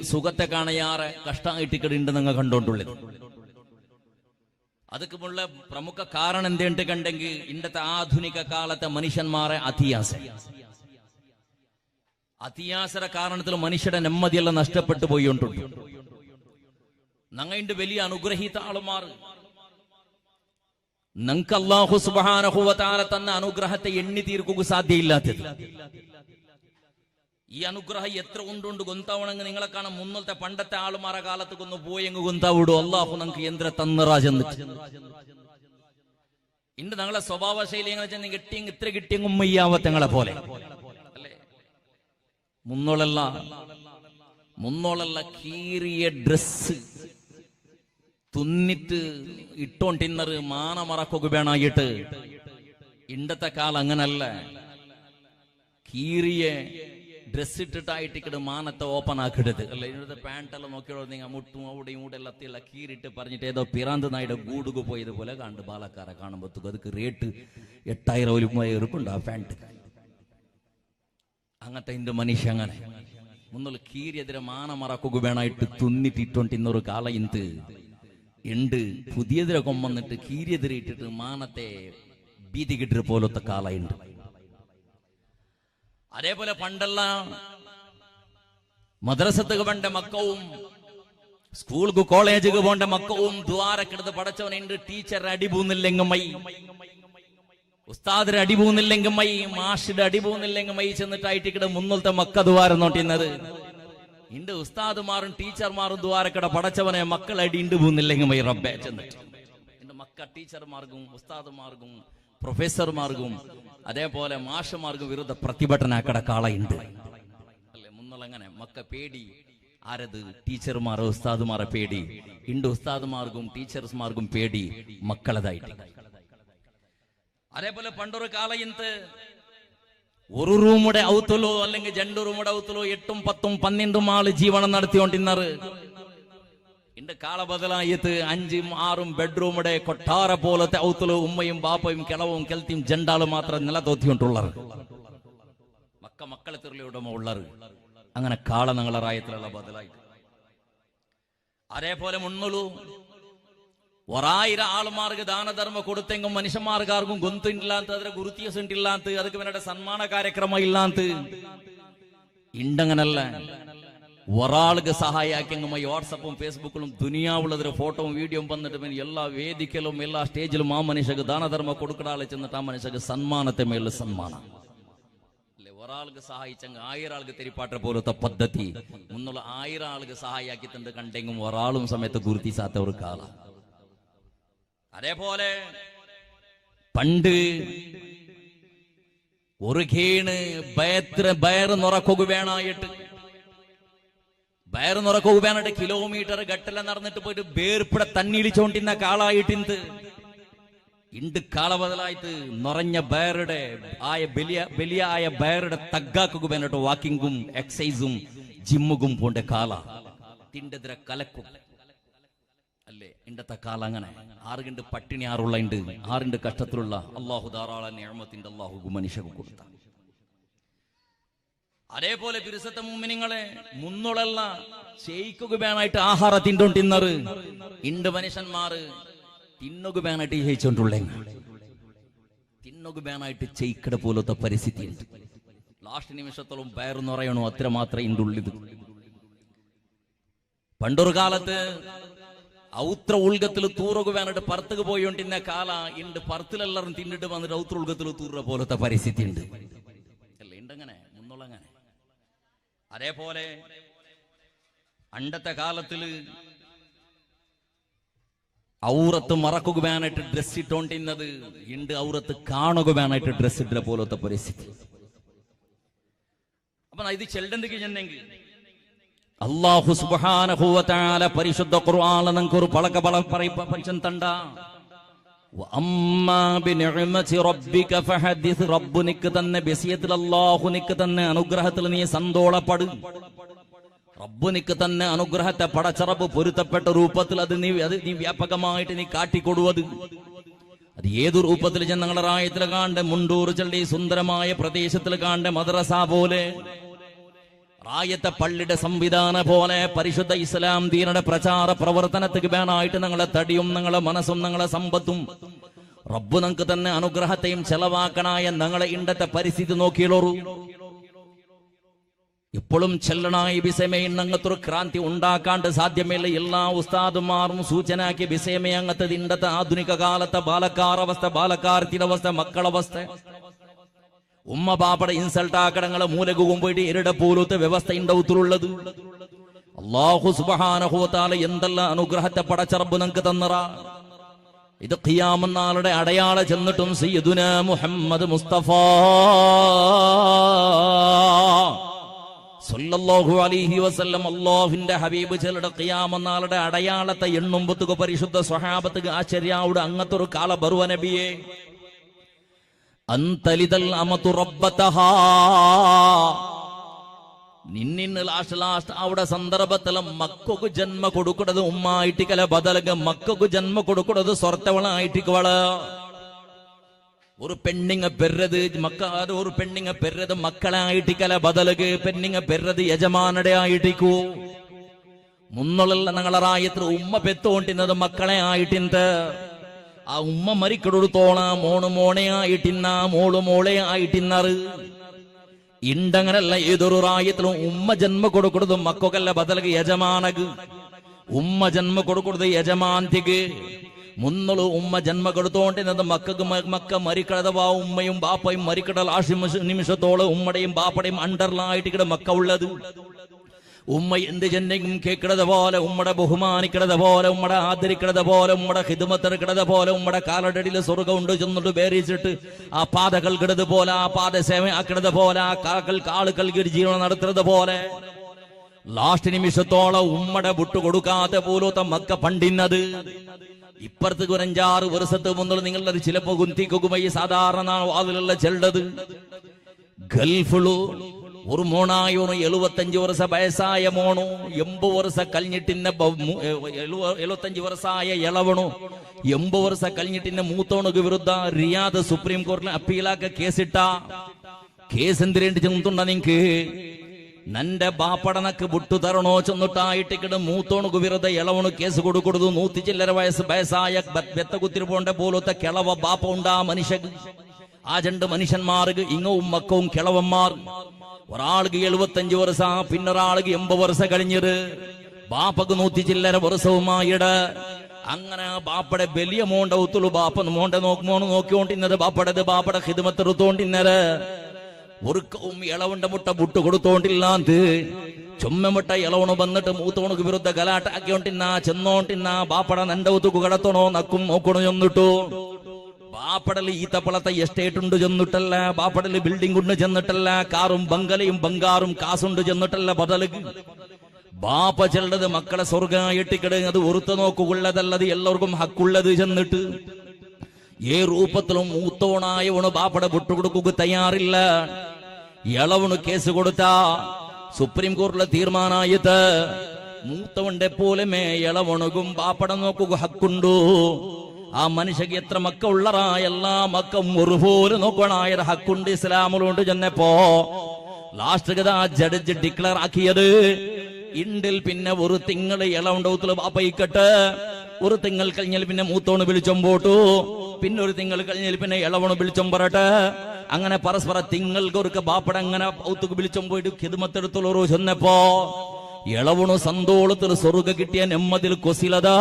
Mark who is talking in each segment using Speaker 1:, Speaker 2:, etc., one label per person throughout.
Speaker 1: സുഖത്തെ കാണയാറെ കഷ്ടമായിട്ടിക്കടുണ്ട് നിങ്ങൾ കണ്ടോണ്ടുള്ളത്. ಅದಕ್ಕೆ ಪ್ರಮುಖ ಕಾರಣ ಎಂದೇಂಟು ಕಂಡೆಂಗಿ ಇಂಡತೆ ಆಧುನಿಕ ಕಾಲത്തെ ಮನುಷ್ಯನ್മാരെ അത്യാസര കാരണത്തിൽ മനുഷ്യരുടെ നെമ്മതിയെല്ലാം നഷ്ടപ്പെട്ടു പോയിട്ടുണ്ട്. ഞങ്ങളുടെ വലിയ അനുഗ്രഹീത ആളുമാർ ഞങ്ങൾക്ക് അല്ലാഹു സുബ്ഹാനഹു വ തആല തന്ന അനുഗ്രഹത്തെ എണ്ണി തീർക്കുക സാധ്യയില്ലാത്തത്. ഈ അനുഗ്രഹം എത്ര ഉണ്ടുണ്ട് ഗൊന്താവണമെങ്കിൽ നിങ്ങളെ കാണാൻ മുന്നത്തെ പണ്ടത്തെ ആളുമാരെ കാലത്തേക്ക് ഒന്ന് പോയെങ്കിൽ ഗൊന്താവിടൂ. അള്ളാഹു നമുക്ക് എന്ത്ര തന്നറാജെന്ന് ഇണ്ട് ഞങ്ങളെ സ്വഭാവ ശൈലി എങ്ങനെ വെച്ചാൽ കിട്ടിയെങ്കിൽ ഇത്ര കിട്ടിയെങ്കിൽ ഉമ്മയ്യാവത്തങ്ങളെ പോലെ അല്ലേ. മുന്നോളല്ല കീറിയ ഡ്രസ് തുന്നിട്ട് ഇട്ടോണ്ടിന്നറ് മാന മറക്കൊക്കെ വേണായിട്ട്. ഇണ്ടത്തെ കാലം അങ്ങനല്ല. കീറിയ ഡ്രസ് ഇട്ടിട്ടായിട്ട് മാനത്തെ ഓപ്പൺ ആക്കിടത് അല്ല. ഇന്നത്തെ പാൻറ്റെല്ലാം നോക്കിയോ നിങ്ങൾ മുട്ടും അവിടെ ഇങ്ങോട്ടെല്ലാം എത്തിയുള്ള കീറിട്ട് പറഞ്ഞിട്ട് ഏതോ പിറാന്ത് നായുടെ ഗൂടുക പോയതുപോലെ കണ്ട് ബാലക്കാരെ കാണുമ്പോഴത്തേക്ക് ಅದಕ್ಕೆ റേറ്റ് 8000 ഇറുപ്പുണ്ട് ആ പാൻറ്റ്. അങ്ങനത്തെ ഇന്ന് മനുഷ്യ അങ്ങനെ മുന്നോട്ട് കീറിയതിരെ മാന മറക്കുക വേണമായിട്ട് തുന്നിട്ട് ഇട്ടോണ്ടിന്നൊരു കാല ഇന്ത് ഉണ്ട്. പുതിയതിരെ കൊമ്പന്നിട്ട് കീറിയതിരെ ഇട്ടിട്ട് മാനത്തെ ഭീതി കിട്ടിയ പോലത്തെ കാല ഉണ്ട്. അതേപോലെ പണ്ടല്ല മദ്രസത്തുക്ക് വേണ്ട മക്കവും സ്കൂൾക്ക് കോളേജുക്ക് പോണ്ട മക്കവും ദ്വാരക്കെടുത്ത് പടച്ചവനുണ്ട്. ടീച്ചറെ അടിപൂന്നില്ലെങ്കിൽ മൈ, ഉസ്താദിനെ അടിപൂന്നില്ലെങ്കിൽ മൈ, മാഷിന്റെ അടിപൂന്നില്ലെങ്കിൽ മൈ ചെന്നിട്ടായിട്ട് മുന്നോലത്തെ മക്ക ദ്വാരം നോട്ടിന്നത് ഇണ്ട്. ഉസ്താദുമാരും ടീച്ചർമാരും ദ്വാരക്കട പടച്ചവനെ മക്കളെ അടി ഉണ്ട് പൂന്നില്ലെങ്കിൽ മൈ റബ്ബെ ചെന്നിട്ട് എന്റെ മക്ക ടീച്ചർമാർക്കും ഉസ്താദുമാർക്കും പ്രൊഫസർമാർക്കും അതേപോലെ മാഷമാർക്കും വിരുദ്ധ പ്രതിഭടനാക്കട കാളയുണ്ട് അല്ലെ. മുന്നോളങ്ങനെ മക്ക പേടി ആരത്? ടീച്ചർമാരോ ഉസ്താദുമാരെ പേടി ഇണ്ട്. ഉസ്താദുമാർക്കും ടീച്ചർമാർക്കും പേടി മക്കളതായിട്ട്. അതേപോലെ പണ്ടൊരു കാലയിന്ത് ഒരു റൂമുടെ ഔത്തുലോ അല്ലെങ്കിൽ 2 റൂമുടെ ഔത്തുലോ 8, 10, 12 ആള് ജീവനം നടത്തിക്കൊണ്ടിരുന്നത്. ഇന്റെ കാല ബദലായിട്ട് 5, 6 ബെഡ്റൂമുടെ കൊട്ടാര പോലത്തെ ഔത്തുലോ ഉമ്മയും ബാപ്പയും കിളവും കെൽത്തിയും ജണ്ടാള് മാത്രം നിലതൊത്തിക്കൊണ്ടുള്ളത്. മക്കളെ തിരുളിയുടെ ഉള്ളത്. അങ്ങനെ കാള ഞങ്ങളെ റായത്തിലുള്ള ബദലായി. അതേപോലെ മുന്നോളൂ 1000 ആളുമാർക്ക് ദാനധർമ്മ കൊടുത്തെങ്കും മനുഷ്യന്മാർക്കാർക്കും ഗൊന്തില്ലാത്ത അതിന്റെ ഗുരുത്യാസില്ലാത്ത അതൊക്കെ ഇവരുടെ സന്മാന കാര്യക്രമം ഇല്ലാത്ത ഇണ്ടങ്ങനല്ല. ഒരാൾക്ക് സഹായിക്കെങ്കും വാട്സപ്പും ഫേസ്ബുക്കിലും ദുനിയാവുള്ളതിന്റെ ഫോട്ടോവും വീഡിയോയും വന്നിട്ട് എല്ലാ വേദിക്കലും എല്ലാ സ്റ്റേജിലും ആ മനുഷ്യക്ക് ദാനധർമ്മ കൊടുക്കടാളെ ചെന്നിട്ട് ആ മനുഷ്യക്ക് സന്മാനത്തെ മേലുള്ള സന്മാനം അല്ലെ. ഒരാൾക്ക് സഹായിച്ചെങ്കിൽ 1000 ആൾക്ക് തെരിപ്പാട്ട പോലത്തെ പദ്ധതി മുന്നുള്ള 1000 ആൾക്ക് സഹായിക്കിട്ടുണ്ട് കണ്ടെങ്കും ഒരാളും സമയത്ത് ഗുരുത്തിസാത്ത ഒരു കാല. അതേപോലെ പണ്ട് ഒരു കേണ് ബയർ നുറക്കുക വേണായിട്ട് കിലോമീറ്റർ ഗട്ടെല്ലാം നടന്നിട്ട് പോയിട്ട് വേർപ്പിട തണ്ണിയിടിച്ചോണ്ടിരുന്ന കാളായിട്ടിന്ത് ഇണ്ട്. കാള ബദലായിട്ട് നിറഞ്ഞ ബയറുടെ വലിയ ബയറുടെ തഗ്ഗാക്കുക വേണ്ടിട്ട് വാക്കിങ്ങും എക്സസൈസും ജിമ്മുകും പോണ്ട കാള തിണ്ടെതിരെ കലക്കും അല്ലേ. ഇണ്ടത്തെ കാല അങ്ങനെ 6 പട്ടിണി ആറുള്ള ഉണ്ട്, 6 കഷ്ടത്തിലുള്ള അള്ളാഹു ധാരാളം നിഅമത്തിന്റെ അള്ളാഹു മനുഷ്യക്ക് കൊടുത്ത. അതേപോലെ പിരിസത്തെ മുഅ്മിനീങ്ങളെ മുന്നോളല്ല ചെയ്യിക്കുക വേണമായിട്ട് ആഹാരം തിന്നോണ്ടിന്നറ് ഇണ്ട്. മനുഷ്യന്മാര് തിന്നുക വേണമായിട്ട് തിന്നുക വേണമായിട്ട് ചെയ്യിക്കട പോലത്തെ പരിസ്ഥിതി ഉണ്ട്. ലാസ്റ്റ് നിമിഷത്തോളം ബയർന്ന് പറയണോ അത്ര മാത്രമേ ഇണ്ടുള്ളത്. പണ്ടൊരു കാലത്ത് ഔത്ര ഉൾഗത്തിൽ തൂറുക വേണ്ടിട്ട് പറത്തുക പോയോണ്ടിന്ന കാല ഇണ്ട്. പറത്തിലെല്ലാരും തിന്നിട്ട് വന്നിട്ട് ഔത്ര ഉൾഗത്തിൽ തൂറുക പോലത്തെ പരിസ്ഥിതി ഉണ്ട് അല്ലേ. ഉണ്ടങ്ങനെ മുന്നോളങ്ങനെ. അതേപോലെ അണ്ടത്തെ കാലത്തില് ഔറത്ത് മറക്കുക വേണമായിട്ട് ഡ്രസ് ഇട്ടോണ്ടിരുന്നത് ഇണ്ട്. ഔറത്ത് കാണുക വേണമായിട്ട് ഡ്രസ് ഇട്ട പോലത്തെ പരിസ്ഥിതി. അപ്പൊ ഇത് ചെല്ലണ്ടെങ്കിൽ ചെന്നെങ്കിൽ അല്ലാഹു സുബ്ഹാനഹു വ തആല പരിശുദ്ധ ഖുർആനിൽ നമുക്കൊരു പഴഞ്ചൻ തണ്ട വഅമ്മാ ബിനിഅമതി റബ്ബിക ഫഹദിസ്. റബ്ബുനിക്ക് തന്നെ ബിസിയത്തിൽ അല്ലാഹുനിക്ക് തന്നെ അനുഗ്രഹത്തിൽ നീ സന്തോളപ്പെട്. റബ്ബുനിക്ക് തന്നെ അനുഗ്രഹത്തെ പടച്ചറബ് പൊരുത്തപ്പെട്ട രൂപത്തിൽ അത് നീ വ്യാപകമായിട്ട് നീ കാട്ടിക്കൊടുവത്. അത് ഏതു രൂപത്തിൽ ഞങ്ങളുടെ റായത്തിൽ കാണ്ട് മുണ്ടൂർ ചള്ളി സുന്ദരമായ പ്രദേശത്തിൽ കാണ്ട് മദ്രസ പോലെ റായത്തെ പള്ളിയുടെ സംവിധാന പോലെ പരിശുദ്ധ ഇസ്ലാം ദീനയുടെ പ്രചാര പ്രവർത്തനത്തിന് വേണമായിട്ട് നിങ്ങളെ തടിയും നിങ്ങളെ മനസ്സും നിങ്ങളെ സമ്പത്തും റബ്ബ് നിങ്ങൾക്ക് തന്നെ അനുഗ്രഹത്തെയും ചെലവാക്കണായ നിങ്ങളെ ഇണ്ടത്തെ പരിസ്ഥിതി നോക്കിയുള്ളൂ. ഇപ്പോഴും ചെല്ലണായി വിസയമേ അങ്ങത്തൊരു ക്രാന്തി ഉണ്ടാക്കാണ്ട് സാധ്യമല്ല. എല്ലാ ഉസ്താദുമാറും സൂചനാക്കി വിസയമേ അങ്ങത്തെ ഇണ്ടത്തെ ആധുനിക കാലത്തെ ബാലക്കാരവസ്ഥ, ബാലക്കാരത്തിന്റെ അവസ്ഥ, മക്കളവസ്ഥ, ഉമ്മ ബാപ്പടെ ഇൻസൾട്ട് ആക്കടങ്ങളെ മൂലകും പോയിട്ട് ഇരടെ പോലത്തെ വ്യവസ്ഥ ഉണ്ടാവത്തുള്ളത്. അല്ലാഹു സുബ്ഹാനഹു വ തആല എന്തെല്ലാം അനുഗ്രഹത്തെ പടച്ച റബ്ബ് നിങ്ങൾക്ക് തന്നറ. ഇത് ഖിയാമത്ത് നാളുടെ അടയാളം ചെന്നിട്ടും സയ്യിദുനാ മുഹമ്മദ് മുസ്തഫ സല്ലല്ലാഹു അലൈഹി വസല്ലം അല്ലാഹുവിന്റെ ഹബീബ് ചെല്ലുടെ ഖിയാമത്ത് നാളുടെ അടയാളത്തെ എണ്ണുമ്പത്തുക പരിശുദ്ധ സ്വഹാബത്തുക ആശ്ചര്യാവുടെ അങ്ങത്തൊരു കാല ബറുവ നബിയെ അന്തലിദൽ അമതു റബ്ബതഹാ. നിന്നിന്ന് ലാസ്റ്റ് അവിടെ സന്ദർഭത്തിലും മക്കൾക്ക് ജന്മ കൊടുക്കുന്നത് ഉമ്മായിട്ടിക്കല ബദലക മക്കൾക്ക് ജന്മ കൊടുക്കുന്നത് സ്വർത്തവളായിട്ടിക്കവള. ഒരു പെണ്ണിങ്ങ പെരത് മക്ക, അത് ഒരു പെണ്ണിങ്ങ പെരത് മക്കളായിട്ടിക്കല ബദലക പെണ്ണിങ്ങ പെരത് യജമാനടെ ആയിട്ടിക്കൂ. മുന്നുള്ള ഞങ്ങളെ റായത്തിൽ ഉമ്മ പെത്തോണ്ടിന്നത് മക്കളെ ആയിട്ടിന്ത്. ആ ഉമ്മ മരിക്കെടുത്തോളാം മോണ് മോണെ ആയിട്ടിന്ന മോള് മോളെ ആയിട്ടിന്നറ്. ഇണ്ടങ്ങനല്ല ഏതൊരു റായത്തിലും ഉമ്മ ജന്മ കൊടുക്കുന്നത് മക്കൊക്കല്ല ബദലക യജമാനക്. ഉമ്മ ജന്മ കൊടുക്കുന്നത് യജമാന്തിക്ക്. മുന്നോള് ഉമ്മ ജന്മ കൊടുത്തോണ്ടിരുന്നത് മക്കൾക്ക് മക്ക മരിക്കടതവാ ഉമ്മയും ബാപ്പയും മരിക്കടൽ നിമിഷത്തോളം ഉമ്മയുടെയും ബാപ്പയുടെയും അണ്ടറിലായിട്ട് മക്ക ഉള്ളത്. ഉമ്മ എന്ത് ചെന്നെങ്കിലും കേൾക്കുന്നത് പോലെ, ഉമ്മടെ ബഹുമാനിക്കുന്നത് പോലെ, ഉമ്മടെ ആദരിക്കുന്നത് പോലെ, ഉമ്മടെ ഹിദ്മത്തെടുക്കുന്നത് പോലെ, ഉമ്മടെ കാലടടിയിൽ സ്വർഗം ഉണ്ട് ചെന്നിട്ട് ബേറിച്ചിട്ട് ആ പാതകൾ കിടത് പോലെ, ആ പാത സേവ ആക്കുന്നത് പോലെ, ആ ആളുകൾക്ക് ഒരു ജീവനം നടത്തുന്നത് പോലെ ലാസ്റ്റ് നിമിഷത്തോളം ഉമ്മടെ വിട്ടുകൊടുക്കാത്ത പോലത്തെ മക്ക പണ്ടിന്നത്. ഇപ്പുറത്തേക്ക് ഒരു 5-6 വർഷത്തെ മുന്നിൽ നിങ്ങളുടെ ചിലപ്പോ കുന്തിക്കുമായി സാധാരണ വാതിലുള്ള ചെല്ലത് ഗൾഫിലു ഒരു മോണായോണു 75 വർഷ വയസ്സായ മോണു 80 വർഷ കഴിഞ്ഞിട്ടിന്റെ 75 വർഷമായ ഇളവണു 80 വർഷ കഴിഞ്ഞിട്ടിന്റെ മൂത്തോണുക്ക് വിരുദ്ധ റിയാദ് സുപ്രീം കോടതിയിൽ അപ്പീലാക്ക കേസിട്ട കേസ് എന്തിനേണ്ടി ചെന്നുണ്ട നിങ്ങക്ക് നന്റെ ബാപ്പടനക്ക് വിട്ടു തരണോ ചെന്നിട്ടായിട്ടിക്കട് മൂത്തോണുക്ക് വിരുദ്ധ ഇളവണു കേസ് കൊടുക്കരുത്. 100 ചില്ലര വയസ്സായ ബെത്തകുത്തിരി പോണ്ട പോലത്തെ കിളവ ബാപ്പ ഉണ്ടാ മനുഷ്യക്ക്. ആ 2 മനുഷ്യന്മാർക്ക് ഇങ്ങവും മക്കവും കിളവന്മാർ. ഒരാൾക്ക് 75 വർഷ, പിന്നൊരാൾക്ക് 80 വർഷം കഴിഞ്ഞത്. ബാപ്പക്ക് 100 ചില്ലര വർഷവുമായിട്. അങ്ങനെ ബാപ്പടെ വലിയ മോണ്ട ഒത്തുള്ളു. ബാപ്പ മോണ്ട നോക്കിക്കൊണ്ടിരുന്നത് ബാപ്പടെ ഹിദ്മത്തെടുത്തോണ്ടിരുന്നത്. ഒരുക്കവും ഇളവണ്ട മുട്ട വിട്ടു കൊടുത്തോണ്ടില്ലാന്ത് ചുമ്മമുട്ട ഇളവണു വന്നിട്ട് മൂത്തോണുക്ക് വിരുദ്ധ ഗലാട്ട ആക്കിയോണ്ടിന്ന ചെന്നോണ്ടിന്ന ബാപ്പട നണ്ടവുത്തുക്ക് കടത്തണോ നക്കും നോക്കണോ ചെന്നിട്ടു. ബാപ്പടല് ഈത്തപ്പളത്തെ എസ്റ്റേറ്റ് ഉണ്ട് ചെന്നിട്ടല്ല, ബാപ്പടല് ബിൽഡിംഗ് ഉണ്ട് ചെന്നിട്ടല്ല, കാറും ബംഗലയും ബംഗാറും കാസുണ്ട് ചെന്നിട്ടല്ല ബദലുക്ക്. ബാപ്പ ചെല്ലത് മക്കളെ സ്വർഗായിട്ടിക്കട് അത് ഒരുത്ത നോക്കുള്ളതല്ലത് എല്ലാവർക്കും ഹക്കുള്ളത് ചെന്നിട്ട് ഏ രൂപത്തിലും മൂത്തോണായവണ് ബാപ്പടെ വിട്ടുകൊടുക്കുക തയ്യാറില്ല. ഇളവണ് കേസ് കൊടുത്ത സുപ്രീം കോടതിയിലെ തീരുമാനായത് മൂത്തവന്റെ പോലെമേ ഇളവണുകും ബാപ്പട നോക്കുക ഹക്കുണ്ടു. ആ മനുഷ്യക്ക് എത്ര മക്ക ഉള്ളറാ എല്ലാ മക്കം ഒരുപോലെ നോക്കണായ ഹക്കുണ്ട് ഇസ്ലാമിലുണ്ട് ചെന്നപ്പോ ലാസ്റ്റ് കഥ ജഡ്ജ് ഡിക്ലെയർ ആക്കിയത് ഇന്ത്യയിൽ പിന്നെ ഒരു തിങ്കൾ ഇളവുണ്ടോത്തില് ബാപ്പയിക്കട്ട്. ഒരു തിങ്കൾ കഴിഞ്ഞാൽ പിന്നെ മൂത്തോണ് വിളിച്ചോമ്പോട്ടു, പിന്നെ ഒരു തിങ്കൾ കഴിഞ്ഞാൽ പിന്നെ ഇളവണ് വിളിച്ചോം പറട്ടെ. അങ്ങനെ പരസ്പര തിങ്ങൾക്ക് ഒരു ബാപ്പട അങ്ങനെ ഔത്തുക്ക് വിളിച്ചോം പോയിട്ട് ഹിദ്മത്തെടുത്തുള്ളൂ ചെന്നപ്പോ ഇളവണു സന്തോളത്തിൽ സ്വർഗ കിട്ടിയ നെമ്മതിൽ കൊസിലതാ.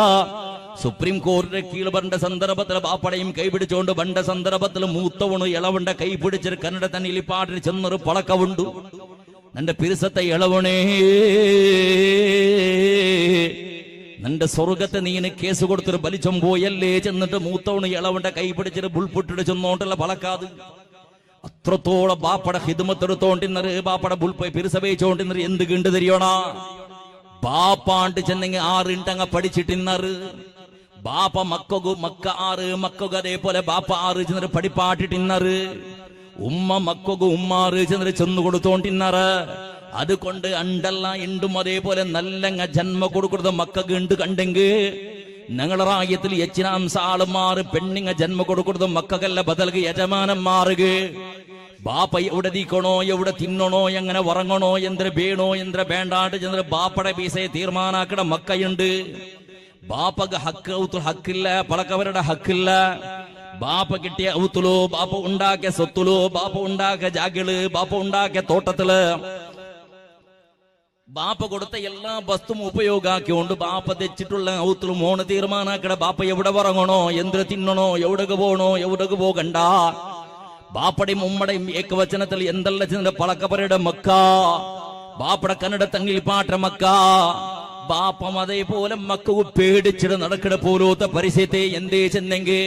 Speaker 1: സുപ്രീം കോടതിയുടെ കീഴ് പറഞ്ഞ സന്ദർഭത്തിൽ ബാപ്പടയും കൈപിടിച്ചോണ്ട് വണ്ട സന്ദർഭത്തിൽ മൂത്തവണു ഇളവണ്ട കൈ പിടിച്ചൊരു കന്നഡ തന്നിൽ പാട്ടിന് ചെന്നൊരു പളക്കവുണ്ടു. നിന്റെ പിരിസത്തെ ഇളവണേ, നിന്റെ സ്വർഗത്തെ നീന് കേസ് കൊടുത്തൊരു ബലിച്ചം പോയല്ലേ ചെന്നിട്ട് മൂത്തവണ് ഇളവണ്ട കൈ പിടിച്ചിട്ട് ബുൾപുട്ടിട്ട് ചെന്നോണ്ടുള്ള പളക്കാത്. അത്രത്തോളം ബാപ്പട ഹിദ്മത്തെടുത്തോണ്ടിരുന്നത് ബാപ്പട ബുൾപോയി പിരിസഭയിച്ചോണ്ടിരുന്നത് എന്ത് കണ്ടു തരിയോണ. ബാപ്പാണ്ട് ചെന്നെങ്കിൽ 6 ഇണ്ടങ്ങ പഠിച്ചിട്ടിന്നറ്. ബാപ്പ മക്കു മക്ക 6 മക്കു അതേപോലെ ബാപ്പ 6 ചെന്നിട്ട് പഠിപ്പാട്ടിട്ടിന്നറ്. ഉമ്മ മക്കു ഉമ്മാറ് ചെന്നിട്ട് ചെന്നു കൊടുത്തോണ്ടിന്നറ്. അതുകൊണ്ട് അണ്ടെല്ലാം ഇണ്ടും അതേപോലെ നല്ല ജന്മ കൊടുക്കുന്നത് മക്കൾക്ക് ഉണ്ട് കണ്ടെങ്കിൽ ഞങ്ങളുടെ റായത്തിൽ യച്ചിനാംസ ആളുമാറ് പെണ്ണിങ്ങ ജന്മ കൊടുക്കുന്നത് മക്കൾക്കല്ല ബദൽക്ക് യജമാനം മാറുക. ബാപ്പ എവിടെ തീക്കണോ എവിടെ തിന്നണോ എങ്ങനെ ഉറങ്ങണോ എന്തിന് വേണോ എന്തിന് വേണ്ടാണ്ട് ചെന്നിട്ട് ബാപ്പയുടെ പീസയെ തീരുമാനാക്കണ മക്കയുണ്ട്. ബാപ്പക്ക് ഹക്കില്ല, പളക്കവരുടെ ഹക്കില്ല. ബാപ്പ കിട്ടിയ ഔത്തുലോ, ബാപ്പ ഉണ്ടാക്കിയ സ്വത്തുലോ, ബാപ്പ ഉണ്ടാക്കിയ ജാഗിള്, ബാപ്പ ഉണ്ടാക്കിയ തോട്ടത്തില് ബാപ്പ കൊടുത്ത എല്ലാ വസ്തുവും ഉപയോഗാക്കിയോണ്ട് ബാപ്പ തെച്ചിട്ടുള്ള ഔത്തുലും മോണ് തീരുമാനാക്കട. ബാപ്പ എവിടെ ഉറങ്ങണോ എന്തിന് തിന്നണോ എവിടേക്ക് പോകണോ എവിടേക്ക് പോകണ്ട. ബാപ്പടയും ഉമ്മടയും ഏകവചനത്തിൽ എന്തെല്ലാം ചെന്ന പളക്കപ്പരയുടെ മക്ക, ബാപ്പട കന്നഡ തങ്ങിൽ പാട്ട മക്ക. ബാപ്പം അതേപോലെ മക്കു പേടിച്ചിട്ട് നടക്കട പോലത്തെ പരിസരത്തെ എന്തേ ചെന്നെങ്കിൽ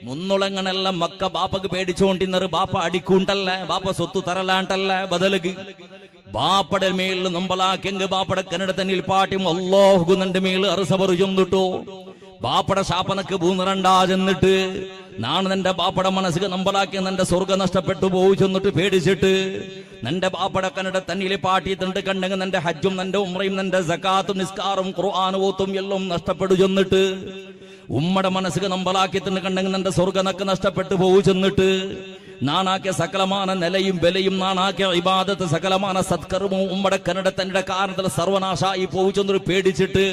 Speaker 1: മുന്നുളങ്ങനെല്ലാം മക്ക ബാപ്പക്ക് പേടിച്ചോണ്ടിന്നറ്. ബാപ്പ അടിക്കൂണ്ടല്ല, ബാപ്പ സ്വത്ത് തരലാണ്ടല്ല, ബദലക്ക് ബാപ്പടെ മേൽ നമ്പലാക്കെങ്ക് ബാപ്പടെ കന്നഡ തന്നിൽ പാട്ടിയും അല്ലാഹു നന്റെ മേൽ അറുസവറ് ചെന്നിട്ടു. ബാപ്പടെ ശാപനക്ക് പൂന്നിരണ്ടാ ചെന്നിട്ട് നാണ് നിന്റെ ബാപ്പടെ മനസ്സിൽ നമ്പലാക്കി നിന്റെ സ്വർഗം നഷ്ടപ്പെട്ടു പോയി ചെന്നിട്ട് പേടിച്ചിട്ട് നിന്റെ ബാപ്പടെ കന്നഡ തന്നിൽ പാട്ടിയിട്ടുണ്ട് കണ്ടെങ്കിൽ നിന്റെ ഹജ്ജും നിന്റെ ഉംറയും നിന്റെ സകാത്തും നിസ്കാറും ഖുർആനും ഓത്തും എല്ലാം നഷ്ടപ്പെട്ടു ചെന്നിട്ട് ഉമ്മടെ മനസ്സിൽ നമ്പലാക്കിയിട്ടുണ്ട് കണ്ടെങ്കിൽ നിന്റെ സ്വർഗനക്ക് നഷ്ടപ്പെട്ടു പോയി ചെന്നിട്ട് നാണാക്കിയ സകലമാന നിലയും വിലയും നാണാക്കിയ ഇബാദത്ത് സകലമാന സത്കർമ്മവും ഉമ്മടെ കന്നഡ തന്നിയുടെ കാരണത്തിൽ സർവനാശായി പോയി ചെന്നൊരു പേടിച്ചിട്ട്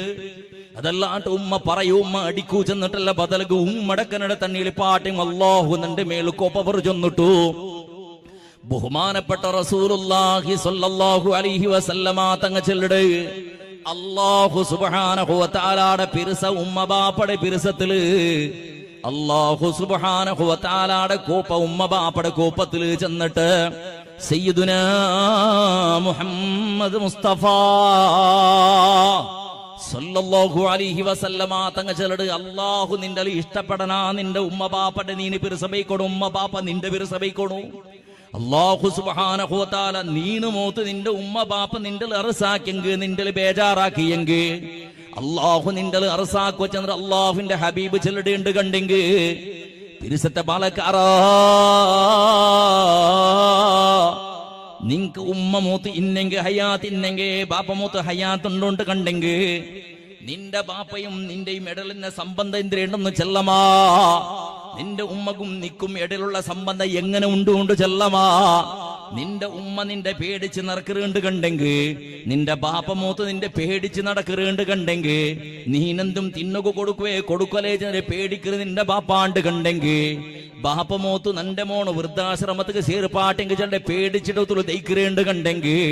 Speaker 1: അതല്ലാണ്ട് ഉമ്മ പറയൂ ഉമ്മ അടിക്കൂ ചെന്നിട്ടല്ല ബദലക്ക് ഉമ്മടെ കന്നഡ തന്നിയിൽ പാട്ടിയും അല്ലാഹു നിന്റെ മേൽ കോപ്പവർ ചെന്നിട്ടു. ബഹുമാനപ്പെട്ട റസൂലുള്ളാഹി സ്വല്ലല്ലാഹു അലൈഹി വസല്ലമ തങ്ങ ചെല്ലിട് അല്ലാഹു സുബ്ഹാനഹു വ തആലയുടെ പിർസ ഉമ്മ ബാപ്പയുടെ പിർസത്തില് അല്ലാഹു സുബ്ഹാനഹു വ തആലയുടെ കോപ്പ ഉമ്മ ബാപ്പയുടെ കോപ്പത്തില് ചെന്നിട്ട് സയ്യിദുനാ മുഹമ്മദ് മുസ്തഫ സല്ലല്ലാഹു അലൈഹി വസല്ലമ തങ്ങ ചെല്ലിട് അല്ലാഹു നിന്റെ ഇഷ്ടപ്പെടണ നിന്റെ ഉമ്മ ബാപ്പയുടെ നീന് പിർസബൈക്കണു, ഉമ്മ ബാപ്പ നിന്റെ പിർസബൈക്കണു. അല്ലാഹു സുബ്ഹാനഹു വ തആല നീന് മോത്ത് നിന്റെ ഉമ്മ ബാപ്പ നിന്റെ അറസാക്കിയെങ്കിൽ നിന്റെ ബേജാറാക്കിയെങ്കിൽ അല്ലാഹു നിന്റെ അറസാക്കു വെച്ചെന്ന് അല്ലാഹുവിന്റെ ഹബീബ് ചെല്ലിടേണ്ട് കണ്ടെങ്കിൽ പിരിസത്തെ പാലക്കാറാ നിങ്ങക്ക് ഉമ്മ മൂത്ത് ഇന്നെങ്കിൽ ഹയാത്ത് ഇന്നെങ്കിൽ ബാപ്പ മൂത്ത് ഹയാത്ത് ഉണ്ടോണ്ട് കണ്ടെങ്കിൽ നിന്റെ ബാപ്പയും നിന്റെയും ഇടലിന്റെ സംബന്ധം എന്തിനുണ്ടെന്ന് ചെല്ലമാ. നിന്റെ ഉമ്മക്കും നിക്കും ഇടയിലുള്ള സംബന്ധം എങ്ങനെ ഉണ്ട് ചെല്ലമാ. നിന്റെ ഉമ്മ നിന്റെ പേടിച്ച് നടക്കുന്നുണ്ട് കണ്ടെങ്കിൽ നിന്റെ ബാപ്പ മൂത്ത് നിന്റെ പേടിച്ച് നടക്കുന്നുണ്ട് കണ്ടെങ്കിൽ നീനെന്തും തിന്നുക കൊടുക്കലേ പേടിക്കറ് നിന്റെ ബാപ്പാണ്ട് കണ്ടെങ്കിൽ ബാപ്പ മൂത്ത് നന്റെ മോണ് വൃദ്ധാശ്രമത്തിക്ക് ചേർപ്പാട്ടെങ്കിൽ ചെണ്ട പേടിച്ചിട്ട് ദയിക്കുന്നുണ്ട് കണ്ടെങ്കിൽ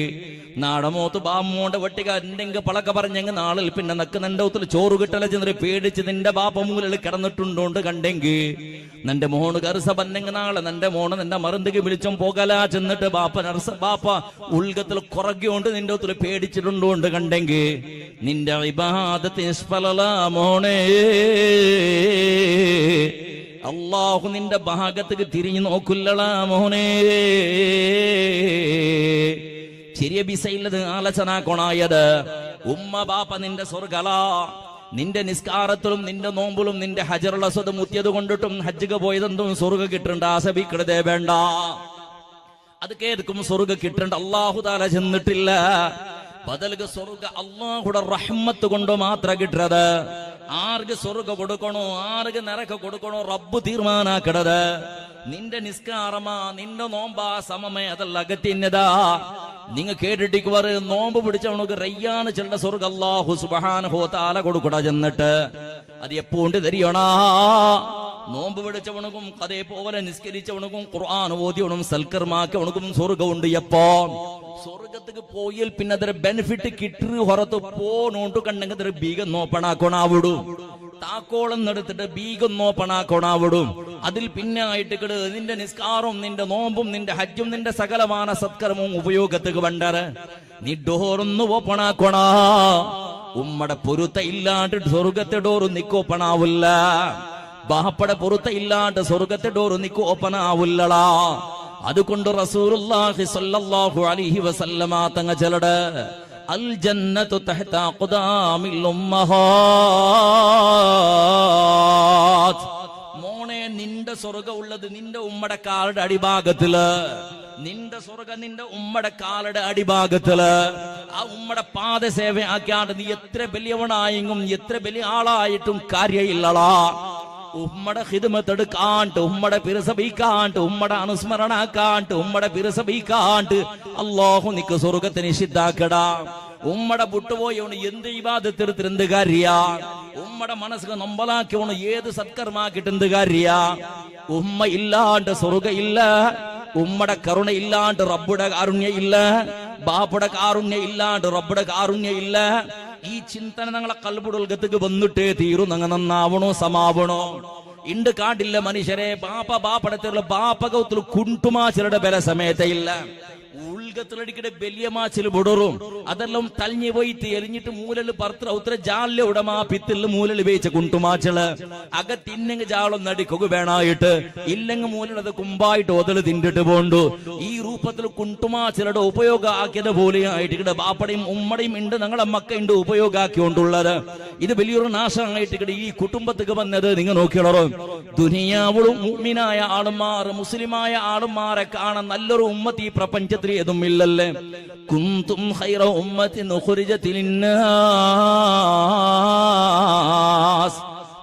Speaker 1: നാടമോത്ത് ബാമ്മോന്റെ വട്ടിക എന്തെങ്കിൽ പളക്ക പറഞ്ഞെങ്കിൽ നാളിൽ പിന്നെ നക്ക് നിന്റെ ഒത്തിരി ചോറ് കിട്ടല ചെന്നിട്ട് പേടിച്ച് നിന്റെ ബാപ്പ മൂലിൽ കിടന്നിട്ടുണ്ടോണ്ട് കണ്ടെങ്കിൽ നിന്റെ മോണ് കറുസ പന്നെങ്കിൽ നാളെ നിന്റെ മോണ് നിന്റെ മറുന്തിക്ക് വിളിച്ചും പോകലാ ചെന്നിട്ട് ബാപ്പ ഉൾഗത്തിൽ കുറയ്ക്കൊണ്ട് നിന്റെ ഒത്തിരി പേടിച്ചിട്ടുണ്ടോണ്ട് കണ്ടെങ്കിൽ നിന്റെ ഇബാദത്ത് നിഷ്ഫലലാ മോണേ. അല്ലാഹു നിന്റെ ഭാഗത്തേക്ക് തിരിഞ്ഞു നോക്കില്ലടാ മോനെ. ചെറിയ ബിസയില്ലത് ആലോചന കൊണായത് ഉമ്മ ബാപ്പ നിന്റെ സ്വർഗലാ. നിന്റെ നിസ്കാരത്തിലും നിന്റെ നോമ്പിലും നിന്റെ ഹജറുള്ള സ്വത് മുത്തിയത് കൊണ്ടിട്ടും ഹജ്ജുക പോയതെന്തും സ്വർഗ കിട്ടണ്ട ആസപിക്കരുതേ വേണ്ട. അത് കേൾക്കും സ്വർഗ കിട്ടണ്ട അല്ലാഹു തആല ചെന്നിട്ടില്ല. ബദൽക്ക് സ്വർഗ അല്ലാഹുടെ റഹ്മത്ത് കൊണ്ട് മാത്രം കിട്ടത്. ആർക്ക് സ്വർഗ കൊടുക്കണോ ആർക്ക് നരക കൊടുക്കണോ റബ്ബ് തീരുമാനാക്കണത്. നിന്റെ നിസ്കാരമാ നിന്റെ നോമ്പാ സമമേ അതല്ല അകത്തിന്നതാ. നിങ്ങ കേട്ടിട്ടിക്ക് പറ നോമ്പ് പിടിച്ചവണക്ക് റയ്യാണ് ചെണ്ട സ്വർഗ അല്ലാഹു സുബ്ഹാനഹു വ തആല കൊടുക്കട ചെന്നിട്ട് അത് എപ്പോണ്ട് തരിയണാ. നോമ്പ് പിടിച്ചവണക്കും അതേപോലെ നിസ്കരിച്ചവണക്കും ഖുർആൻ ഓതിയവണും സൽക്കർമാക്കവണക്കും സ്വർഗമുണ്ട്. എപ്പോ സ്വർഗത്തേക്ക് പോയാൽ പിന്നെ അതൊരു ബെനിഫിറ്റ് കിട്ടു ಹೊರತು പോണോണ്ട് കണ്ടെങ്കിൽ അതൊരു ബീഗം നോപ്പണാക്കണാവിടും. താക്കോളം എടുത്തിട്ട് ബീഗം നോപ്പണാക്കണാവിടും. അതിൽ പിന്നെ ആയിട്ട് നിന്റെ നിസ്കാരവും നിന്റെ നോമ്പും നിന്റെ ഹജ്ജും നിന്റെ സകലമാന സത്കർമ്മവും ഉപയോഗത്തേക്ക് വേണ്ടത് നീ ഡോറൊന്നു ഓപ്പണാക്കണ. ഉമ്മടെ പൊരുത്ത ഇല്ലാണ്ട് സ്വർഗത്തെ ഡോറ് നിക്കോപ്പണാവില്ല. ബാപ്പടെ പൊരുത്ത ഇല്ലാണ്ട് സ്വർഗത്തെ ഡോറ് നിക്കോപ്പണാവില്ലടാ. അതുകൊണ്ട് റസൂലുള്ളാഹി സ്വല്ലല്ലാഹു അലൈഹി വസല്ലമ തങ്ങ ചെലട് അൽ ജന്നത്തു തഹ്ത അഖ്ദാമിൽ ഉമ്മഹാത്ത്. മോനെ നിന്റെ സ്വർഗം ഉള്ളത് നിന്റെ ഉമ്മടെ കാലുടെ അടിഭാഗത്തില്. നിന്റെ സ്വർഗം നിന്റെ ഉമ്മടെ കാലുടെ അടിഭാഗത്തില്. ആ ഉമ്മടെ പാദസേവ ആക്കിയാണ്ട് നീ എത്ര വലിയവനായെങ്കിലും എത്ര വലിയ ആളായിട്ടും കാര്യമില്ലടാ. ഉമ്മടെ ഖിദ്മത്തെടുക്കാണ്ട് ഉമ്മടെ പിറസബിക്കാണ്ട് ഉമ്മടെ അനുസ്മരണാക്കാണ്ട് ഉമ്മടെ പിറസബിക്കാണ്ട് അല്ലാഹു നിക്ക് സ്വർഗത്തിന് നിഷിദ്ധാക്കടാ. ഉമ്മടെ വിട്ടുപോയവണ് എന്ത് ഇബാദത്തെടുത്തിട്ട് എന്ത് കാര്യ? ഉമ്മടെ മനസ്സിൽ നമ്പലാക്കിയവണ് ഏത് സത്കർമാക്കിട്ട് എന്ത് കാര്യ? ഉമ്മ ഇല്ലാണ്ട് സ്വർഗ ഇല്ല, ഉമ്മടെ കരുണ ഇല്ലാണ്ട് റബ്ബുടെ കാരുണ്യ ഇല്ല, ബാപ്പയുടെ കാരുണ്യ ഇല്ലാണ്ട് റബ്ബുടെ കാരുണ്യ ഇല്ല. ഈ ചിന്തന ഞങ്ങളെ കൽബുടൽഗത്തേക്ക് വന്നിട്ടേ തീരും. ഞങ്ങൾ നന്നാവണോ സമാവണോ? ഇണ്ട് കാട്ടില്ല മനുഷ്യരെ. ബാപ്പടത്തുള്ള ബാപ്പകത്തിൽ കുണ്ടുമാച്ചിലയുടെ ബല സമയത്തെ ഇല്ല. ഉൾഗത്തിലടിക്കടെ വലിയ മാച്ചിൽ വിടറും. അതെല്ലാം തളിഞ്ഞു പോയിട്ട് എരിഞ്ഞിട്ട് മൂലല് പർത്ര ഉത്തര ജാലിലെ ഉടമ പിത്തിൽ മൂലല് വേയിച്ച കുണ്ടുമാച്ചള് അകത്തിന്നെങ്ക് ജാളം നടിക്കുക വേണായിട്ട് ഇല്ലെങ്കിൽ മൂലത് കുമ്പായിട്ട് ഒതല് തിണ്ടിട്ട് പോണ്ടു. ഈ രൂപത്തിൽ കുണ്ടുമാച്ചലുടെ ഉപയോഗം ആക്കിയത് പോലെ ആയിട്ട് ഇവിടെ ബാപ്പടയും ഉമ്മടയും ഉണ്ട്, ഞങ്ങളെ മക്കളുണ്ട് ഉപയോഗമാക്കിക്കൊണ്ടുള്ളത്. ഇത് വലിയൊരു നാശമായിട്ട് ഇവിടെ ഈ കുടുംബത്തേക്ക് വന്നത് നിങ്ങൾ നോക്കിയുള്ളൂ. ദുനിയാവുളും മുഅ്മിനായ ആളുമാർ മുസ്ലിമായ ആളുമാരെ കാണാൻ നല്ലൊരു ഉമ്മത്ത് ഈ പ്രപഞ്ചത്തിൽ ഏതും ഇല്ലല്ലേ. കുന്തും ഖൈറ ഉമ്മത്തിൻ ഉഖ്രിജത് ലിന്നാസ്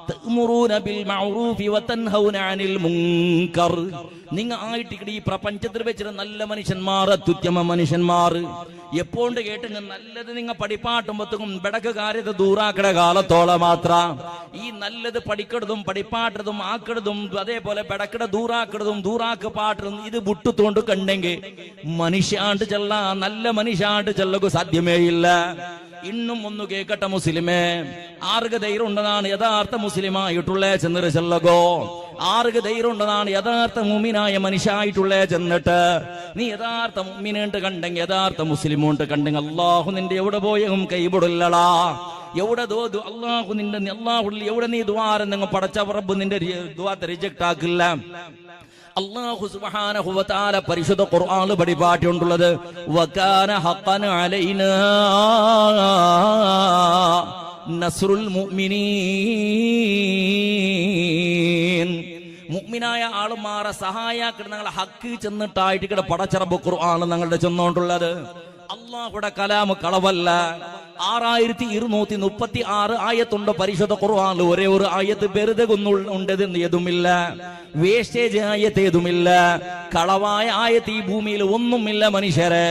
Speaker 1: തഅ്മുറൂന ബിൽ മഅറൂഫി വതൻഹൗന അനിൽ മുൻകർ. നിങ്ങൾ ആയിട്ട് ഈ പ്രപഞ്ചത്തിൽ വെച്ചിട്ട് നല്ല മനുഷ്യന്മാർ, അത്യുത്തമ മനുഷ്യന്മാർ എപ്പോണ്ട് കേട്ടുങ്ങ നല്ലത് നിങ്ങൾ പഠിപ്പാട്ടുമ്പത്തും ബെടക്ക് കാര്യത്തെ ദൂറാക്കട കാലത്തോളം മാത്ര ഈ നല്ലത് പഠിക്കടതും പഠിപ്പാട്ടതും ആക്കടതും അതേപോലെ ബെടക്കട ദൂറാക്കടതും ദൂറാക്ക് പാട്ടതും ഇത് വിട്ടുത്തോണ്ട് കണ്ടെങ്കിൽ മനുഷ്യാണ്ട് ചെല്ല, നല്ല മനുഷ്യാണ്ട് ചെല്ലക്ക് സാധ്യമേ ഇല്ല. ഇന്നും ഒന്ന് കേക്കട്ടെ മുസ്ലിമേ, ആർക്ക് ധൈര്യം ഉണ്ടെന്നാണ് യഥാർത്ഥ മുസ്ലിമായിട്ടുള്ള ചെന്നിട്ട് ചെല്ലകോ? ആർക്ക് ധൈര്യം ഉണ്ടെന്നാണ് യഥാർത്ഥ മുഅ്മിനായ മനുഷ്യായിട്ടുള്ള ചെന്നിട്ട്? നീ യഥാർത്ഥ മുഅ്മിനുണ്ട് കണ്ടെങ്കിൽ യഥാർത്ഥ മുസ്ലിമുണ്ട് കണ്ടെങ്കിൽ അല്ലാഹു നിന്റെ എവിടെ പോയും കൈവിടില്ലടാ. എവിടെ അള്ളാഹു നിന്റെ അള്ളാഹു എവിടെ നീ ദ്വാരം നിങ്ങൾ പടച്ച റബ്ബ് നിന്റെ ദ്വാത്തെ റിജക്ട് ആക്കില്ല. അല്ലാഹു സുബ്ഹാനഹു വ തആല പരിശുദ്ധ ഖുർആനിൽ പഠിപ്പാട്ടിയുണ്ടുള്ളത് വകാന ഹഖൻ അലൈനാ നസ്റുൽ മുഅ്മിനീൻ. മുഅ്മിനായ ആളുമാരെ സഹായിക്കുന്ന ഞങ്ങളെ ഹക്ക് ചെന്നിട്ടായിട്ട് ഇവിടെ പടച്ചറബ് ഖുർആൻ ഞങ്ങളുടെ ചെന്നോണ്ടുള്ളത്. അല്ലാഹുടെ കലാം കളവല്ല. 6236 ആയത്തുണ്ട് പരിശുദ്ധ ഖുർആനിൽ. ഒരേ ഒരു ആയത്ത് വെറുതെ ഉണ്ടെന്ന് ഏതുമില്ല, വേസ്റ്റേജ് ആയത്ത് ഏതുമില്ല, കളവായ ആയത്ത് ഈ ഭൂമിയിൽ ഒന്നുമില്ല മനുഷ്യരെ.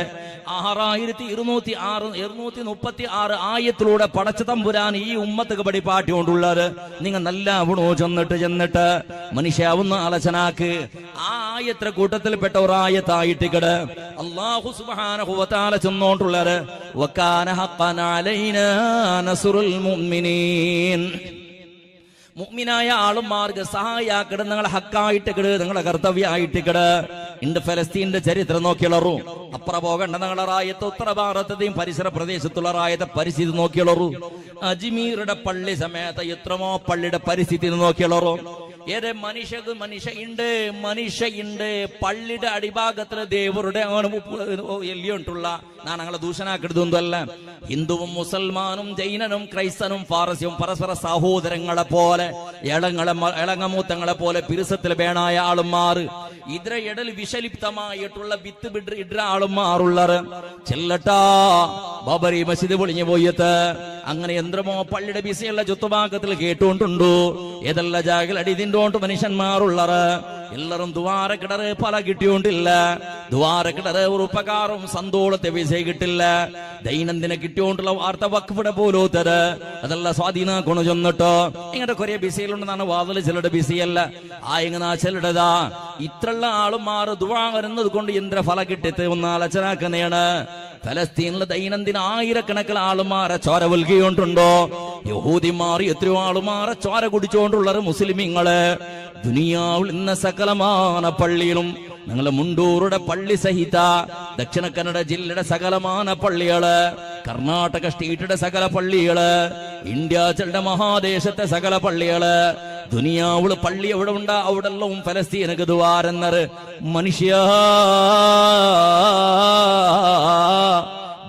Speaker 1: 6236 ആയത്തിലൂടെ പടച്ച തമ്പുരാൻ ഈ ഉമ്മത്തേക്ക് പഠിപ്പാട്ടിക്കൊണ്ടുള്ളത്. നിങ്ങൾ നല്ല അവണോ ചെന്നിട്ട് മനുഷ്യാവുന്ന ആലോചനാക്ക് ആ ആയത്ര കൂട്ടത്തിൽപ്പെട്ട ഒരു ആയത്തായിട്ട് കിട അല്ലാഹു സുബ്ഹാനഹു വ തആല ചെന്നോണ്ടുള്ളത് വകാന ഹഖൻ അലൈനാ നസ്റുൽ മുഅ്മിനീൻ. മുഅ്മിനായ ആളുമാർക്ക് സഹായിക്കട നിങ്ങളെ ഹക്കായിട്ട് കിട്, നിങ്ങളെ കർത്തവ്യമായിട്ട് കിട്. ഇണ്ട് ഫലസ്തീന്റെ ചരിത്രം നോക്കിയുള്ളൂ. അപ്പുറ പോകണ്ട നിങ്ങളെ റായത്ത് ഉത്തര ഭാരതത്തെയും പരിസര പ്രദേശത്തുള്ള റായത്തെ പരിസ്ഥിതി നോക്കിയുള്ളൂ. അജ്മീറുടെ പള്ളി സമയത്ത് എത്രമോ പള്ളിയുടെ പരിസ്ഥിതി നോക്കിയുള്ളൂ. ഏറെ മനുഷ്യണ്ട് പള്ളിയുടെ അടിഭാഗത്തില് ദേവരുടെ എല്ലിയോണ്ടുള്ള ഞാൻ ഞങ്ങളെ ദൂഷണാക്കെടുത്തൊന്നുമല്ല. ഹിന്ദുവും മുസൽമാനും ജൈനനും ക്രൈസ്തനും ഫാറസ്യവും പരസ്പര സഹോദരങ്ങളെ പോലെ ഇളങ്ങമൂത്തങ്ങളെ പോലെ പിരുസത്തിൽ വേണായ ആളുമാർ ഇതിരെ ഇടൽ വിഷലിപ്തമായിട്ടുള്ള വിത്ത് ഇട ആളുമാറുള്ളത് ചെല്ലട്ടാ. ബാബരി മസ്ജിദ് പൊളിഞ്ഞു പോയത് അങ്ങനെ യന്ത്രമോ പള്ളിയുടെ ബിസിയുള്ള ചുറ്റുഭാഗത്തിൽ കേട്ടുകൊണ്ടുണ്ടു. ഏതല്ല ജാഗൽ അടിതിൻ്റോണ്ട് മനുഷ്യന്മാരുള്ളത് എല്ലാരും ദ്വാരക്കിടറ് പല കിട്ടിയോണ്ടില്ല. ദ്വാരക്കിടറ് ഒരു ഉപകാരം സന്തോളത്തെ വിസ കിട്ടില്ല. ദൈനംദിന കിട്ടിയോണ്ടുള്ള വാർത്ത വഖഫിടെ പോലോത്തത് അതല്ല സ്വാധീന കൊണു ചെന്നിട്ടോ ഇങ്ങനെ കുറെ ബിസിയിലുണ്ടെന്നാണ് വാതില് ചിലരുടെ ബിസിയല്ല. ഇങ്ങനെ ചിലടതാ ഇത്രയുള്ള ആളുമാർ ദുആ വരുന്നത് കൊണ്ട് യന്ത്ര ഫല കിട്ടിയത് ഒന്ന് ആലോചനാക്കുന്നതാണ്. ഫലസ്തീനിലെ ദൈനംദിന ആയിരക്കണക്കിന് ആളുമാരെ ചോര വൽകിയോണ്ടുണ്ടോ? യഹൂദിമാർ എത്രയോ ആളുമാരെ ചോര കുടിച്ചോണ്ടുള്ളത് മുസ്ലിമീങ്ങള്. ദുനിയാവിൽ ഇന്ന സകലമാന പള്ളിയിലും ഞങ്ങളെ മുണ്ടൂറുടെ പള്ളി സഹിത ദക്ഷിണ കന്നഡ ജില്ലയുടെ സകലമാന പള്ളികള്, കർണാടക സ്റ്റേറ്റിയുടെ സകല പള്ളികള്, ഇന്ത്യാച്ചളുടെ മഹാദേശത്തെ സകല പള്ളികള്, ദുനിയാവുള് പള്ളി എവിടെ ഉണ്ടാ അവിടെല്ലാം ഫലസ്തീനക്ക് ദ്വാരെന്നത് മനുഷ്യ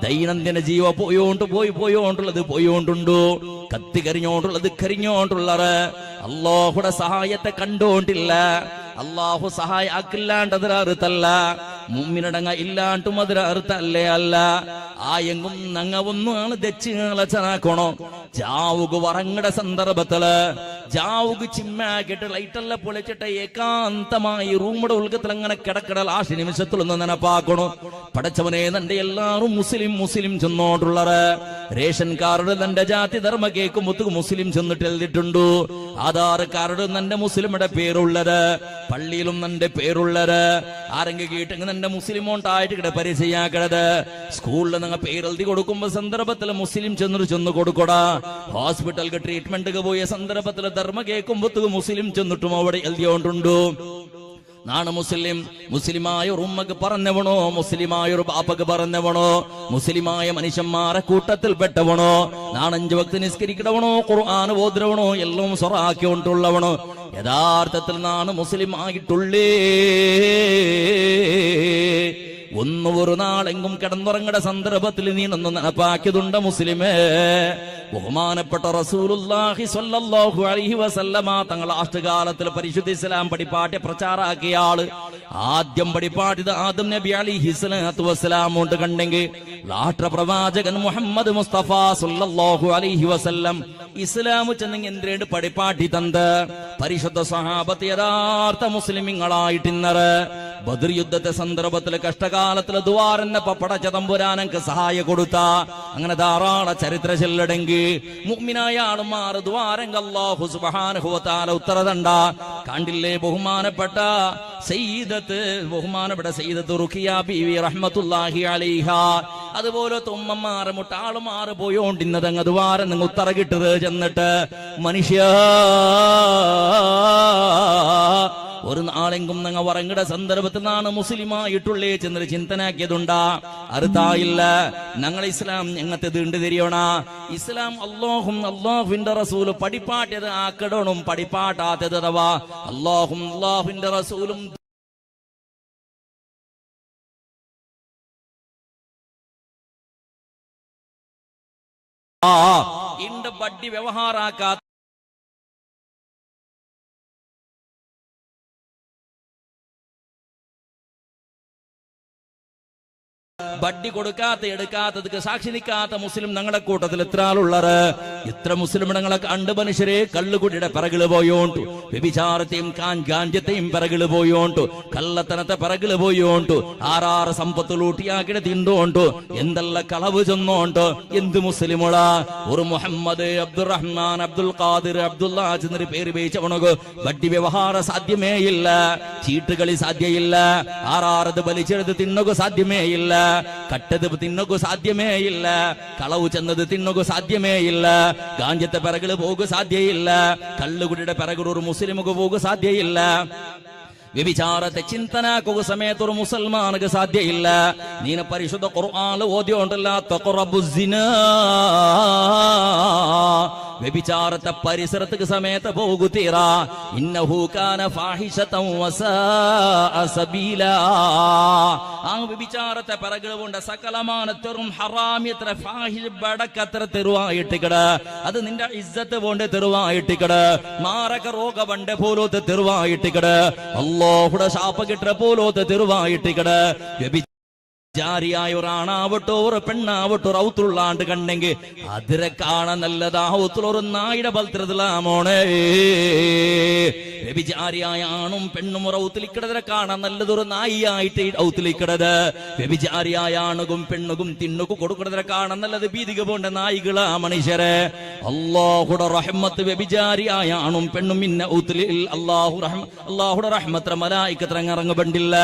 Speaker 1: ദൈനംദിന ജീവ പോയോണ്ടുള്ളത് കത്തിക്കരിഞ്ഞോണ്ടുള്ളത് കരിഞ്ഞോണ്ടുള്ളത് അല്ലാഹുടെ സഹായത്തെ കണ്ടോണ്ടില്ല. അല്ലാഹു സഹായ ആക്കില്ലാണ്ടതിനറുത്തല്ല. മുമ്മിനടങ്ങ ഇല്ലാണ്ടും അതിന് അർത്ഥല്ലേ അല്ല ആ എങ്ങും നങ്ങ ഒന്നാണ് തെച്ച് കളച്ചനാക്കണോ ജാവുക വറങ്ങടെ സന്ദർഭത്തില് ജാവുക ചിമ്മാക്കിട്ട് ലൈറ്റെല്ലാം പൊളിച്ചിട്ട് ഏകാന്തമായി റൂമിയുടെ ഉൾക്കത്തിൽ അങ്ങനെ കിടക്കിട ലാസ്റ്റ് നിമിഷത്തിലൊന്ന് നനപ്പാക്കണോ പടച്ചവനെ തന്റെ എല്ലാവരും മുസ്ലിം ചെന്നോട്ടുള്ളത് റേഷൻ കാർഡ് തന്റെ ജാതി ധർമ്മ കേൾക്കുമ്പോ മുസ്ലിം ചെന്നിട്ട് എഴുതിയിട്ടുണ്ടു ആധാർ കാർഡ് തന്റെ മുസ്ലിമുടെ പേരുള്ളത് പള്ളിയിലും തന്റെ പേരുള്ളത് ആരെങ്കിലും കേട്ടെങ്കിൽ തന്റെ മുസ്ലിമോണ്ടായിട്ട് ഇവിടെ പരിചയാക്കണത് സ്കൂളിൽ നിങ്ങൾ പേരെഴുതി കൊടുക്കുമ്പോ സന്ദർഭത്തിൽ മുസ്ലിം ചെന്നു കൊടുക്കടാ ഹോസ്പിറ്റലിൽ ട്രീറ്റ്മെന്റ് പോയ സന്ദർഭത്തിൽ ധർമ്മ കേൾക്കുമ്പോ മുസ്ലിം ചെന്നിട്ടും അവിടെ എഴുതിയോണ്ടുണ്ടു നാണ് മുസ്ലിമായ ഒരു ഉമ്മക്ക് പറഞ്ഞവണോ മുസ്ലിമായ ഒരു ബാപ്പക്ക് പറഞ്ഞവണോ മുസ്ലിമായ മനുഷ്യന്മാരെ കൂട്ടത്തിൽ പെട്ടവണോ നാണഞ്ചു ഭക്തി നിസ്കരിക്കണവണോ ഖുർആൻ ഓതുവണോ എല്ലാം സൊറാക്കിക്കൊണ്ടുള്ളവണോ യഥാർത്ഥത്തിൽ നാണ് മുസ്ലിം ആയിട്ടുള്ളേ ഒരു നാളെങ്കും കിടന്നുറങ്ങയുടെ സന്ദർഭത്തിൽ നീ ഒന്ന് നടപ്പാക്കിയതുണ്ട് മുസ്ലിമേ ബഹുമാനപ്പെട്ട റസൂലുള്ളാഹി സ്വല്ലല്ലാഹു അലൈഹി വസല്ലമ തങ്ങൾ ആഷ്ടകാലത്തിൽ പരിശുദ്ധ ഇസ്ലാം പടിപ്പാട്ടെ പ്രചാരാക്കിയ ആള് ആദ്യം പടിപ്പാട്ടിത് ആദം നബി അലൈഹി സ്വലാത്തു വസ്സലാം കൊണ്ട് കണ്ടെങ്കിൽ രാഷ്ട്ര പ്രവാചകൻ മുഹമ്മദ് മുസ്തഫ സ്വല്ലല്ലാഹു അലൈഹി വസല്ലം ഇസ്ലാം ചെന്നെങ്കിൽ എന്തിനേണ്ട് പടിപ്പാട്ടി തന്ത് പരിശുദ്ധ സ്വഹാബത്ത് യഥാർത്ഥ മുസ്ലിമീങ്ങളായിട്ടിന്നറ് ബദർ യുദ്ധത്തെ സന്ദർഭത്തിൽ കഷ്ടകാലത്തിൽ ദ്വാരന്നെ പടച്ച തമ്പുരാനക്ക് സഹായ കൊടുത്ത അങ്ങനെ ധാരാളം ചരിത്ര ചെല്ലടെങ്കിൽ മുഅ്മിനായ ആളുമാർ ദ്വാരങ്ക അല്ലാഹു സുബ്ഹാനഹു വ തആല ഉത്തരദണ്ട കണ്ടില്ലേ ബഹുമാനപ്പെട്ട സയ്യിദത്ത് റുഖിയ ബീവി റഹ്മത്തുള്ളാഹി അലൈഹ അതുപോലെ തുമ്മമാറ് മുട്ടാളുമാറ് പോയോണ്ടിന്നത് അങ്ങ് ദ്വാരം നിങ്ങൾ ഉത്തര കിട്ടത് ചെന്നിട്ട് മനുഷ്യ ഒരു നാളെങ്കും ഞങ്ങൾ വറങ്ങയുടെ സന്ദർഭത്തിൽ നിന്നാണ് മുസ്ലിമായിട്ടുള്ളേ ചെന്നൊരു ചിന്തനാക്കിയതുണ്ടാ അറുതായില്ല ഞങ്ങൾ ഇസ്ലാം ഞങ്ങത്തെ തീണ്ടു തിരിയണ ഇസ്ലാം അല്ലാഹുവിന്റെ റസൂല് പടിപ്പാട്ടിയത് ആക്കടണം പടിപ്പാട്ടാത്തത് അഥവാ അല്ലാഹുവിന്റെ റസൂലും ഇണ്ട് ബഡ്ഡി വ്യവഹാരാക്കാത്ത ബഡ്ഡി കൊടുക്കാത്ത എടുക്കാത്തത് സാക്ഷി നിൽക്കാത്ത മുസ്ലിം ഞങ്ങളുടെ കൂട്ടത്തിൽ എത്ര ആളുള്ളത് എത്ര മുസ്ലിം ഇടങ്ങളെ കണ്ട് മനുഷ്യരെ കള്ളുകുടിയുടെ പിറകില് പോയോണ്ടു വ്യഭിചാരത്തെയും ഗാഞ്ചത്തെയും പിറകില് പോയോണ്ടു കള്ളത്തനത്തെ പിറകില് പോയോണ്ടു ആറാറ് സമ്പത്ത് ലൂട്ടിയാക്കിടെ തിണ്ടോണ്ടു എന്തെല്ലാം കളവ് ചെന്നോണ്ടു എന്ത് മുസ്ലിമുള ഒരു മുഹമ്മദ് അബ്ദുറഹ്മാൻ അബ്ദുൽ ഖാദിർ അബ്ദുള്ള എന്നൊരു പേര് ഉപയോഗിച്ചവണക്ക് ബഡ്ഡി വ്യവഹാരം സാധ്യമേ ഇല്ല ചീട്ടുകളി സാധ്യയില്ല ആറാറത് വലിച്ചെടുത്ത് തിന്നുക സാധ്യമേ ഇല്ല കട്ടത് തിന്നുക സാധ്യമേ ഇല്ല കളവ് ചെന്നത് തിന്നുക സാധ്യമേ ഇല്ല ഗാഞ്ചത്തെ പിറകില് പോകുക സാധ്യയില്ല കള്ളുകുടിയുടെ പിറകിൽ ഒരു മുസ്ലിമുക്ക് പോകുക സാധ്യയില്ല വ്യഭിചാരത്തെ ചിന്തനാക്കുക സമയത്ത് ഒരു മുസൽമാനക്ക് സാധ്യയില്ല നീന പരിശുദ്ധ ഖുർആനിൽ ഓതിയോണ്ടല്ല തഖറബുസ്സിനാ വ്യഭിചാരത്തെ പരിസരത്ത് സമയത്ത് പോകുതീറ ഇന്നഹു കാന ഫാഹിശതൻ വസാഅ സബീലാ ആ വ്യഭിചാരത്തെ പിറകിലുകൊണ്ട് സകലമാനത്തറും ഹറാമിയത്ര ഫാഹിഷ് ബടക്കത്ര തെരുവായിട്ടിക്കട അത് നിന്റെ ഇസ്സത്ത് കൊണ്ട് തെരുവായിട്ടിക്കട മാരക രോഗ ബണ്ട പോലോത്തെ തെരുവായിട്ടിക്കട അല്ലാഹുടെ ശാപ കിട്ട പോലോത്തെ തെരുവായിട്ടിക്കട ജാരിയായ ഒരാണാവട്ടോ ഒരു പെണ്ണാവട്ടോ റൗത്തുള്ളാണ്ട് കണ്ടെങ്കിൽ അതിരെ കാണാൻ നല്ലതാവത്തുള്ള നായുടെ ബലത്തിലാമോണേ വ്യഭിചാരിയായ ആണും പെണ്ണും റൗത്തിലിക്കടതിരെ കാണാൻ നല്ലതൊരു നായിയായിട്ട് ഔത്തിലിക്കടത് വ്യഭിചാരിയായ ആണുകും പെണ്ണുകും തിണ്ണുക്കും കൊടുക്കടതിരെ കാണാൻ നല്ലത് ഭീതിക പോണ്ട നായികളാ മനുഷ്യരെ അല്ലാഹുടെ റഹ്മത്ത് വ്യഭിചാരിയായ ആണും പെണ്ണും ഇന്ന ഔത്തിലിൽ അല്ലാഹുടെ റഹ്മത്ത് മലായിക്കത്ര ഇറങ്ങബണ്ടില്ല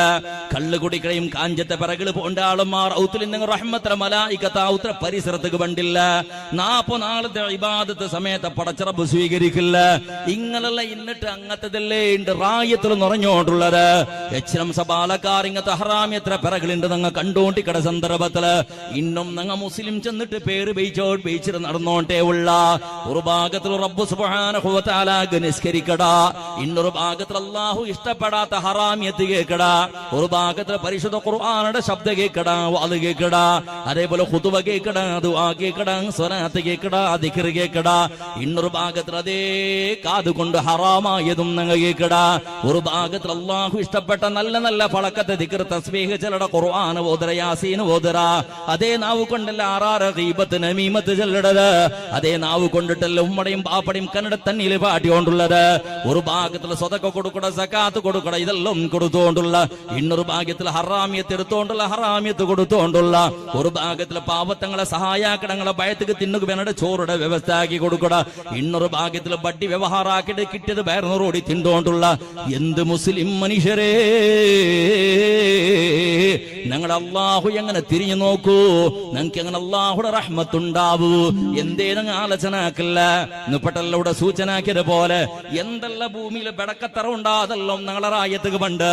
Speaker 1: കള്ളു കുടിക്കടയും കാഞ്ചത്തെ പിറകില് പോണ്ട ആളുമാർ ഔത്തിൽ നിങ്ങൾ റഹ്മത്ര മലായിക്കത്ത ഔത്ര പരിസരത്തേക്ക് പണ്ടില്ല 40 നാളത്തെ ഇബാദത്ത് സമയത്ത് പടച്ചറബ് സ്വീകരിക്കില്ല ഇങ്ങനല്ല ഇന്നിട്ട് അങ്ങത്തതല്ലേ ഉണ്ട് റായത്തിൽ നിറഞ്ഞോണ്ടുള്ളത് എച്ഛനം സബാലക്കാർ ഇങ്ങത്തെ ഹറാമ്യത്ര പിറകിലുണ്ട് നിങ്ങൾ കണ്ടോണ്ടിക്കട സന്ദർഭത്തില് ഇന്നും നിങ്ങൾ മുസ്ലിം ചെന്നിട്ട് പേര് ബെയ്ച്ചിട്ട് നടന്നോണ്ടേ ഉള്ള ഒരു ഭാഗത്തിൽ റബ്ബ് സുബ്ഹാനഹു വ തആല നിസ്കരിക്കടാ, ഇന്നൊരു ഭാഗത്തിൽ അല്ലാഹു ഇഷ്ടപ്പെടാത്ത ഹറാമിയത്ത് കേൾക്കടാ, ഒരു ഭാഗത്തിൽ പരിശുദ്ധ ഖുർആനുടെ ശബ്ദം കേൾക്കടാ, വാള് കേൾക്കടാ, അതേപോലെ ഖുതുബ കേൾക്കടാ, ദുആ കേൾക്കടാ, സ്വലാത്ത് കേൾക്കടാ, ദിക്ർ കേൾക്കടാ. ഇന്നൊരു ഭാഗത്തിൽ അതേ കാതുകൊണ്ട് ഹറാമായതും നിങ്ങൾ കേൾക്കടാ. ഒരു ഭാഗത്തിൽ അല്ലാഹു ഇഷ്ടപ്പെട്ട നല്ല നല്ല ഫളക്കത്തെ ദിക്ർ തസ്ബീഹ് ചെല്ലട, ഖുർആൻ ഓതറ, യാസീൻ ഓതറ. അതേ നാവ് കൊണ്ടല്ല ആറാറ് ഗീബത്ത് നമീമത്ത് ചെല്ലടത്. അതേ നാവ് കൊണ്ടിട്ടല്ല ഉമ്മടയും പാപ്പടയും കന്നഡ തന്നിൽ പാട്ടിക്കൊണ്ടുള്ളത്. ഒരു ഭാഗത്തിൽ സ്വതക്ക കൊടുക്കട, സകാത്ത് കൊടുക്കട, ഇതെല്ലാം കൊടുത്തുകൊണ്ടുള്ള. ഇന്നൊരു ഭാഗത്തിൽ ഹറാമിയത്ത് എടുത്തുകൊണ്ടുള്ള, ഹറാമിയത്ത് കൊടുത്തുകൊണ്ടുള്ള. ഒരു ഭാഗത്തിൽ പാവത്തങ്ങളെ സഹായാക്കടങ്ങളെ ഭയത്തേക്ക് തിന്നുക വേണ്ട ചോറുടെ വ്യവസ്ഥ ആക്കി കൊടുക്കട. ഇന്നൊരു ഭാഗത്തിൽ ബഡ്ഡി വ്യവഹാരാക്കിട്ട് കിട്ടിയത് ബയർന്നോടി തിന്നുകൊണ്ടുള്ള. എന്ത് മുസ്ലിം മനുഷ്യരേ, ഞങ്ങളുടെ അള്ളാഹു എങ്ങനെ തിരിഞ്ഞു നോക്കൂ, ഞങ്ങൾക്ക് എങ്ങനെ അള്ളാഹുടെ റഹ്മത്തുണ്ടാവൂ. എന്തേ നിങ്ങൾ ആലോചനാക്കില്ല. ഇന്നിപ്പെട്ടല്ലൂടെ സൂചനാക്കിയത് പോലെ എന്തെല്ലാം ഭൂമിയിൽ ബെടക്കത്തറ ഉണ്ടാതെല്ലാം ഞങ്ങളെ റായത്തുക്ക് പണ്ട്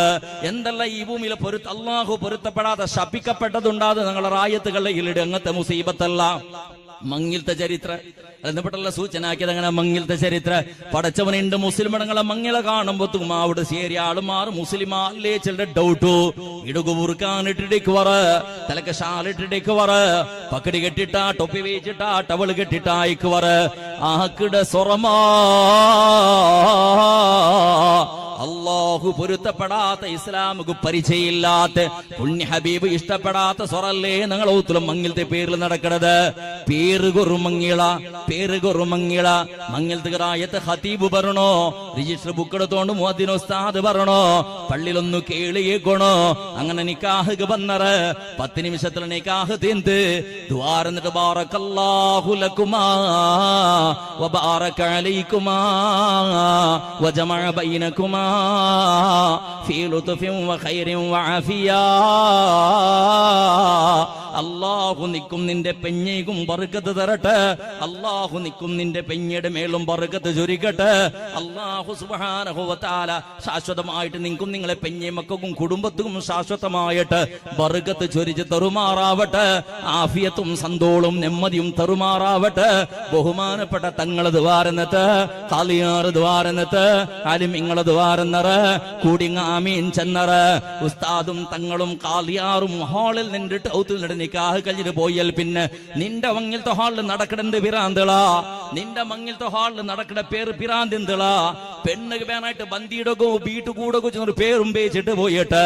Speaker 1: എന്തെല്ലാം ഈ ഭൂമിയിൽ അള്ളാഹു പൊരുത്തപ്പെടാതെ ശപിക്കപ്പെട്ടതുണ്ടാത് ഞങ്ങളെ റായത്തുകളുടെ ഇല്ലിട്. അങ്ങനത്തെ മുസീബത്തല്ല മങ്ങിലത്തെ ചരിത്ര എന്നപ്പെട്ടല്ല സൂചനാക്കിയത്. അങ്ങനെ മങ്ങിലത്തെ ചരിത്ര പടച്ചവനുണ്ട്. മുസ്ലിം ഇടങ്ങളെ മങ്ങിളെ കാണുമ്പോ അവിടെ ശരി ആളുമാറ് മുസ്ലിം ആളിലെ ചില ഡൗട്ടു. ഇടുകു മുറുക്കാനിട്ടിടേക്ക് വറ, തലക്ക് ഷാലിട്ടിടേക്ക് വറ, പക്കടി കെട്ടിട്ടാ, ടൊപ്പി വേച്ചിട്ടാ, ടവള് കെട്ടിട്ടായിക്ക് വറ. ആക്കിട സ്വറമാ അള്ളാഹു പൊരുത്തപ്പെടാത്ത, ഇസ്ലാമുക്ക് പരിചയമില്ലാത്ത, പുണ്യ ഹബീബ് ഇഷ്ടപ്പെടാത്ത സ്വറല്ലേ നിങ്ങൾ ഔത്തുലും മങ്ങിലത്തെ പേരിൽ നടക്കണത്. പേര് കൊറുമങ്ങിള, പേര് കൊറുമങ്ങിള. മങ്ങിലത്തെ റായത്ത് ഖതീബ് പറഞ്ഞോ, രജിസ്റ്റർ ബുക്ക് എടുത്തോണ്ട് മുഅദ്ദിൻ ഉസ്താദ് പറഞ്ഞോ, പള്ളിയിലൊന്നു കേളിയേക്കണോ. അങ്ങനെ നിക്കാഹ് വന്നറ 10 നിമിഷത്തിൽ നിക്കാഹ് തീന്ത് ദ്വാരന്നിട്ട് ബാറക്കല്ലാഹു ലക്കുമാ വബാറക അലൈക്കുമാ വജമഅ ബൈനകുമാ ഫീ ലുത്ഫിൻ വഖൈറിൻ വഅഫിയാ. അല്ലാഹു നിക്കും നിന്റെ പെഞ്ഞയ്ക്കും ബർക്കത്ത് തരട്ടെ. അല്ലാഹു നിക്കും നിന്റെ പെഞ്ഞയുടെ മേലും ബർക്കത്ത് ചൊരിക്കട്ടെ. അല്ലാഹു സുബ്ഹാനഹു വ തആല ശാശ്വതമായിട്ട് നിങ്ങൾക്കും നിങ്ങളെ പെഞ്ഞയും മക്കൾക്കും കുടുംബത്തിനും ശാശ്വതമായിട്ട് ബർക്കത്ത് ചൊരിച്ച് തരുമാറാവട്ടെ. ആഫിയത്തും സന്തോളും നെമ്മതിയും തരുമാറാവട്ടെ. ബഹുമാനപ്പെട്ട തങ്ങളെ ദ്വാരന്നത്ത്, കാളിയാറ് ദ്വാരന്നത്ത്, അലിമിങ്ങളെ ദ്വാരന്നറ് കൂടിങ്ങ ആമീൻ ചെന്നറ്. ഉസ്താദും തങ്ങളും കാളിയാറും ഹാളിൽ നിന്നിട്ട് ഔത്തിൽ നിക്കാഹ് കഴിഞ്ഞിട്ട് പോയാൽ പിന്നെ നിന്റെ മങ്ങിലത്തെ ഹാളിൽ നടക്കണ പിരാന്തള, നിന്റെ മങ്ങിലത്തെ ഹാളിൽ നടക്കണ പേര് പിരാന്തിന്തള. പെണ്ണ് വേനായിട്ട് ബന്ധിയിടകോ വീട്ടു കൂടകോ ചെന്നൊരു പേരും പേച്ചിട്ട് പോയിട്ട്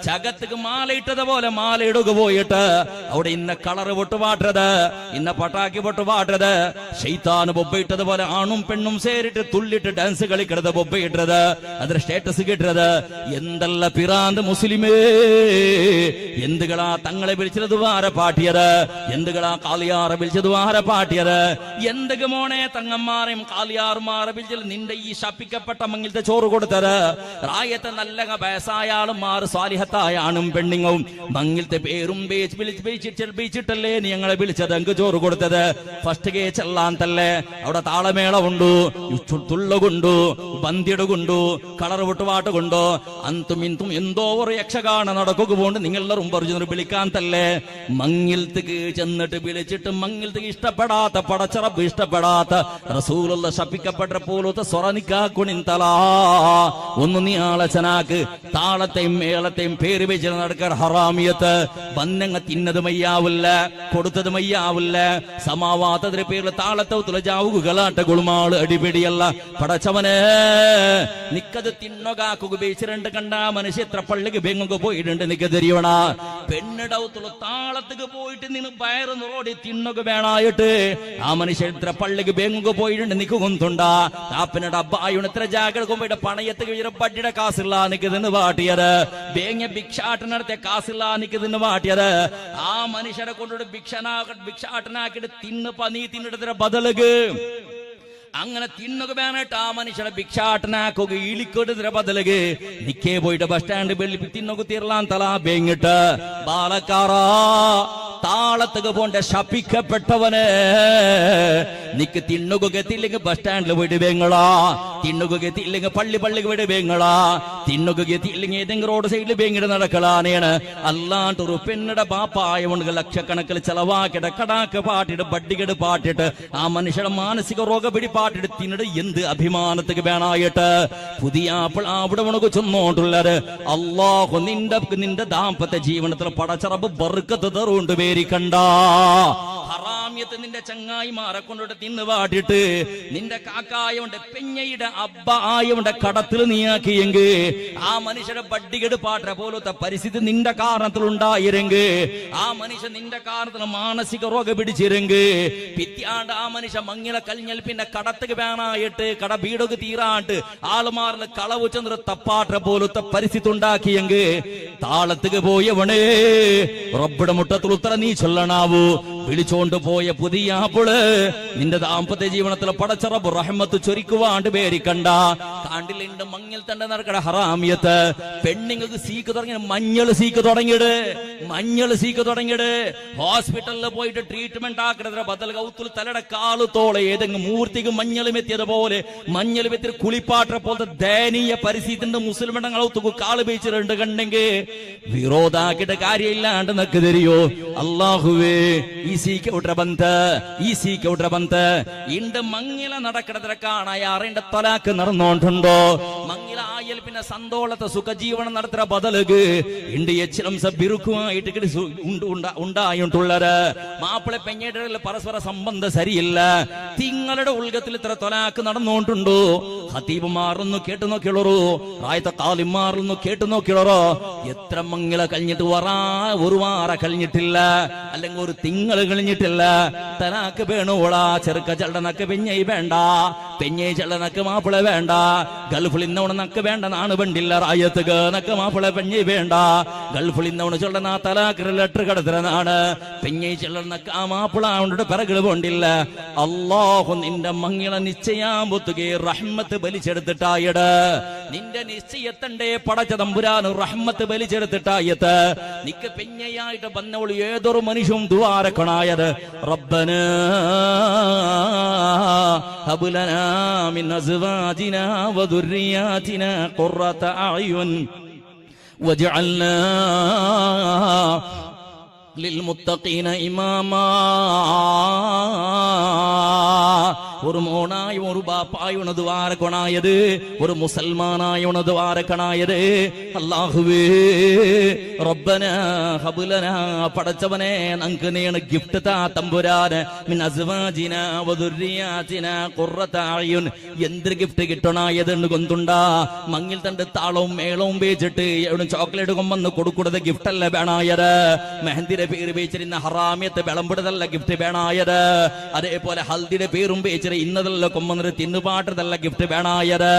Speaker 1: ചകത്തേക്ക് മാലയിട്ടത് പോലെ മാലയിടുക പോയിട്ട് അവിടെ ഇന്ന കളറ് പൊട്ട് പാട്ടത്, ഇന്ന പട്ടാക്കി പൊട്ട് പാട്ടത്, ശൈത്താന് ബൊബ്ബയിട്ടത് പോലെ ആണും പെണ്ണും സേരിട്ട് തുള്ളിട്ട് ഡാൻസ് കളിക്കണത്, ബൊബ്ബയിട്ടത്, അതിന് സ്റ്റേറ്റസ് കിട്ടത്. എന്തല്ല പിറാന്ത് മുസ്ലിമേ, എന്തുകളാ തങ്ങളെ വിളിച്ചത് ദ്വാര പാട്ടിയത്, എന്തുകളാ കാളിയാറെ വിളിച്ചത് ദ്വാര പാട്ടിയത്, എന്തൊക്കെ മോനെ തങ്ങന്മാരെയും കാളിയാറുമാറെ വിളിച്ചത് നിന്റെ ഈ ശപ്പിക്കപ്പെട്ട മങ്ങിലത്തെ ചോറ് കൊടുത്തത്. റായത്തെ നല്ല വയസ്സായാളും മാറ് സ്വാലിഹത്തായ ആണും പെണ്ണിങ്ങും മങ്ങിലത്തെ പേരും വിളിച്ചിട്ടല്ലേ നീ ഞങ്ങളെ വിളിച്ചത്, എങ്ക് ചോറ് കൊടുത്തത്. ഫസ്റ്റ് കേ ചെല്ലാൻ തല്ലേ അവിടെ താളമേളമുണ്ടു, തുള്ളുകൊണ്ടു, ബന്ധിടുകൊണ്ടു, കളർ വിട്ടുപാട്ട് കൊണ്ടോ, അന്തും ഇന്തും എന്തോ ഒരു യക്ഷഗാന നടക്കുക പോണ്ട് നിങ്ങളെല്ലാവരും പറഞ്ഞു വിളിക്കാൻ തല്ലേ. മങ്ങിലത്തേക്ക് ചെന്നിട്ട് വിളിച്ചിട്ട് മങ്ങിലത്തേക്ക് ഇഷ്ടപ്പെടാത്ത, പടച്ചറബ് ഇഷ്ടപ്പെടാത്ത, റസൂലുള്ള ശപിക്കപ്പെട്ട പോലത്തെ സ്വറനിക്കാക്കുണിന്തലാ. ഒന്ന് നീ ആളച്ചനാക്ക്. താളത്തെയും മേളത്തെയും പേര് വെച്ച് നടക്കാൻ ഹറാമിയത്ത്. ബന്ധങ്ങ തിന്നത് മയ്യാവില്ല, കൊടുത്തത് മയ്യാവില്ല. സമാവാത്തതിന്റെ പേരിൽ താളത്തൗത്തുള്ള ജാവുകളാട്ട ഗുളുമാള് അടിപിടിയല്ല. പടച്ചവന് നിക്കത് തിന്നൊകാക്കുക ഉപയോഗിച്ചിട്ടുണ്ട്. കണ്ട മനുഷ്യ എത്ര പള്ളിക്ക് ബെങ്ങൊക്കെ പോയിട്ടുണ്ട് നിക്ക് തെരിയണ. പെണ്ണിടത്തുള്ള താളത്തേക്ക് പോയിട്ട് നിന്ന് വയറ് നിറോടി തിന്നൊക്കെ വേണായിട്ട് ആ മനുഷ്യ എത്ര പള്ളിക്ക് ബെങ്ങൊക്കെ പോയിട്ടുണ്ട് നിക്ക് കൊന്തുണ്ടാ. താപ്പനയുടെ അബ്ബായുണ് എത്ര ജാഗ്രത പോയിട്ട് പണയത്ത് കഴിഞ്ഞ പട്ടിയുടെ കാസില്ല നിക്ക് നിന്ന് പാട്ടിയത്. ബേങ്ങ ഭിക്ഷാട്ടനടുത്തെ കാസില്ല നിക്ക് നിന്ന് പാട്ടിയത്. ആ മനുഷ്യരെ കൊണ്ടോട് ഭിക്ഷാട്ടനാക്കിട്ട് തിന്ന് പനീ തിന്നിടത്തിന് ബദലുക്ക് അങ്ങനെ തിന്നുക വേണട്ട് ആ മനുഷ്യരെ ഭിക്ഷാട്ടനാക്കുക ഇളിക്കൊടുതിര ബദലുക്ക് നിക്കേ പോയിട്ട് ബസ് സ്റ്റാൻഡ് വെള്ളി തിന്നുക തീർലാൻ തല ബേങ്ങിട്ട് ബാലക്കാറാ താളത്തുക പോണ്ട ശപിക്കപ്പെട്ടവന് നിക്ക് തിന്നുക ഗത്തില്ലെങ്കിൽ ബസ് സ്റ്റാൻഡിൽ പോയിട്ട് ബേങ്ങളാ. തിന്നുക ഗതിയില്ലെങ്കിൽ പള്ളിക്ക് വിട് ബേങ്ങളാ, തിന്നുക ഗതിയില്ലെങ്കിൽ ഏതെങ്കിലും റോഡ് സൈഡിൽ ബേങ്ങിട്ട് നടക്കളാനെയാണ്. അല്ലാണ്ടൊരു പെണ്ണുടെ ബാപ്പായോണ്ട് ലക്ഷക്കണക്കിൽ ചെലവാക്കിയിട്ട് കടാക്ക് പാട്ടിട്ട് ബഡ്ഡികട് പാട്ടിട്ട് ആ മനുഷ്യരുടെ മാനസിക രോഗ പിടി പാട്ടിട്ട് തിന്നിട്ട് എന്ത് അഭിമാനത്തിന് വേണായിട്ട് പുതിയ അവിടെ ഉണക്ക് ചെന്നോണ്ടുള്ളത്. അല്ലാഹു നിന്റെ ദാമ്പത്യ ജീവനത്തിൽ പടച്ചറബ് ബർക്കത്ത് തറുകൊണ്ട് പേരിക്കണ്ട. ഹറാമ്യത്ത് നിന്റെ ചങ്ങായിമാരെ കൊണ്ടിട്ട് തിന്ന് പാട്ടിട്ട് നിന്റെ കാക്കായോണ്ട് പെഞ്ഞയുടെ അബ്ബ ആയോണ്ട് കടത്തിൽ നീയാക്കിയെങ്കിൽ ആ മനുഷ്യരുടെ ബഡ്ഡികട് പാട്ട പോലത്തെ പരിസ്ഥിതി നിന്റെ കാരണത്തിൽ ഉണ്ടായിരെങ്കിൽ, ആ മനുഷ്യൻ നിന്റെ കാരണത്തിൽ മാനസിക രോഗം പിടിച്ചിരെങ്കിൽ, പിത്യാണ്ട് ആ മനുഷ്യൻ മങ്ങില കലിഞ്ഞൽ പിന്നെ കടത്തുക്ക് വേണായിട്ട് കട വീടൊക്കെ തീരാണ്ട് ആളുമാറിന് കളവ് ചെന്ന് തപ്പാട്ട പോലത്തെ പരിസ്ഥിതി ഉണ്ടാക്കിയെങ്കിൽ താളത്തുക്ക് പോയവണേ റബ്ബിടെ മുട്ടത്തിൽ ഉത്തര നീ ചൊല്ലണാവൂ. വിളിച്ചോണ്ട് പോയ പുതിയ ആപ്പിള് നിന്റെ ദാമ്പത്യ ജീവനത്തിൽ പടച്ചറബ് റഹ്മത്ത് ചൊരിക്കുവാണ്ട് പേരിക്കണ്ട. കാണ്ടിലുണ്ട് മങ്ങിൽ തന്നെ നടക്കട ഹറാമിയത്ത്. പെണ്ണുങ്ങൾക്ക് സീക്ക് തുടങ്ങി മഞ്ഞള് സീക്ക് തുടങ്ങിയത് ഹോസ്പിറ്റലിൽ പോയിട്ട് ട്രീറ്റ്മെന്റ് ആക്കിടത്ര ബദൽ കൗത്തിൽ തലയുടെ കാലുത്തോളെ ഏതെങ്കിലും മൂർത്തിക്ക് മഞ്ഞളും എത്തിയതുപോലെ മഞ്ഞളും എത്തി കുളിപ്പാട്ട പോലത്തെ ദയനീയ പരിസ്ഥിതിന്റെ മുസ്ലിമിടങ്ങളെ കാല് പേച്ചിട്ടുണ്ട് കണ്ടെങ്കിൽ വിരോധാക്കിട്ട് കാര്യമില്ലാണ്ട് നക്ക് തരിയോ. അല്ലാഹുവേ ഇണ്ട് മങ്ങില നടക്കിടത്ര കാണായാറിന്റെ തൊലാക്ക് നടന്നോണ്ടുണ്ടോ. മങ്ങില ആയൽ പിന്നെ സന്തോളത്തെ സുഖജീവനം നടത്തുന്ന ബദലുക ഇണ്ട് എച്ചിലും ബിരുക്കുമായിട്ട് ഉണ്ടായിട്ടുള്ളത്. മാപ്പിളെ പെഞ്ഞയുടെ പരസ്പര സംബന്ധം ശരിയില്ല. തിങ്ങളുടെ ഉൾഗത്തിൽ ഇത്ര തൊലാക്ക് നടന്നോണ്ടുണ്ടോ. ഹതീബ് മാറുന്നു കേട്ടു നോക്കിയുള്ളൂ, റായത്തെ കാലി മാറുന്നു കേട്ടു നോക്കിയുള്ളോ. എത്ര മങ്ങില കഴിഞ്ഞിട്ട് ഒരു വാറ കഴിഞ്ഞിട്ടില്ല, അല്ലെങ്കിൽ ഒരു തിങ്കള് കഴിഞ്ഞിട്ടില്ല. തനാക്ക് വേണോളാ ചെറുക്ക ചെള്ളനക്ക് പെഞ്ഞൈ വേണ്ട, പെഞ്ഞൈ ചെള്ളനക്ക് മാപ്പിള വേണ്ട. ഗൾഫിൽ ഇന്നവണ് നക്ക് വേണ്ട നാണ് വേണ്ടില്ല. റായത്തുക നക്ക് മാപ്പിള പെഞ്ഞൈ വേണ്ട. ഗൾഫിൽ ഇന്നവണ് ചൊല്ലണ തലാക്ക് ലെറ്റർ കടത്തനാണ്. പെഞ്ഞൈ ചെള്ളനക്ക് ആ മാപ്പിള അവരുടെ പിറകിൽ പോണ്ടില്ല. അല്ലാഹു നിന്റെ മങ്ങിള നിശ്ചയാമ്പൊത്തുകെ റഹ്മത്ത് ബലിച്ചെടുത്തിട്ടായിട്. നിന്റെ നിശ്ചയത്തണ്ടേ പടച്ച തമ്പുരാൻ റഹ്മത്ത് ബലിച്ചെടുത്തിട്ടായത്. നിക്ക് പെഞ്ഞയായിട്ട് വന്നവൾ ഏതൊരു മനുഷ്യവും ദുആരക്കണായത്. റബ്ബനാ ഹബ് ലനാ മിൻ അസ്വാജിനാ വദുർരിയാതിനാ ഖുർറത അഅ്യുൻ വജഅൽനാ ലിൽമുത്തഖീന ഇമാമാ. ഒരു മോനായ ഒരു ബാപ്പായ ദ്വാരക്കണായത്, ഒരു മുസൽമാനായ ദ്വാരക്കണായത്. അല്ലാഹുവേ റബ്ബനാ ഹബ് ലനാ പടച്ചവനെ നങ്ക നീണ് ഗിഫ്റ്റ് താ തമ്പുരാന് മിൻ അസ്വാജിനാ വദുർരിയാതിനാ ഖുർറത അഅ്യുൻ. എന്തൊരു ഗിഫ്റ്റ് കിട്ടണായത് കൊണ്ടുണ്ടാ മങ്ങിൽ തണ്ട് താളവും മേളവും പേച്ചിട്ട് എവിടെ ചോക്ലേറ്റ് കൊമ്പന്ന് കൊടുക്കുന്നത് ഗിഫ്റ്റ് അല്ല വേണായത്. മെഹന്തിയുടെ പേര് പേച്ചിരുന്ന ഹറാമിയത്ത് വിളമ്പിടതല്ല ഗിഫ്റ്റ് വേണായത്. അതേപോലെ ഹൽദിയുടെ പേരും പേച്ചിട്ട് ഇന്നതല്ല കൊമ്പന്നൊരു തിന്നുപാട്ടതല്ല ഗിഫ്റ്റ് വേണായത്.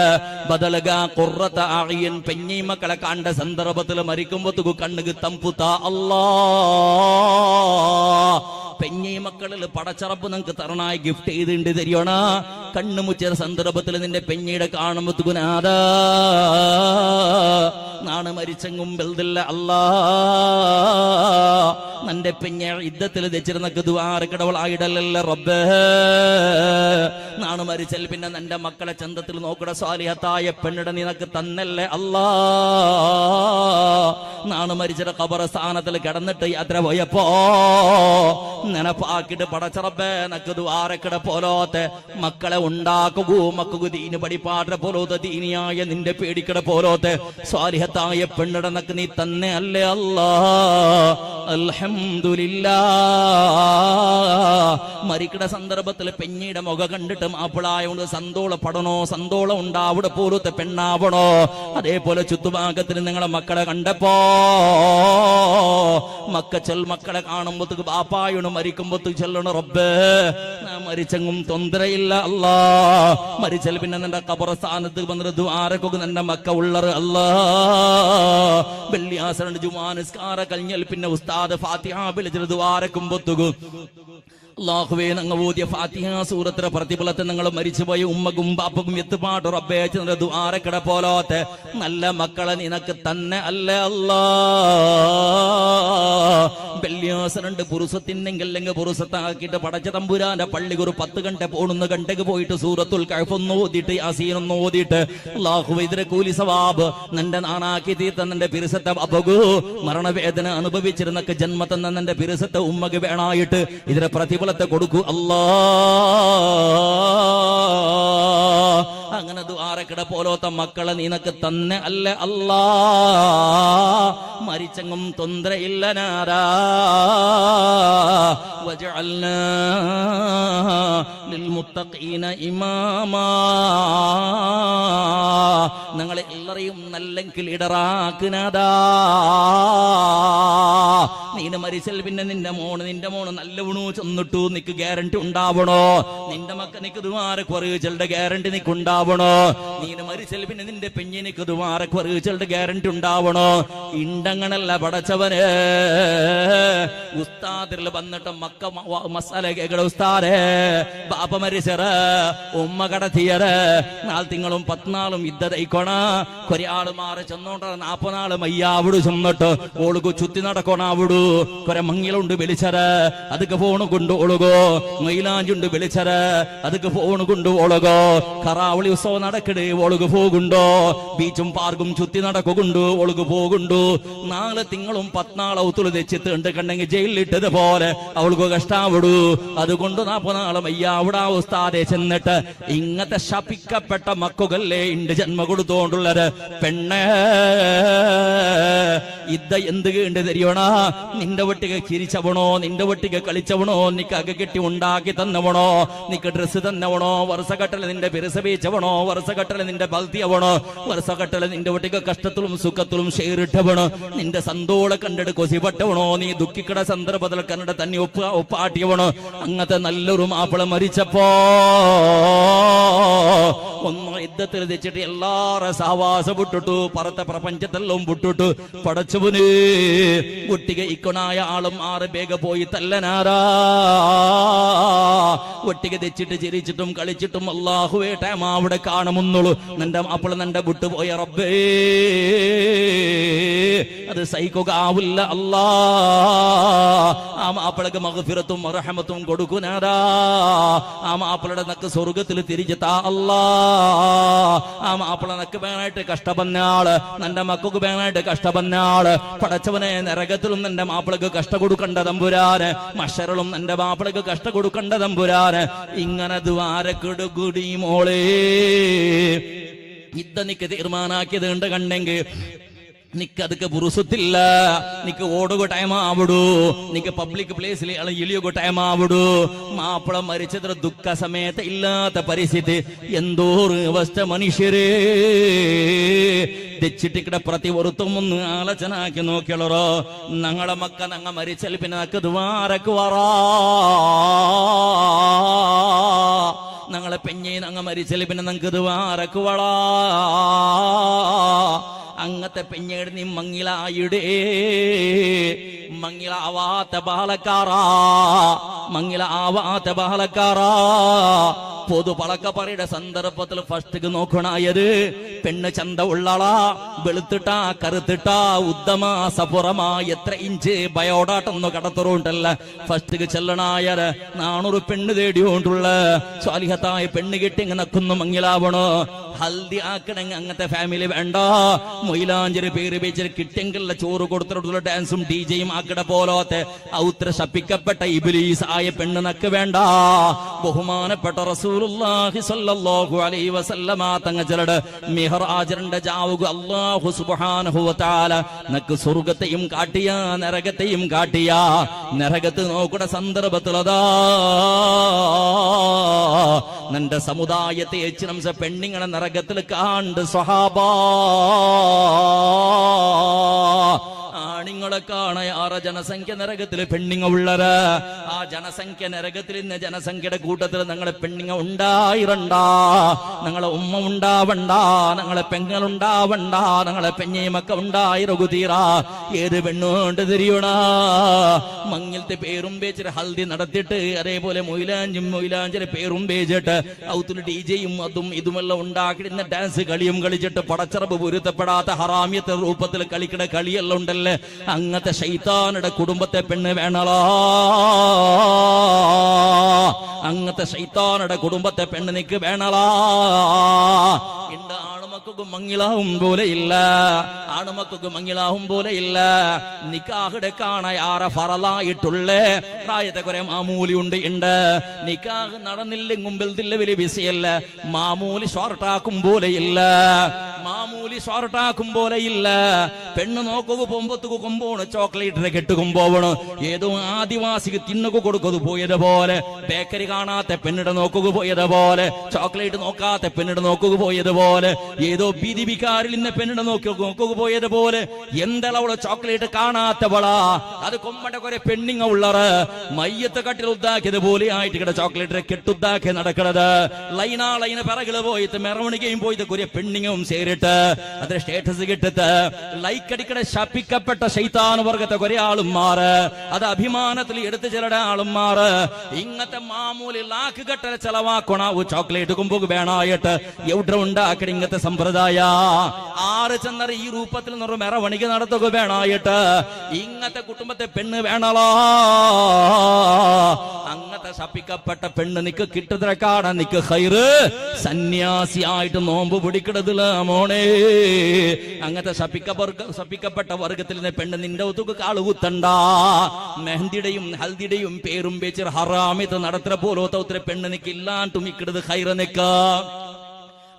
Speaker 1: ബദലക ഖുർറത അഅ്യുൻ പെഞ്ഞി മക്കളെ കണ്ട സന്ദർഭത്തിൽ മരിക്കുമ്പോത്തുകു കണ്ണുക്ക് തമ്പുത്ത. അല്ലാ പെഞ്ഞി മക്കളിൽ പടച്ചറപ്പ് നിങ്ങൾക്ക് തരണായി ഗിഫ്റ്റ് ചെയ്തിട്ടുണ്ട് തരിയോണ. കണ്ണു മുച്ചിയ സന്ദർഭത്തിൽ നിന്റെ പെഞ്ഞിയുടെ കാണുമ്പോത്തുകുനാദാ നാണ് മരിച്ചെങ്കും ബെൽദില്ല. അല്ലാ നന്റെ പെഞ്ഞ യുദ്ധത്തിൽ തെച്ചിരുന്നക്ക് ദ്വാരക്കടവളായിടല്ല റബ്ബേ. നാണ് മരിച്ചൽ പിന്നെ നിന്റെ മക്കളെ ചന്തത്തിൽ നോക്കട സ്വാലിഹത്തായ പെണ്ണിട നിനക്ക് തന്നല്ലേ അല്ലാ. നാണ് മരിച്ചത് ഖബർസ്ഥാനത്തിൽ കിടന്നിട്ട് യാത്ര പോയപ്പോ നെനപ്പാക്കിട്ട് പടച്ചറബേ നക്ക് ദ്വാരക്കട പോലോത്തെ മക്കളെ ഉണ്ടാക്കൂ. മക്കു ദീന് പഠിപ്പാട്ട പോലോത്തെ ദീനിയായ നിന്റെ പേടിക്കട പോലോത്തെ സ്വാലിഹത്തായ പെണ്ണിട നക്ക് നീ തന്നെ അല്ലേ അല്ലാ. അൽഹംദുലില്ലാ. മരിക്കട സന്ദർഭത്തിൽ പെഞ്ഞിയുടെ മുഖ കണ്ടിട്ട് മാപ്പിളായോണ്ട് സന്തോളപ്പെടണോ, സന്തോളം ഉണ്ടാവിടെ പോലത്തെ പെണ്ണാവണോ. അതേപോലെ ചുറ്റുഭാഗത്തിന് നിങ്ങളെ മക്കളെ കണ്ടപ്പോ മക്കളെ കാണുമ്പോഴത്തേക്ക് ബാപ്പായോട് മരിക്കുമ്പോഴത്തേക്ക് ചെല്ലണ റബ്ബേ മരിച്ചെങ്കും തൊന്തരയില്ല അല്ലാ. മരിച്ചൽ പിന്നെ നിന്റെ ഖബർസ്ഥാനത്ത് വന്നിട്ട് ആരൊക്കെ നിന്റെ മക്ക ഉള്ളത് അല്ലാ. വെള്ളിയാസണ്ട് ജുമാ നിസ്കാര കഴിഞ്ഞാൽ പിന്നെ ഉസ്താദ് ഫാത്തിഹ വിളിച്ചിട്ട് ദ്വാരക്കുമ്പോഴത്തേക്ക് അല്ലാഹുവേ ഞങ്ങൾ ഓതിയ ഫാത്തിഹ സൂറത്തിലെ പ്രതിഫലത്തെ നിങ്ങൾ മരിച്ചുപോയ ഉമ്മക്കും ബാപ്പക്കും എത്തുപാട് റബ്ബേ ദുആരക്കട പോലോത്തെ നല്ല മക്കളെ നിനക്ക് തന്നെ അല്ലേ അല്ലാ. വെള്ളിയാസനുണ്ട് പുരുഷത്തിനെങ്കിൽ പുരുഷത്താക്കിയിട്ട് പടച്ച തമ്പുരാന്റെ പള്ളി ഒരു 10 ഗണ്ട പോണുന്ന ഗണ്ടക്ക് പോയിട്ട് സൂറത്തുൽ കഹ്ഫ് ഒന്ന് ഓതിയിട്ട് യാസീനൊന്ന് ഓതിയിട്ട് അല്ലാഹു ഇതിരെ കൂലി സവാബ് നിന്റെ നാണാക്കി തീർത്ത നിന്റെ പിരുസത്തെ അപകു മരണവേദന അനുഭവിച്ചിരുന്നൊക്കെ ജന്മ തന്ന നിന്റെ പിരുസത്തെ ഉമ്മക്ക് വേണായിട്ട് ഇതിന്റെ പ്രതിഫലത്തെ കൊടുക്കൂ അല്ലാ. അങ്ങനെ ദ്വാരക്കട പോലത്തെ മക്കളെ നിനക്ക് തന്നെ അല്ല അല്ലാ. മരിച്ചെങ്ങും തൊന്തരയില്ല നാരാ. വജഅൽനാ ലിൽമുത്തഖീന ഇമാമാ. ഞങ്ങളെ എല്ലാരെയും നല്ലെങ്കിൽ ഇടറാക്കുനാദാ. നീന മരിച്ചൽ പിന്നെ നിന്റെ മോണ് നല്ല വീണു ചെന്നിട്ടു നിക്ക് ഗ്യാരണ്ടി ഉണ്ടാവണോ? നിന്റെ മക്ക നിക്ക് ദുആര കുറയുകളുടെ ഗ്യാരണ്ടി നിക്ക് ഉണ്ടാവണോ? നീന മരിച്ചൽ പിന്നെ നിന്റെ പെഞ്ഞിനിക്ക് ദുആര കുറയുകളുടെ ഗ്യാരണ്ടി ഉണ്ടാവണോ? ഇണ്ടങ്ങനല്ല പടച്ചവന്. ഉസ്താദിൽ വന്നിട്ട് മക്ക മസാല കേക്കട ഉസ്താദേ ബാപ്പ മരിച്ചറ ഉമ്മ കടത്തിയറ 4 തിങ്കളും 10 നാളും ഇദ്ദതൈക്കോണ. കൊറേ ആള് മാറി ചെന്നോണ്ട 40 നാള് മയ്യാവിടു ചെന്നിട്ട് ഓളുകു ചുറ്റി നടക്കോണാവിടു. കൊറേ മങ്ങിലുണ്ട് വിളിച്ചറ അതൊക്കെ ഫോണ് കൊണ്ട് ഒളുകോ. മൈലാഞ്ചുണ്ട് വിളിച്ചറ അതൊക്കെ ഫോണ് കൊണ്ട് ഒളുകോ. കറാവളി ഉത്സവം നടക്കട് ഒളുകു പോകുണ്ടോ? ബീച്ചും പാർക്കും ചുറ്റി നടക്കുണ്ടു ഒളുകു പോകുണ്ടു. 4 തിങ്കളും 10 നാളൗത്തുള്ളു തെച്ചിട്ട് ഉണ്ട് കണ്ടെങ്കിൽ ജയിലിലിട്ടത് പോലെ അവൾക്ക് കഷ്ടാവിടൂ. അതുകൊണ്ട് 40 നാളും അയ്യാവിടാ ഉസ്താദെ ചെന്നിട്ട് ഇങ്ങനത്തെ ശപിക്കപ്പെട്ട മക്കുകളല്ലേ ഇണ്ട് ജന്മ കൊടുത്തോണ്ടുള്ളത്. പെണ്ണേ ഇദ്ദ എന്ത് കേണ്ട് തരിയണ? നിന്റെ ഒട്ടിക ചിരിച്ചവണോ? നിന്റെ ഒട്ടിക കളിച്ചവണോ? നിക്ക് അക കെട്ടി ഉണ്ടാക്കി തന്നവണോ? നിക്ക് ഡ്രസ്സ് തന്നവണോ? വർഷകട്ടല് നിന്റെ പിരസപേച്ചവണോ? വർഷകട്ടല് നിന്റെ ബൽത്തിയവണോ? വർഷകട്ടല് നിന്റെ ഒട്ടിക കഷ്ടത്തിലും സുഖത്തിലും ഷെയറിട്ടവണോ? നിന്റെ സന്തോളം കണ്ടിട്ട് കൊസിപ്പെട്ടവണോ? നീ ദുഃഖിക്കട സന്ദർഭത്തിൽ കണ്ടിട്ട് തന്നെ ഒപ്പാട്ടിയവണോ? അങ്ങനത്തെ നല്ലൊരു മാപ്പിള മരിച്ചപ്പോ ഒന്നും യുദ്ധത്തിൽ തെച്ചിട്ട് എല്ലാരെ സഹവാസം വിട്ടിട്ടു. പറത്ത പ്രപഞ്ചത്തെല്ലാം വിട്ടിട്ടു. പടച്ചവന് ഒട്ടിക ഇക്കൊണായ ആളും 6 ബേഗ പോയി തല്ലനാരാ. ഒട്ടിക തെച്ചിട്ട് ചിരിച്ചിട്ടും കളിച്ചിട്ടും അല്ലാഹുവേ ടൈം അവിടെ കാണുമെന്നുള്ളൂ. നിന്റെ മാപ്പിള നിന്റെ വിട്ടുപോയ റബ്ബേ അത് സഹിക്കുക ആവില്ല അല്ലാ. ആ മാപ്പിളക്ക് മഗ്ഫിറത്തും റഹ്മത്തും കൊടുക്കുനാരാ. ആ മാപ്പിളയുടെ നക്ക് സ്വർഗത്തിൽ തിരിച്ചെത്താ അല്ലാ. ആ മാപ്പിള നക്ക് വേണായിട്ട് കഷ്ടപ്പെന്നാള് നിന്റെ മക്കൾക്ക് വേണായിട്ട് കഷ്ടപ്പെന്നാള്. പടച്ചവനെ നരകത്തിലും നിന്റെ മാപ്പിളക്ക് കഷ്ട കൊടുക്കണ്ട തമ്പുരാന്. മഷറിലും നിന്റെ മാപ്പിളക്ക് കഷ്ട കൊടുക്കണ്ട തമ്പുരാന്. ഇങ്ങനെ ദ്വാരക്കിടുകൂടി മോളെ ഇദ്ദ നിക്ക് തീരുമാനാക്കിയത് ഉണ്ട് കണ്ടെങ്കിൽ നിക്കതൊക്കെ പുരുഷത്തില്ല. നിക്ക് ഓടുക ടൈം ആവിടൂ. നിക്ക് പബ്ലിക് പ്ലേസിൽ ഇളിയുക ടൈം ആവിടൂ. മാപ്പിള മരിച്ചത്ര ദുഃഖ സമയത്ത് ഇല്ലാത്ത പരിസ്ഥിതി എന്തോറ് അവസ്ഥ മനുഷ്യരേ. തെച്ചിട്ടിക്കടെ പ്രതിവൃത്തം ഒന്ന് ആലോചനാക്കി നോക്കിയുള്ളോ? ഞങ്ങളെ മക്ക ഞങ്ങ മരിച്ചാൽ പിന്നെ നക്ക് ദ്വാരക്ക് വറാ. ഞങ്ങളെ പെഞ്ഞെ ഞങ്ങ മരിച്ചാൽ പിന്നെ ഞങ്ങക്ക് ദ്വാരക്ക് വളാ. അങ്ങത്തെ പെഞ്ഞേട് നീ മങ്ങിലായിടേ. മങ്ങിലാവാത്ത ബാലക്കാറാ. മങ്ങിലാവാത്ത ബാലക്കാറാ. പൊതു പളക്കപ്പറയുടെ സന്ദർഭത്തിൽ ഫസ്റ്റ് നോക്കണായത് പെണ്ണ് ചന്ത ഉള്ളളാ. വെളുത്തിട്ടാ കറുത്തിട്ടാ ഉദ്ദമ സപുറമാ എത്ര ഇഞ്ച് ബയോഡാട്ടൊന്നു കടത്തുറുണ്ടല്ല. ഫസ്റ്റ് ചെല്ലണായത് 400 പെണ്ണ് തേടിയോണ്ടുള്ള സ്വാലിഹത്തായ പെണ്ണ് കെട്ടി ഇങ്ങനെ നക്കുന്നു മങ്ങിലാവണോ? ഹൽദി ആക്കണമെങ്കിൽ അങ്ങനത്തെ ഫാമിലി വേണ്ട. മൊയിലാഞ്ചിന് പേര് വെച്ചിട്ട് കിട്ടെങ്കിലുള്ള ചോറ് കൊടുത്തിട്ടുള്ള ഡാൻസും ഡിജയും ആക്കട പോലത്തെ ഔത്ര ശപിക്കപ്പെട്ട ഇബ്ലീസ് ആയ പെണ്ണ് നക്ക് വേണ്ട. ബഹുമാനപ്പെട്ട റസൂലുള്ളാഹി സ്വല്ലല്ലാഹു അലൈഹി വസല്ലമ തങ്ങളുടെ മിഹ്റാജിന്റെ ജാവുക അല്ലാഹു സുബ്ഹാനഹു വ തആല നക്ക് സ്വർഗ്ഗത്തെയും കാട്ടിയ നരകത്തെയും കാട്ടിയ. നരകത്ത് നോക്കട സന്ദർഭത്തിലതാ നിന്റെ സമുദായത്തെ എച്ചിനംസ പെണ്ണിങ്ങളെ നരകത്തിൽ കാണ്ട് സ്വഹാബാ. ആണിങ്ങളെ കാണാറ് ജനസംഖ്യ നരകത്തിൽ പെണ്ണിങ്ങ ഉള്ളര്. ആ ജനസംഖ്യ നരകത്തിൽ ഇന്ന് ജനസംഖ്യയുടെ കൂട്ടത്തിൽ ഞങ്ങളെ പെണ്ണിങ്ങ ഉണ്ടായിരണ്ട. ഞങ്ങളെ ഉമ്മ ഉണ്ടാവണ്ട. ഞങ്ങളെ പെങ്ങളുണ്ടാവണ്ട. ഞങ്ങളെ പെഞ്ഞേമക്ക ഉണ്ടായിരകുതീറ. ഏത് പെണ്ണുകൊണ്ട് തിരിയണ? മങ്ങിലത്തെ പേരും പേച്ചിട്ട് ഹൽദി നടത്തിയിട്ട് അതേപോലെ മൊയിലാഞ്ചിന്റെ പേരും പേച്ചിട്ട് ഔത്തിൽ ഡിജയും അതും ഇതുമെല്ലാം ഉണ്ടാക്കിയിരുന്ന ഡാൻസ് കളിയും കളിച്ചിട്ട് പടച്ചറപ്പ് പൊരുത്തപ്പെടാത്ത ഹറാമിയത്തെ രൂപത്തിൽ കളിക്കണ കളിയെല്ലാം ഉണ്ടല്ലേ. ആ അങ്ങത്തെ ശൈത്താനുടെ കുടുംബത്തെ പെണ്ണ് വേണലോ, അങ്ങത്തെ ശൈത്താനുടെ കുടുംബത്തെ പെണ്ണ് നിക്ക് വേണലാ. എന്റെ ആണുമക്കൾക്ക് മങ്ങിലാവും പോലെ ഇല്ല, ആണുമക്കൾക്ക് മങ്ങിലാവും പോലെ ഇല്ല. നിക്കാഹ് കാണാറ് ഫറലായിട്ടുള്ള പ്രായത്തെ കുറെ മാമൂലി ഉണ്ട്. നിക്കാഹ് നടന്നില്ലെങ്കിൽ വലിയ വിഷയല്ല. മാമൂലി ഷോർട്ടാക്കും പോലെ ഇല്ല, മാമൂലി ഷോർട്ടാക്കും പോലെ ഇല്ല. പെണ്ണ് നോക്കുക പൊമ്പത്തുക്ക് കൊമ്പോണ്, ചോക്ലേറ്റിനെ കെട്ടുകൊമ്പോവണ്. ഏതോ ആദിവാസിക്ക് തിന്നുക കൊടുക്കത് പോയത് പോലെ, ബേക്കറി കാണാത്ത പെണ്ണിടെ നോക്കുക പോയത് പോലെ, ചോക്ലേറ്റ് നോക്കാത്ത പെണ്ണിടെ നോക്കുക പോയത് പോലെ, ഏതോ ബീദിബിക്കാരിൽ നിന്ന് പെണ്ണിടെ നോക്കുക പോയത് പോലെ. എന്തെളവള് ചോക്ലേറ്റ് കാണാത്തവളാ, അത് കൊമ്പന്റെ കുറെ പെണ്ണിങ്ങ ഉള്ളറ്. മയ്യത്ത് കട്ടിൽ ഉദ്ദാക്കിയത് പോലെ ആയിട്ട് ഇവിടെ ചോക്ലേറ്റിനെ കെട്ടുദ്ദാക്കി നടക്കണത്. ലൈന പിറകില് പോയിട്ട് മെറവണികയും പോയിട്ട് കുറെ പെണ്ണിങ്ങും ചേരിട്ട് അതിന്റെ സ്റ്റേറ്റസ് കിട്ടിട്ട് ലൈക്ക് അടിക്കടെ ശപിക്കപ്പെട്ട ശൈത്താൻ വർഗത്തെ കുറെ ആളും മാറ്. അത് അഭിമാനത്തിൽ എടുത്തു ചിലടെ ആളും മാറ്. ഇങ്ങനത്തെ മാമൂലി ലാക്ക് കെട്ടല ചെലവാക്കണാവൂ ചോക്ലേറ്റ് കുമ്പുക്ക് വേണായിട്ട് എവിടെ ഉണ്ടാക്കണ ഇങ്ങനത്തെ സമ്പ്രദായ. ആറ് ചെന്നറ ഈ രൂപത്തിൽ നിന്നൊരു മെറവണിക നടത്തുക വേണായിട്ട് ഇങ്ങനത്തെ കുടുംബത്തെ പെണ്ണ് വേണല്ലോ. അങ്ങനത്തെ ശപിക്കപ്പെട്ട പെണ്ണ് നിക്ക് കിട്ടുതരക്കാട നിക്ക് ഹൈറ്. സന്യാസിയായിട്ട് നോമ്പ് പിടിക്കണതില്ല മോണേ. അങ്ങനത്തെ ശപിക്കപ്പെട്ട വർഗത്തിൽ നിന്ന് പെണ്ണ് നിന്റെ ഒത്തുക്ക് കാളുകുത്തണ്ട. മെഹന്തിയുടെയും ഹൽദിയുടെയും പേരും വെച്ച് ഹറാമിത്ത് നടത്തുന്ന പോലത്തെ ഒത്തിരി പെണ്ണ് നിക്ക് ഇല്ലാണ്ടും ഇക്കിടത് ഹൈറ് നിക്ക.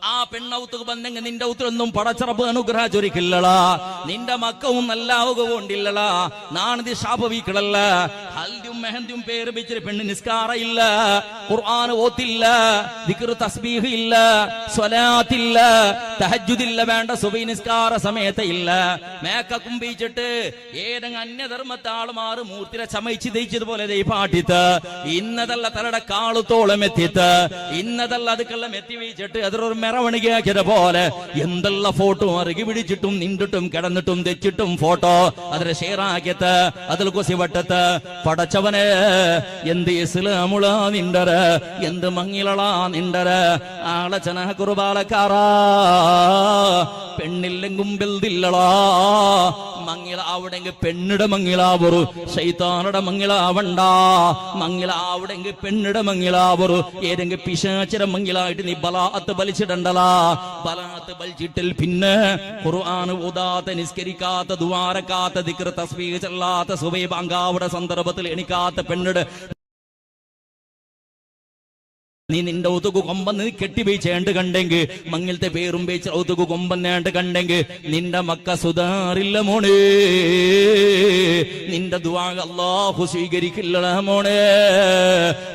Speaker 1: ആ പെണ്ണൗത്തുക്ക് ബന്ധങ്ങൾ നിന്റെ ഔത്തൊന്നും പടച്ചറപ്പ് അനുഗ്രഹ ചൊരിക്കില്ലടാ. നിന്റെ മക്കവും നല്ലാവുക കൊണ്ടില്ലടാ. നാണിത് ശാപവിക്കളല്ല. ഹൽദിയും മെഹന്തിയും പേര് വെച്ചിട്ട് പെണ്ണ് നിസ്കാര ഇല്ല, ഖുർആൻ ഓത്തില്ല, ദിക്ർ തസ്ബീഹ് ഇല്ല, സ്വലാത്തില്ല, തഹജ്ജുദില്ല, വേണ്ട സുബഹി നിസ്കാര സമയത്ത് ഇല്ല. മേക്ക കുമ്പിച്ചിട്ട് ഏതെങ്കിലും അന്യധർമ്മത്തെ ആളുമാറ് മൂർത്തിരെ ചമയിച്ച് ദയിച്ചതുപോലെ ദൈ പാട്ടിത്ത് ഇന്നതല്ല തലയുടെ കാളുത്തോളം എത്തിത്ത് ഇന്നതല്ല അതുക്കെല്ലാം എത്തി വീച്ചിട്ട് അതൊരു മെറവണികയാക്കിയത് പോലെ എന്തെല്ലാം ഫോട്ടോ അറുകി പിടിച്ചിട്ടും നിന്നിട്ടും കിടന്നിട്ടും തെച്ചിട്ടും ഫോട്ടോ അതിനെ ഷെയറാക്കിയത് അതിൽ കൊസിവട്ടത്ത് പടച്ചവന് എന്ത് ഇസ്ലാമുള നിണ്ടര്, എന്ത് മങ്ങിലളാ നിണ്ടര്. ആളച്ചന കുറുബാലക്കാറാ പെണ്ണില്ലെങ്കും ബെൽതില്ലളാ. മങ്ങിലാവുടെങ്കിൽ പെണ്ണിടെ മങ്ങിലാവൊരു, ശൈത്താനുടെ മങ്ങിലാവണ്ട. മങ്ങിലാവുടെങ്കിൽ പെണ്ണിടെ മങ്ങിലാവൊരു. ഏതെങ്കിലും പിശാചിന്റെ മങ്ങിലായിട്ട് നീ ബലാത്ത് ബലിച്ചിടണ്ടലാ. ബലാത്ത് ബലിച്ചിട്ടിൽ പിന്നെ ഖുർആൻ ഓതാത്ത, നിസ്കരിക്കാത്ത, ദുആരക്കാത്ത, ദിക്ർ തസ്ബീഹ് ചൊല്ലാത്ത, സുബഹി ബാങ്കാവുടെ സന്ദർഭത്തിൽ എണിക്കാത്ത പെണ്ണിട് നീ നിന്റെ ഒത്തുകു കൊമ്പന്ന് കെട്ടിവെച്ചേണ്ട് കണ്ടെങ്കിൽ, മങ്ങിലത്തെ പേരും വെച്ച് ഒത്തുകു കൊമ്പന്നേണ്ട് കണ്ടെങ്കിൽ നിന്റെ മക്ക സുധാറില്ല മോണേ. നിന്റെ ദുആ അല്ലാഹു സ്വീകരിക്കില്ല മോണേ.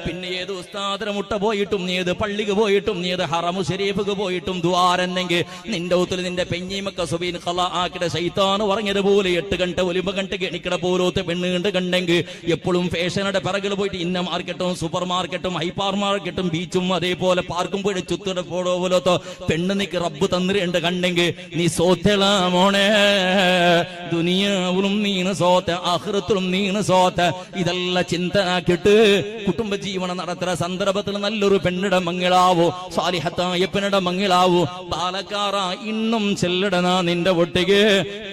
Speaker 1: പിന്നെ ഏത് ഉസ്താദിനെ മുട്ട പോയിട്ടും, നീ ഏത് പള്ളിക്ക് പോയിട്ടും, നീ ഏത് ഹറമു ശരീഫിക്ക് പോയിട്ടും ദുആരെന്നെങ്കിൽ നിന്റെ ഒത്തിൽ നിന്റെ പെഞ്ഞിമക്ക സുബീൻ ഖലാ ആക്കിടെ ശൈത്താൻ പറഞ്ഞതുപോലെ 8 ഗണ്ട 9 ഗണ്ടക്ക് എണിക്കട പോലത്തെ പെണ്ണ് കണ്ട് കണ്ടെങ്കിൽ എപ്പോഴും ഫാഷനുടെ പിറകിൽ പോയിട്ട് ഇന്ന മാർക്കറ്റും സൂപ്പർ മാർക്കറ്റും ഹൈപ്പർ മാർക്കറ്റും ബീച്ചും അതേപോലെ പാർക്കും പോയി ചുത്തിടെ പോടോ പോലത്തോ പെണ്ണ് നിക്ക് റബ്ബ് തന്നിരണ്ട് കണ്ടെങ്കിൽ നീ സോത്തള മോണേ. ദുനിയാവിലും നീണ് സോത്ത, ആഖിറത്തിലും നീണ് സോത്ത. ഇതെല്ലാം ചിന്തനാക്കിയിട്ട് കുടുംബജീവനം നടത്തുന്ന സന്ദർഭത്തിൽ നല്ലൊരു പെണ്ണിടെ മങ്ങിളാവോ, സാലിഹത്തായ പെണ്ണിടെ മങ്ങിളാവോ. പാലക്കാറ ഇന്നും ചെല്ലടന നിന്റെ ഒട്ടിക്ക്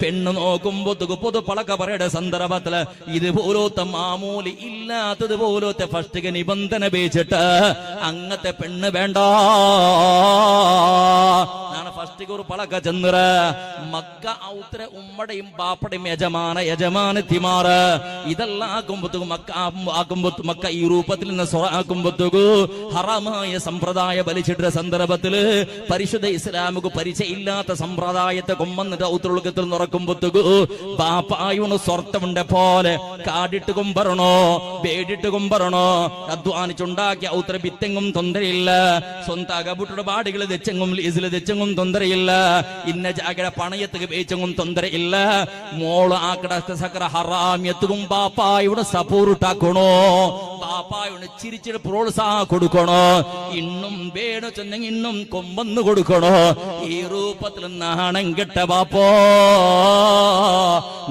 Speaker 1: പെണ്ണ് നോക്കുമ്പോ പൊതു പളക്ക പറയുടെ സന്ദർഭത്തില് ഇതുപോലത്തെ മാമൂലി ഇല്ലാത്തത് പോലത്തെ ഫസ്റ്റ് നിബന്ധന വെച്ചിട്ട് അങ്ങത്തെ പെണ്ണ് വേണ്ട. ഫസ്റ്റ് ഒരു പളക്ക ചെന്നറ മക്ക ഔത്ര ഉമ്മടയും ബാപ്പടയും യജമാനത്തിമാറ് ഇതെല്ലാം ആക്കുമ്പോ മക്ക ഈ രൂപത്തിൽ നിന്ന് ആക്കുമ്പോഴത്തേക്കു ഹറാമായ സമ്പ്രദായ ബലിച്ചിട്ട സന്ദർഭത്തില് പരിശുദ്ധ ഇസ്ലാമുക്ക് പരിചയമില്ലാത്ത സമ്പ്രദായത്തെ കൊമ്പന്നിട്ട് ഔത്രൊളുക്കത്തിൽ നിറക്കുമ്പോഴത്തേക്കു ബാപ്പായുണ് സ്വർത്തമുണ്ടെ പോലെ കാടിട്ട് കൊമ്പറണോ, വേടിട്ട് കൊമ്പറണോ, അധ്വാനിച്ചുണ്ടാക്കിയ ഔത്ര ബിത്തെങ്ങും തൊന്തരയില്ല. സ്വന്തം അകബുട്ടുടെ പാടികൾ തെച്ചെങ്ങും ലീസിൽ തെച്ചെങ്ങും തൊന്തരയില്ല. ഇന്ന ജാഗയുടെ പണയത്തുക്ക് വേച്ചെങ്ങും തൊന്തരയില്ല. മോള് ആക്കട സക്കര ഹറാമ്യത്തും ബാപ്പായുടെ സപ്പോർട്ടാക്കണോ. ബാപ്പായോട് ചിരിച്ചിട്ട് പ്രോത്സാഹം കൊടുക്കണോ, ഇന്നും വേണു ചെന്നെങ്കിൽ ഇന്നും കൊമ്പന്ന് കൊടുക്കണോ. ഈ രൂപത്തിൽ നാണം കെട്ട ബാപ്പോ,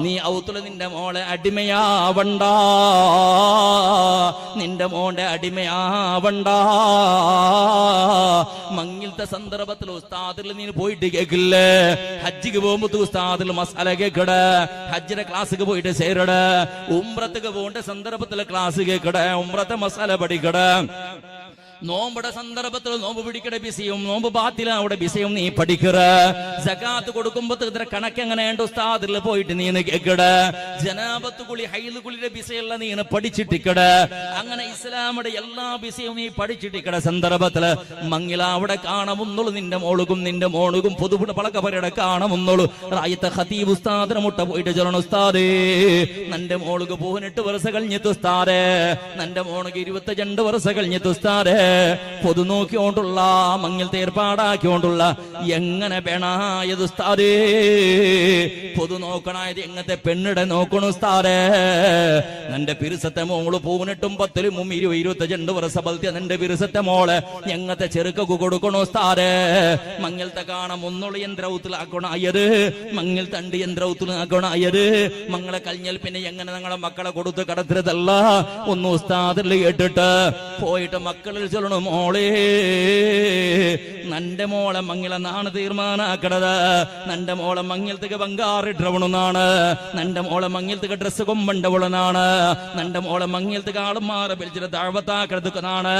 Speaker 1: നീ ഔത്തുള്ള നിന്റെ മോളെ അടിമയാവണ്ട, നിന്റെ മോന്റെ അടിമയാവണ്ട. മങ്ങിലത്തെ സന്ദർഭത്തിൽ ഉസ്താദിൽ നീ പോയിട്ട് കേക്കില്ലേ, ഹജ്ജിക്ക് പോകുമ്പോ ഉസ്താദിൽ മസാല കേക്കട, ഹജ്ജിന്റെ ക്ലാസ്സിക്ക് പോയിട്ട് ചേരട, ഉംറത്തുക്ക് പോകേണ്ട സന്ദർഭത്തിൽ ക്ലാസ് കേക്കട, ഉംറത്തെ മസാല പഠിക്കട. നോമ്പുടെ സന്ദർഭത്തിൽ നോമ്പ് പിടിക്കട ബിസിയും, നോമ്പ് ബാത്തില അവിടെ ബിസിയും നീ പഠിക്കറ. സകാത്ത് കൊടുക്കുമ്പോ ഇത്ര കണക്ക് എങ്ങനെയുണ്ട് ഉസ്താദിൽ പോയിട്ട് നീ കേക്കട. ജനാബത്ത് കുളി ഹൈല് കുളിയുടെ ബിസയുള്ള നീ പഠിച്ചിട്ടിക്കട. അങ്ങനെ ഇസ്ലാമിയുടെ എല്ലാ ബിസിയും നീ പഠിച്ചിട്ടിക്കട സന്ദർഭത്തില് മങ്ങില അവിടെ കാണുന്നുള്ളു, നിന്റെ മോളുകും നിന്റെ മോളുകും പൊതുപുട പളക്കപ്പരയുടെ കാണുന്നുള്ളു. റായത്തെ ഖതീബ് ഉസ്താദിനെ മുട്ട പോയിട്ട് ചൊല്ലണം, ഉസ്താദേ നന്റെ മോളുക്ക് 18 വർഷം കഴിഞ്ഞിട്ട് ഉസ്താദേ, നന്റെ മോളുക്ക് 22 വർഷം കഴിഞ്ഞിട്ട് ഉസ്താദേ. പൊതു നോക്കിക്കൊണ്ടുള്ള മങ്ങിലത്തെ ഏർപ്പാടാക്കിക്കൊണ്ടുള്ള എങ്ങനെ വേണായത് ഉസ്താദേ, പൊതു നോക്കണായത് എങ്ങനത്തെ പെണ്ണിടെ നോക്കണു ഉസ്താദേ. നിന്റെ പിരുസത്തെ മോള് 18 10 22 വർഷം ബൽത്തിയ നിന്റെ പിരുസത്തെ മോളെ എങ്ങനത്തെ ചെറുക്കു കൊടുക്കണു ഉസ്താദേ. മങ്ങിലത്തെ കാണാൻ ഒന്നുള്ള യന്ത്രത്തിലാക്കണായത്, മങ്ങിൽ തണ്ട് യന്ത്രത്തിലാക്കണായത്. മങ്ങളെ കഴിഞ്ഞാൽ പിന്നെ എങ്ങനെ ഞങ്ങളെ മക്കളെ കൊടുത്ത് കടത്തരുതല്ല. ഒന്ന് ഉസ്താദിൽ കേട്ടിട്ട് പോയിട്ട് മക്കളിൽ ചൊല്ലണം, മോളെ നന്റെ മോളെ മങ്ങില നാണ് തീർമാനാക്കണത്, നന്റെ മോളെ മങ്ങിലത്തേക്ക് ബംഗാറിട്ടവണെന്നാണ്, നന്റെ മോളെ മങ്ങിലത്തേക്ക് ഡ്രസ്സ് കൊമ്പണ്ടവളെന്നാണ്, നന്റെ മോളെ മങ്ങിലത്തേക്ക് ആളുമാറെ പിടിച്ചിട്ട് താഴ്വത്താക്കെടുക്കുന്നതാണ്,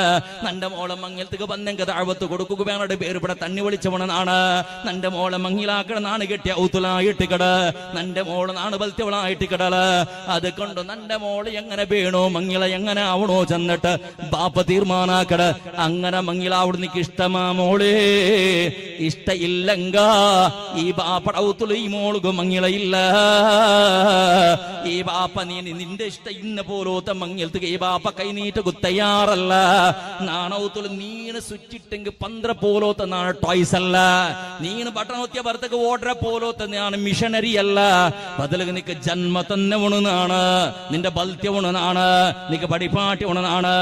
Speaker 1: നന്റെ മോളെ മങ്ങിലത്തേക്ക് പന്നെങ്ക താഴ്വത്ത് കൊടുക്കുക വേണയുടെ പേര് ഇവിടെ തണ്ണി വിളിച്ചവണെന്നാണ്, നന്റെ മോളെ മങ്ങിലാക്കട നാണ് കെട്ടിയ ഔത്തുലായിട്ടിക്കട, നന്റെ മോള് നാണ് ബൽത്യവളായിട്ടിക്കടല. അത് കൊണ്ട് നന്റെ മോള് എങ്ങനെ വേണോ മങ്ങില എങ്ങനെ ആവണോ ചെന്നിട്ട് ബാപ്പ തീർമാനാക്കട. അങ്ങനെ മങ്ങില അവിടെ നിനക്ക് ഇഷ്ടമാ മോളെ, ഇഷ്ടയില്ലെങ്ക ഈ ബാപ്പട ഔത്തുള്ള ഈ മോളുക മങ്ങിളയില്ല. ഈ ബാപ്പ നീ നിന്റെ ഇഷ്ടം ഇന്ന പോലോത്തെ മങ്ങിലത്ത് ഈ ബാപ്പ കൈനീട്ട് തയ്യാറല്ല. നാണൗത്തുള്ള നീന് സ്വിച്ചിട്ടെങ്കിൽ 12 പോലോത്തെ നാണ് ടോയ്സ് അല്ല, നീന് പട്ടണോത്തിയ ഭർത്തക്ക് ഓർഡർ പോലോത്തെ ഞാൻ മിഷനറി അല്ല. ബദലക്ക് നിനക്ക് ജന്മ തന്നെ ഉണനാണ്, നിന്റെ ബൽത്യ ഉണനാണ്, നിനക്ക് പടിപ്പാട്ടി ഉണനാണ്.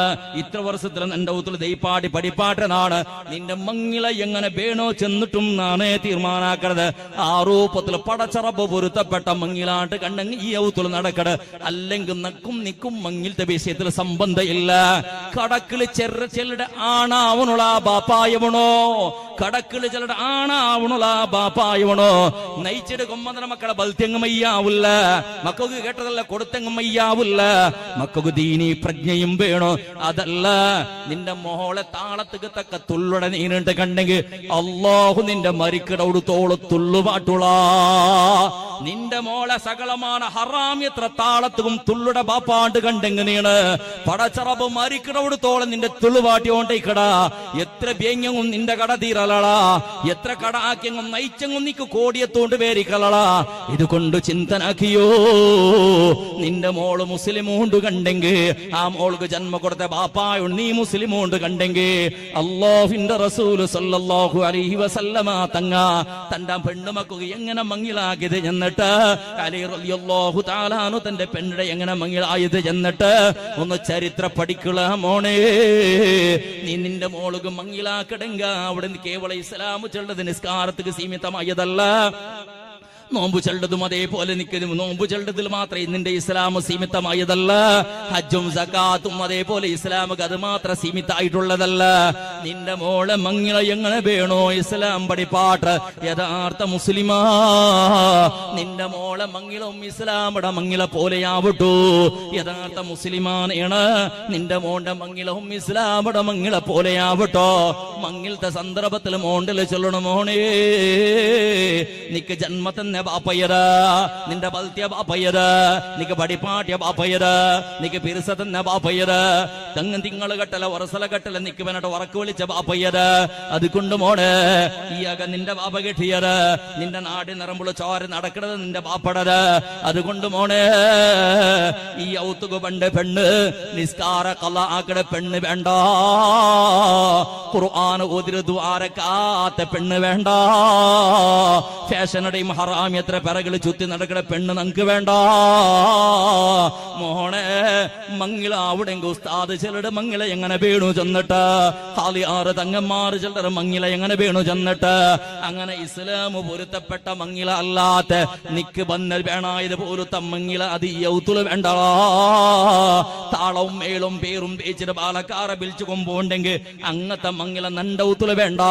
Speaker 1: ഇത്ര വർഷത്തിൽ നിന്റെ ഔത്തുള്ള ദൈപ്പാട്ടി പടിപ്പാട്ടനാണ്. നിന്റെ മങ്ങില എങ്ങനെ വേണോ ചെന്നിട്ടും നാണേ തീർമാനാക്കരുത്. ആരോപത്തിൽ പടച്ചറബ് പൊരുത്തപ്പെട്ട മങ്ങിലാട്ട് കണ്ടെങ്കിൽ ഈ ഔത്തുള്ള നടക്കട്, അല്ലെങ്കിൽ നക്കും നിക്കും മങ്ങിലത്തെ വിഷയത്തിൽ സംബന്ധമില്ല. കടക്കില് ചെറുടെ ആണാവണുള്ള ബാപ്പായവണോ, കടക്കില് ചിലരുടെ ആണാവണുള്ള ബാപ്പായവണോ. നയിച്ചിട്ട് കൊമ്പന്തര മക്കളെ ബൽത്യങ്ങും മയ്യാവില്ല, മക്കൾക്ക് കേട്ടതല്ല കൊടുത്തെങ്ങും മയ്യാവില്ല. മക്കൾക്ക് ദീനി പ്രജ്ഞയും വേണോ. അതല്ല നിന്റെ മോളെ താളത്തുക്ക് തക്ക തുള്ളുടെ നീനുണ്ട് കണ്ടെങ്കിൽ അല്ലാഹു നിന്റെ മരിക്കടവിടുത്തോള് തുള്ളുപാട്ടുള്ള. നിന്റെ മോളെ സകലമാണ് ഹറാം എത്ര താളത്തും തുള്ളുടെ ബാപ്പാണ്ട് കണ്ടെങ്കിൽ നീണ് പടച്ചറബ് മരിക്കടവിടുത്തോളം നിന്റെ തുള്ളുപാട്ടിയോണ്ടേക്കട. എത്ര വ്യങ്ങും നിന്റെ കട തീരലടാ, എത്ര കട ആക്കിയെങ്കും നയിച്ചെങ്കും നിക്ക് കോടിയത്തോണ്ട് പേരിക്കലടാ. ഇതുകൊണ്ട് ചിന്തനാക്കിയോ നിന്റെ മോള് മുസ്ലിമോണ്ട് കണ്ടെങ്കിൽ ആ മോൾക്ക് ജന്മ കൊടുത്ത ബാപ്പായോ നീ മുസ്ലിമോണ്ട് കണ്ടെങ്കിൽ അല്ലാഹുവിന്റെ റസൂൽ സല്ലല്ലാഹു അലൈഹി വസല്ലമ തങ്ങ തന്റെ പെണ്ണുമക്കൾക്ക് എങ്ങനെ മങ്ങിലാക്കിയത് എന്നിട്ട് അലി റളിയല്ലാഹു തആല അൻഹു തന്റെ പെണ്ണിടെ എങ്ങനെ മങ്ങിലായത് എന്നിട്ട് ഒന്ന് ചരിത്ര പഠിക്കുക മോനെ. നീ നിന്റെ മോൾക്ക് മങ്ങിലാക്കടെങ്ക അവിടെ കേവല ഇസ്ലാം ചൊല്ലത് നിസ്കാരത്തിന് സീമിതമായതല്ല. നോമ്പു ചെല്ലതും അതേപോലെ നിൽക്കും. നോമ്പു ചെല്ലതിൽ മാത്രമേ നിന്റെ ഇസ്ലാം സീമിതമായതല്ല. ഹജ്ജും സകാത്തും അതേപോലെ ഇസ്ലാമുക്ക് അത് മാത്രം സീമിതമായിട്ടുള്ളതല്ല. നിന്റെ മോളെ മങ്ങിള എങ്ങനെ വേണോ ഇസ്ലാം പഠിപ്പാട്ട് യഥാർത്ഥ മുസ്ലിമാ. നിന്റെ മോളെ മങ്ങിളും ഇസ്ലാമിടെ മങ്ങിള പോലെയാവട്ടു യഥാർത്ഥ മുസ്ലിമാനാണ്. നിന്റെ മോന്റെ മങ്ങിളവും ഇസ്ലാമിടെ മങ്ങിള പോലെയാവട്ടോ. മങ്ങിലത്തെ സന്ദർഭത്തിൽ മോണ്ടിൽ ചൊല്ലണം, മോണേ നിക്ക് ജന്മത്തിന് ബാപ്പയ്യത, നിന്റെ ബൽത്യ ബാപ്പയ്യത, നിക്ക് പടിപ്പാട്ടിയ ബാപ്പയ്യത, നിക്ക് പിരിസത്തന്നെ ബാപ്പയ്യത, തെങ്ങ് തിങ്ങള് കെട്ടല വറസല കെട്ടല നിക്ക് വേണ്ടിട്ട് ഉറക്ക് വിളിച്ച ബാപ്പയ്യത. അതുകൊണ്ട് മോള് ഈ അക നിന്റെ ബാപ്പ കെട്ടിയത്, നിന്റെ നാടി നിറമ്പുള്ള ചോര നടക്കണത് നിന്റെ ബാപ്പടത്. അതുകൊണ്ട് മോള് ഈ ഔത്തുക പണ്ട് പെണ്ണ് നിസ്കാര കല ആക്കട പെണ്ണ് വേണ്ട, ഖുർആൻ ഓതിര ദുആ കാത്ത പെണ്ണ് വേണ്ട, ഫാഷനുടെയും ഹറാ ഹറാമി എത്ര പിറകിൽ ചുറ്റി നടക്കണ പെണ്ണ് നമുക്ക് വേണ്ട മോഹനെ. മങ്ങില അവിടെങ്കിൽ ഉസ്താദ് ചിലരുടെ മങ്ങില എങ്ങനെ വീണു ചെന്നിട്ട്, ഹാലിയാറ് തങ്ങന്മാര് ചിലർ മങ്ങില എങ്ങനെ വീണു ചെന്നിട്ട്, അങ്ങനെ ഇസ്ലാം പൊരുത്തപ്പെട്ട മങ്ങില അല്ലാത്ത നിക്ക് ബന്നൽ വേണായത് പോലത്തെ മങ്ങില അത് യൗത്തുല് വേണ്ട. താളവും മേളും പേരും പേച്ചിട്ട് പാലക്കാരെ വിളിച്ചു കൊമ്പോണ്ടെങ്കിൽ അങ്ങനത്തെ മങ്ങില നണ്ടൗത്തുല് വേണ്ട.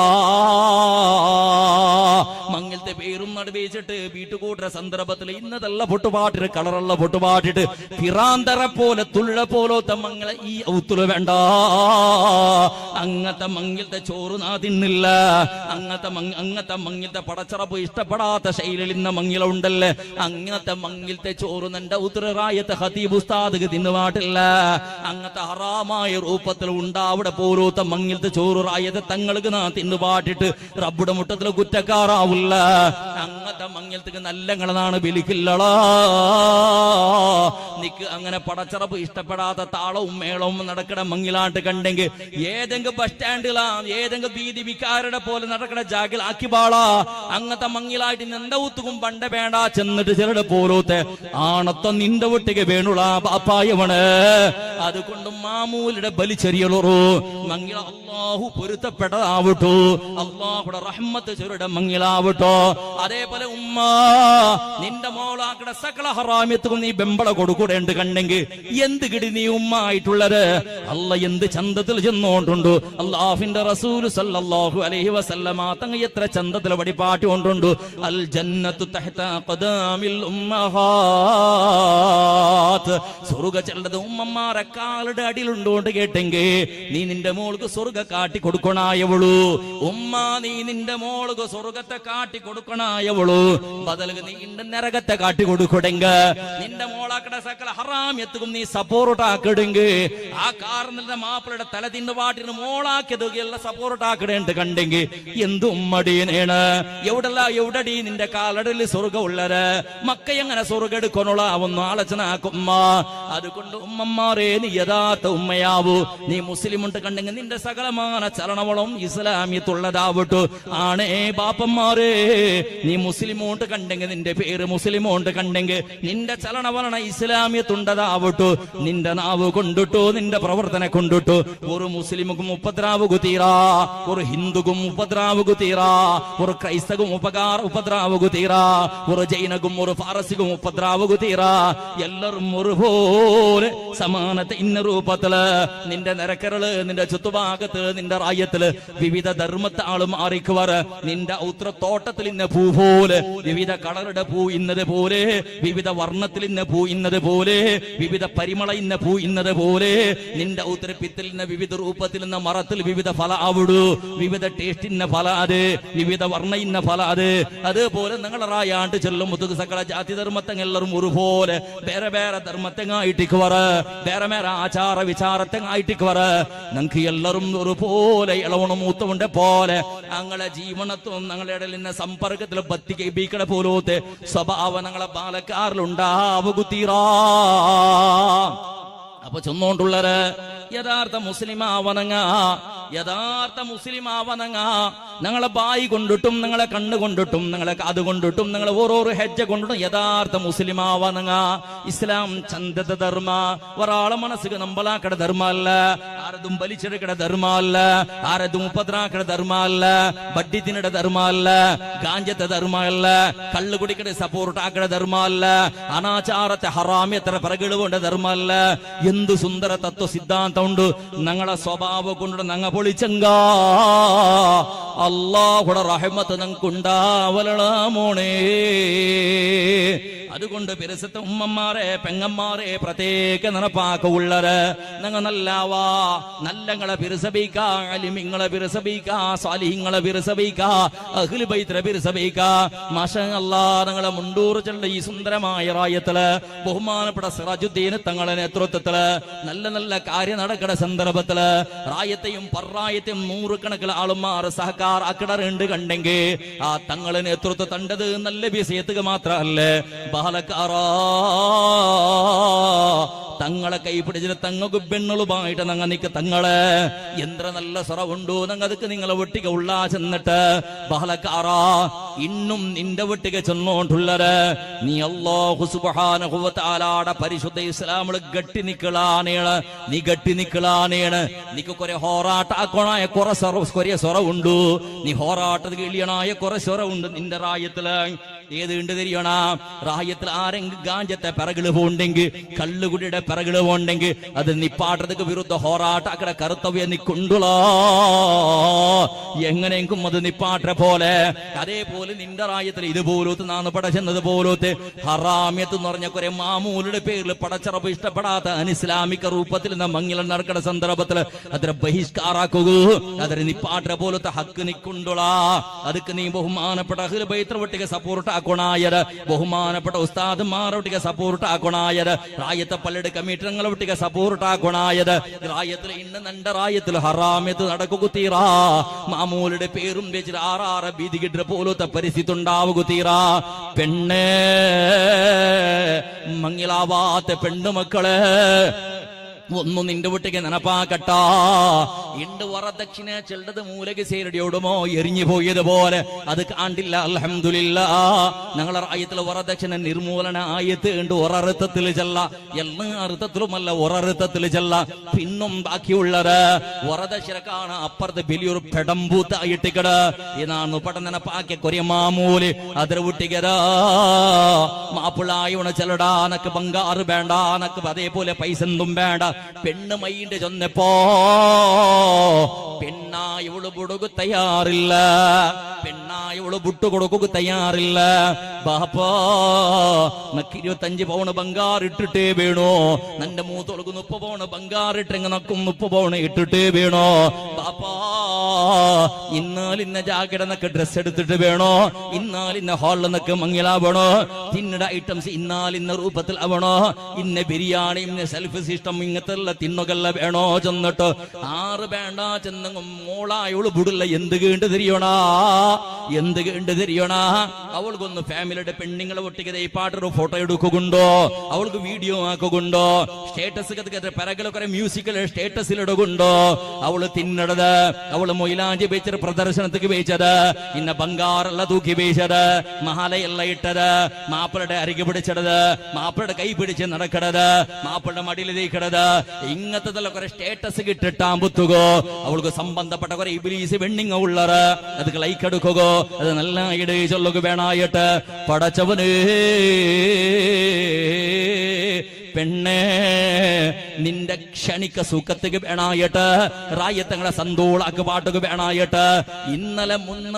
Speaker 1: മങ്ങിലത്തെ പേരും നടുവേച്ചിട്ട് വീട്ടുകൂട്ട സന്ദർഭത്തിൽ ഇന്നതല്ല പൊട്ടുപാട്ടിട്ട് കളറുള്ള പൊട്ടുപാട്ടിട്ട് പിറാന്തര പോലെ തുള്ള പോലത്തെ മങ്ങില ഈ ഔത്തുല് വേണ്ട. അങ്ങനത്തെ മങ്ങിലത്തെ ചോറ് നാ തിന്നില്ല. അങ്ങനത്തെ മങ്ങിലത്തെ പടച്ചറപ്പ് ഇഷ്ടപ്പെടാത്ത ശൈലിയിൽ ഇന്ന മങ്ങില ഉണ്ടല്ലേ, അങ്ങനത്തെ മങ്ങിലത്തെ ചോറ് നന്റെ ഉത്തരായത്തെ ഹതീബ് ഉസ്താദ് തിന്നുപാട്ടില്ല. അങ്ങനത്തെ ഹറാമായ രൂപത്തിൽ ഉണ്ടാവിടെ പോലത്തെ മങ്ങിലത്തെ ചോറ് റായത്തെ തങ്ങൾക്ക് നാ തിന്നുപാട്ടിട്ട് റബ്ബുടെ മുട്ടത്തിൽ കുറ്റക്കാറാവില്ല. അങ്ങനത്തെ മങ്ങിലത്തേക്ക് നല്ലങ്ങളാണ് വിളിക്കില്ലടാ. നിക്ക് അങ്ങനെ പടച്ചറപ്പ് ഇഷ്ടപ്പെടാത്ത താളവും മേളവും നടക്കണ മങ്ങിലാട്ട് കണ്ടെങ്കിൽ ഏതെങ്കിലും ബസ് സ്റ്റാൻഡിലാ ഏതെങ്കിലും ബീതി വിക്കാരുടെ പോലെ നടക്കണ ജാഗിൽ ആക്കി പാളാ. അങ്ങനത്തെ മങ്ങിലായിട്ട് നിന്റെ ഊത്തുക്കും പണ്ട വേണ്ട ചെന്നിട്ട് ചിലരുടെ പോലത്തെ ആണത്വം നിന്റെ വീട്ടിക്ക് വേണുള്ള പാപ്പായവണ്. അതുകൊണ്ട് മാമൂലിയുടെ ബലി ചെറിയുള്ളൂ മങ്ങില അള്ളാഹു പൊരുത്തപ്പെട്ടതാവട്ടോ, അള്ളാഹുടെ റഹ്മത്ത് ചെറുടെ മങ്ങിലാവട്ടോ. അതേപോലെ ഉമ്മ നിന്റെ മോളാക്കട സകല ഹറാമ്യത്തും നീ ബെമ്പള കൊടുക്കൂടേണ്ട കണ്ടെങ്കിൽ എന്ത് കിടി നീ ഉമ്മ ആയിട്ടുള്ളത്. അല്ല എന്ത് ചന്തത്തിൽ ചെന്നോണ്ടുണ്ടു. അല്ലാഹുവിന്റെ റസൂൽ സല്ലല്ലാഹു അലൈഹി വസല്ലമ തങ്ങൾ എത്ര ചന്തത്തിൽ വടിപാട്ടി കൊണ്ടുണ്ടു. അൽ ജന്നത്തു തഹ്ത ഖദാമിൽ ഉമ്മഹാത്ത്. സ്വർഗ്ഗ ചെല്ലത് ഉമ്മമാരെ കാലുടെ അടിയിലുണ്ടോണ്ട് കേട്ടെങ്കിൽ നീ നിന്റെ മോൾക്ക് സ്വർഗ്ഗ കാട്ടി കൊടുക്കണായവളു. ഉമ്മ നീ നിന്റെ മോൾക്ക് സ്വർഗ്ഗത്തെ കാട്ടി കൊടുക്കണായവളു. ബദലുക നീ നിന്റെ നരകത്തെ കാട്ടി കൊടുക്കടെങ്ക നിന്റെ മോളാക്കട സകല ഹറാമ്യത്തും നീ സപ്പോർട്ട് ആക്കിടെങ്കിൽ ആ കാരണത്തിന്റെ മാപ്പിളയുടെ തല തിന്നു പാട്ടിന് മോളാക്കിയത് എല്ലാം സപ്പോർട്ട് ആക്കിടേണ്ട കണ്ടെങ്കിൽ എന്ത് ഉമ്മടീനേണ്. എവിടടി നിന്റെ കാലടയിൽ സ്വർഗ്ഗം ഉള്ളര് മക്ക എങ്ങനെ സ്വർഗ്ഗം എടുക്കണുള്ള ഒന്ന് ആലോചന ആക്കുമ്മ. അതുകൊണ്ട് ഉമ്മമാരെ നീ യഥാർത്ഥ ഉമ്മയാവൂ. നീ മുസ്ലിം ഉണ്ട് കണ്ടെങ്കിൽ നിന്റെ സകലമാന ചലനവളം ഇസ്ലാമിയത്തുള്ളതാവട്ടു. ആണേ ബാപ്പന്മാരെ നീ മുസ്ലിമോണ്ട് കണ്ടെങ്കിൽ നിന്റെ പേര് മുസ്ലിമോണ്ട് കണ്ടെങ്കിൽ നിന്റെ ചലനവലന ഇസ്ലാമിയത്തുണ്ടതാവട്ടു. നിന്റെ നാവ് കൊണ്ടിട്ടു നിന്റെ പ്രവർത്തന കൊണ്ടിട്ടു ഒരു മുസ്ലിമുക്കും ഉപദ്രാവുകു തീരാ, ഒരു ഹിന്ദുക്കും ഉപദ്രാവുകു തീരാ, ഒരു ക്രൈസ്തവും ഉപദ്രാവുകു തീരാ, ഒരു ജൈനകും ഒരു ഫാറസിക്കും ഉപദ്രാവുകു തീരാ. എല്ലാരും ഒരുപോലെ സമാനത്തെ ഇന്ന രൂപത്തില് നിന്റെ നിരക്കരള് നിന്റെ ചുറ്റുഭാഗത്ത് നിന്റെ റായത്തില് വിവിധ ധർമ്മത്തെ ആള് മാറിക്കുവർ. നിന്റെ ഔത്ര തോട്ടത്തിൽ ഇന്ന പൂ പോലെ വിവിധ കളറുടെ പൂ ഇന്നത് പോലെ, വിവിധ വർണ്ണത്തിൽ ഇന്ന പൂ ഇന്നത് പോലെ, വിവിധ പരിമള ഇന്ന പൂ ഇന്നത് പോലെ നിന്റെ ഔത്തരപ്പിത്തിൽ നിന്ന് വിവിധ രൂപത്തിൽ നിന്ന് മറത്തിൽ വിവിധ ഫല ആവിടു. വിവിധ ടേസ്റ്റ് ഇന്ന ഫല അത്, വിവിധ വർണ്ണ ഇന്ന ഫല അത്. അതുപോലെ നിങ്ങളെ റായാണ്ട് ചെല്ലും മുതുക് സകല ജാതി ധർമ്മത്തെല്ലാരും ഒരുപോലെ വേറെ വേറെ ധർമ്മത്തെങ്ങായിട്ടിക്കുവർ, വേറെ വേറെ ആചാര വിചാരത്തെങ്ങായിട്ടിക്കുവർ. നിങ്ങൾക്ക് എല്ലാരും ഒരുപോലെ ഇളവണം മൂത്തമുണ്ട് പോലെ ഞങ്ങളെ ജീവനത്വം ഞങ്ങളുടെ ഇടയിൽ നിന്ന് സമ്പർക്കത്തിൽ ബത്തി കേൾപ്പിക്കണ പോലത്തെ സ്വഭാവം ഞങ്ങളെ പാലക്കാരിലുണ്ടാവുകുത്തീറാ. അപ്പൊ ചെന്നോണ്ടുള്ളര് യഥാർത്ഥ മുസ്ലിം ആവണങ്ങ, യഥാർത്ഥ മുസ്ലിം ആവണങ്ങ. ഞങ്ങളെ ബായി കൊണ്ടിട്ടും നിങ്ങളെ കണ്ണുകൊണ്ടിട്ടും നിങ്ങളെ കാത് കൊണ്ടിട്ടും നിങ്ങളെ ഓരോരോ ഹെജ്ജ കൊണ്ടിട്ടും യഥാർത്ഥ മുസ്ലിം ആവണങ്ങ. ഇസ്ലാം ചന്തത ധർമ്മ, ഒരാളെ മനസ്സിക്ക് നമ്പലാക്കട ധർമ്മ അല്ല, ആരതും വലിച്ചെടുക്കട ധർമ്മ അല്ല, ആരതും ഉപദ്രാക്കട ധർമ്മ അല്ല, ബഡ്ഡി തിന്നട ധർമ്മ അല്ല, ഗാഞ്ചത്തെ ധർമ്മ അല്ല, കള്ളു കുടിക്കട സപ്പോർട്ട് ആക്കട ധർമ്മ അല്ല, അനാചാരത്തെ ഹറാമ്യത്ര പിറകിടുകൊണ്ട ധർമ്മ അല്ല. എന്ത് സുന്ദര തത്വ സിദ്ധാന്തം ഉണ്ട് ഞങ്ങളെ സ്വഭാവം കൊണ്ട് ഞങ്ങ പൊളിച്ചങ്ക. അല്ലാഹുടെ റഹ്മത്ത് ഞങ്ങൾക്കുണ്ടാവലള മോണേ. അതുകൊണ്ട് പെരുസത്തെ ഉമ്മമാരെ പെങ്ങന്മാരെ പ്രത്യേക നടപ്പാക്ക ഉള്ളര് ഞങ്ങൾ നല്ലവാ നല്ലങ്ങളെ പിരിസബിക്ക, അലിമിങ്ങളെ പിരിസബിക്ക, സ്വാലിഹിങ്ങളെ പിരിസബിക്ക, അഹ്ലു ബൈത്തിനെ പിരിസബിക്ക. മാഷഅല്ലാഹ് ഞങ്ങളെ മുണ്ടൂർ ചെല്ല ഈ സുന്ദരമായ റായത്തില് ബഹുമാനപ്പെട്ട സിറാജുദ്ദീൻ തങ്ങളുടെ നേതൃത്വത്തില് നല്ല നല്ല കാര്യം നടക്കണ സന്ദർഭത്തില് റായത്തെയും പറായത്തെയും നൂറുകണക്കിൽ ആളുമാർ സഹകാർ അക്കിടറുണ്ട് കണ്ടെങ്കിൽ ആ തങ്ങളെ നേതൃത്വം തണ്ടത് നല്ല വിഷയത്തുക മാത്രമല്ലേ പാലക്കാറ തങ്ങളെ കൈ പിടിച്ചിട്ട് തങ്ങൾക്ക് പെണ്ണുളുമായിട്ട് നങ്ങ നിക്ക് തങ്ങളെ എത്ര നല്ല സ്വറവുണ്ടോ നങ്ങക്ക് നിങ്ങളെ ഒട്ടിക ഉള്ളാ ചെന്നിട്ട് ബഹളക്കാറാ ഇന്നും നിന്റെ ഒട്ടിക ചെന്നോണ്ടുള്ളത് നീ അല്ലാഹു സുബ്ഹാനഹു വ തആലയുടെ പരിശുദ്ധ ഇസ്ലാമിൽ ഗട്ടി നിക്കളാനേണ് നീ ഗട്ടി നിക്കളാനേണ് നിക്ക് കുറെ ഹോറാട്ടാക്കണായ കുറെ സ്വറവുണ്ടു നീ ഹോറാട്ടത് കിളിയണായ കുറെ സ്വറവുണ്ട് നിന്റെ റായത്തില് ഏത് ഉണ്ട് തിരിയണ റായത്തിൽ ആരെങ്കിലും ഗാഞ്ചത്തെ പിറകില് പോണ്ടെങ്കിൽ കള്ളുകുടിയുടെ പിറകില് പോണ്ടെങ്കിൽ അത് നിപ്പാട്ടതക്ക് വിരുദ്ധ ഹോറാട്ടാക്കട കർത്തവ്യം നിക്കൊണ്ടുള്ള എങ്ങനെയെങ്കിലും അത് നിപ്പാട്ട പോലെ അതേപോലെ നിന്റെ റായത്തിൽ ഇതുപോലത്തെ നാന്ന് പടച്ചെന്നത് പോലത്തെ ഹറാമ്യത്ത് എന്ന് പറഞ്ഞ കുറെ മാമൂലുടെ പേരിൽ പടച്ചറപ്പ് ഇഷ്ടപ്പെടാത്ത അനിസ്ലാമിക രൂപത്തിൽ മങ്ങില നടക്കുന്ന സന്ദർഭത്തിൽ അതിനെ ബഹിഷ്കാരാക്കുക അതിന് നിപ്പാട്ട പോലത്തെ ഹക്ക് നിക്കൊണ്ടുള്ള ಅದಕ್ಕೆ ನೀ ಬಹುಮಾನಪಟ್ಟ ಅಹ್ಲು ಬೈತ್ರ ಒಟ್ಟಿಗೆ ಸಪೋರ್ಟ್ ಹಾಕೋಣಾಯರ ಬಹುಮಾನಪಟ್ಟ ಉಸ್ತಾದ್ಮಾರ ಒಟ್ಟಿಗೆ ಸಪೋರ್ಟ್ ಹಾಕೋಣಾಯರ ರಾಯತ ಪಲ್ಲಡ ಕಮಿಟಿಗಳ ಒಟ್ಟಿಗೆ ಸಪೋರ್ಟ್ ಹಾಕೋಣಾಯರ ರಾಯത്തിൽ ഇന്ന് നണ്ട റായത്തിൽ ഹറാമത്ത് നടക്കുകീറാ മാമൂലുടെ പേരും വെച്ചിട്ട് ആറാറ ബീതികിട്ട പോലത്തെ പരിസ്ഥിതി ഉണ്ടാവുകീറാ പെണ്ണേ മങ്ങിലാവാത്ത പെണ്ണുമക്കളെ ഒന്നും നിന്റെ വീട്ടിക്ക് നനപ്പാക്കട്ടാ ഇണ്ട് വറദക്ഷിണ ചെല്ലത് മൂലക്ക് സേരടിയോടുമോ എരിഞ്ഞു പോയതുപോലെ അത് കാണ്ടില്ല അൽഹംദുലില്ലാ ഞങ്ങളെ റായത്തിൽ വറദക്ഷിണ നിർമൂലന ആയത്ത് ഉണ്ട് ഒരർത്ഥത്തിൽ ചെല്ല എല്ലാ അർത്ഥത്തിലുമല്ല ഒരർത്ഥത്തിൽ ചെല്ല പിന്നും ബാക്കിയുള്ളത് വറദക്ഷിണക്കാണ് അപ്പുറത്ത് വലിയൊരു പെടമ്പൂത്തായിട്ടിക്കട ഇതാണ് പടനനപ്പാക്കിയ കൊറിയ മാമൂല് അതിൽ വിട്ടിക്കരാ മാപ്പിളായോണ ചെല്ലടാ നക്ക് ബംഗാറ് വേണ്ട നക്ക് അതേപോലെ പൈസ ഒന്നും വേണ്ട പെണ്ണ് മൈന്റെ ചൊന്നപ്പോ പെണ്ണായവള് പുടുകു തയ്യാറില്ല പെണ്ണായവള് വിട്ടുകൊടുക്കു തയ്യാറില്ല ബാപ്പാ നക്ക് 25 പൗണ് ബംഗാറിട്ടിട്ടേ വീണോ നന്റെ മൂത്തൊളുക്ക് 30 പൗണ് ബംഗാറിട്ടെങ്ങ നക്കും 30 പൗണ് ഇട്ടിട്ടേ വീണോ ബാപ്പാ ഇന്നാലിന്ന ജാക്കറ്റ് ഡ്രസ് എടുത്തിട്ട് വേണോ ഇന്നാലിന്ന ഹാളിൽ നിന്നൊക്കെ മങ്ങിലാവണോ തിന്നട ഐറ്റംസ് ഇന്നാലിന്ന രൂപത്തിൽ ആവണോ ഇന്ന ബിരിയാണി ഇന്ന സെൽഫ് സിസ്റ്റം ഇങ്ങനത്തെ തിന്നുകല്ല വേണോ ചെന്നിട്ട് ആറ് വേണ്ട ചെന്നെങ്കും മോളായോള് വിടില്ല എന്ത് കേണ്ട് തിരിയണാ എന്ത് കേണ്ട് തിരിയണാ അവൾക്കൊന്ന് ഫാമിലിയുടെ പെണ്ണുങ്ങളെ ഒട്ടിക്കത് ഈ പാട്ടൊരു ഫോട്ടോ എടുക്കുകൊണ്ടോ അവൾക്ക് വീഡിയോ ആക്കുകൊണ്ടോ സ്റ്റേറ്റസ് പിറകിലൊക്കെ മ്യൂസിക്കൽ സ്റ്റേറ്റസിലിടുകൊണ്ടോ അവള് തിന്നടത് അവള് മൊയിലാഞ്ചി വെച്ചത് പ്രദർശനത്തിക്ക് വെച്ചത് ഇന്ന ബംഗാറല്ല തൂക്കി വെച്ചത് മഹാലയല്ല ഇട്ടത് മാപ്പിളുടെ അരികെ പിടിച്ചത് മാപ്പിളുടെ കൈ പിടിച്ച് നടക്കണത് മാപ്പിളുടെ മടിയിൽ തേക്കണത് ഇങ്ങനത്തെ കുറെ സ്റ്റേറ്റസ് കിട്ടിട്ടാമ്പുത്തുകോ അവൾക്ക് സംബന്ധപ്പെട്ട കുറെ ഇബ്ലീസ് വെണ്ണിങ്ങ ഉള്ളത് അത് ലൈക്ക് എടുക്കുകയോ അത് നല്ല ഇടേ ചൊല്ലുക വേണായിട്ട് പടച്ചവന് പെണ്ണേ നിന്റെ ക്ഷണിക്ക സുഖത്തേക്ക് വേണായിട്ട് റായത്തങ്ങളെ സന്തോളാക്ക് പാട്ടുക വേണായിട്ട് ഇന്നലെ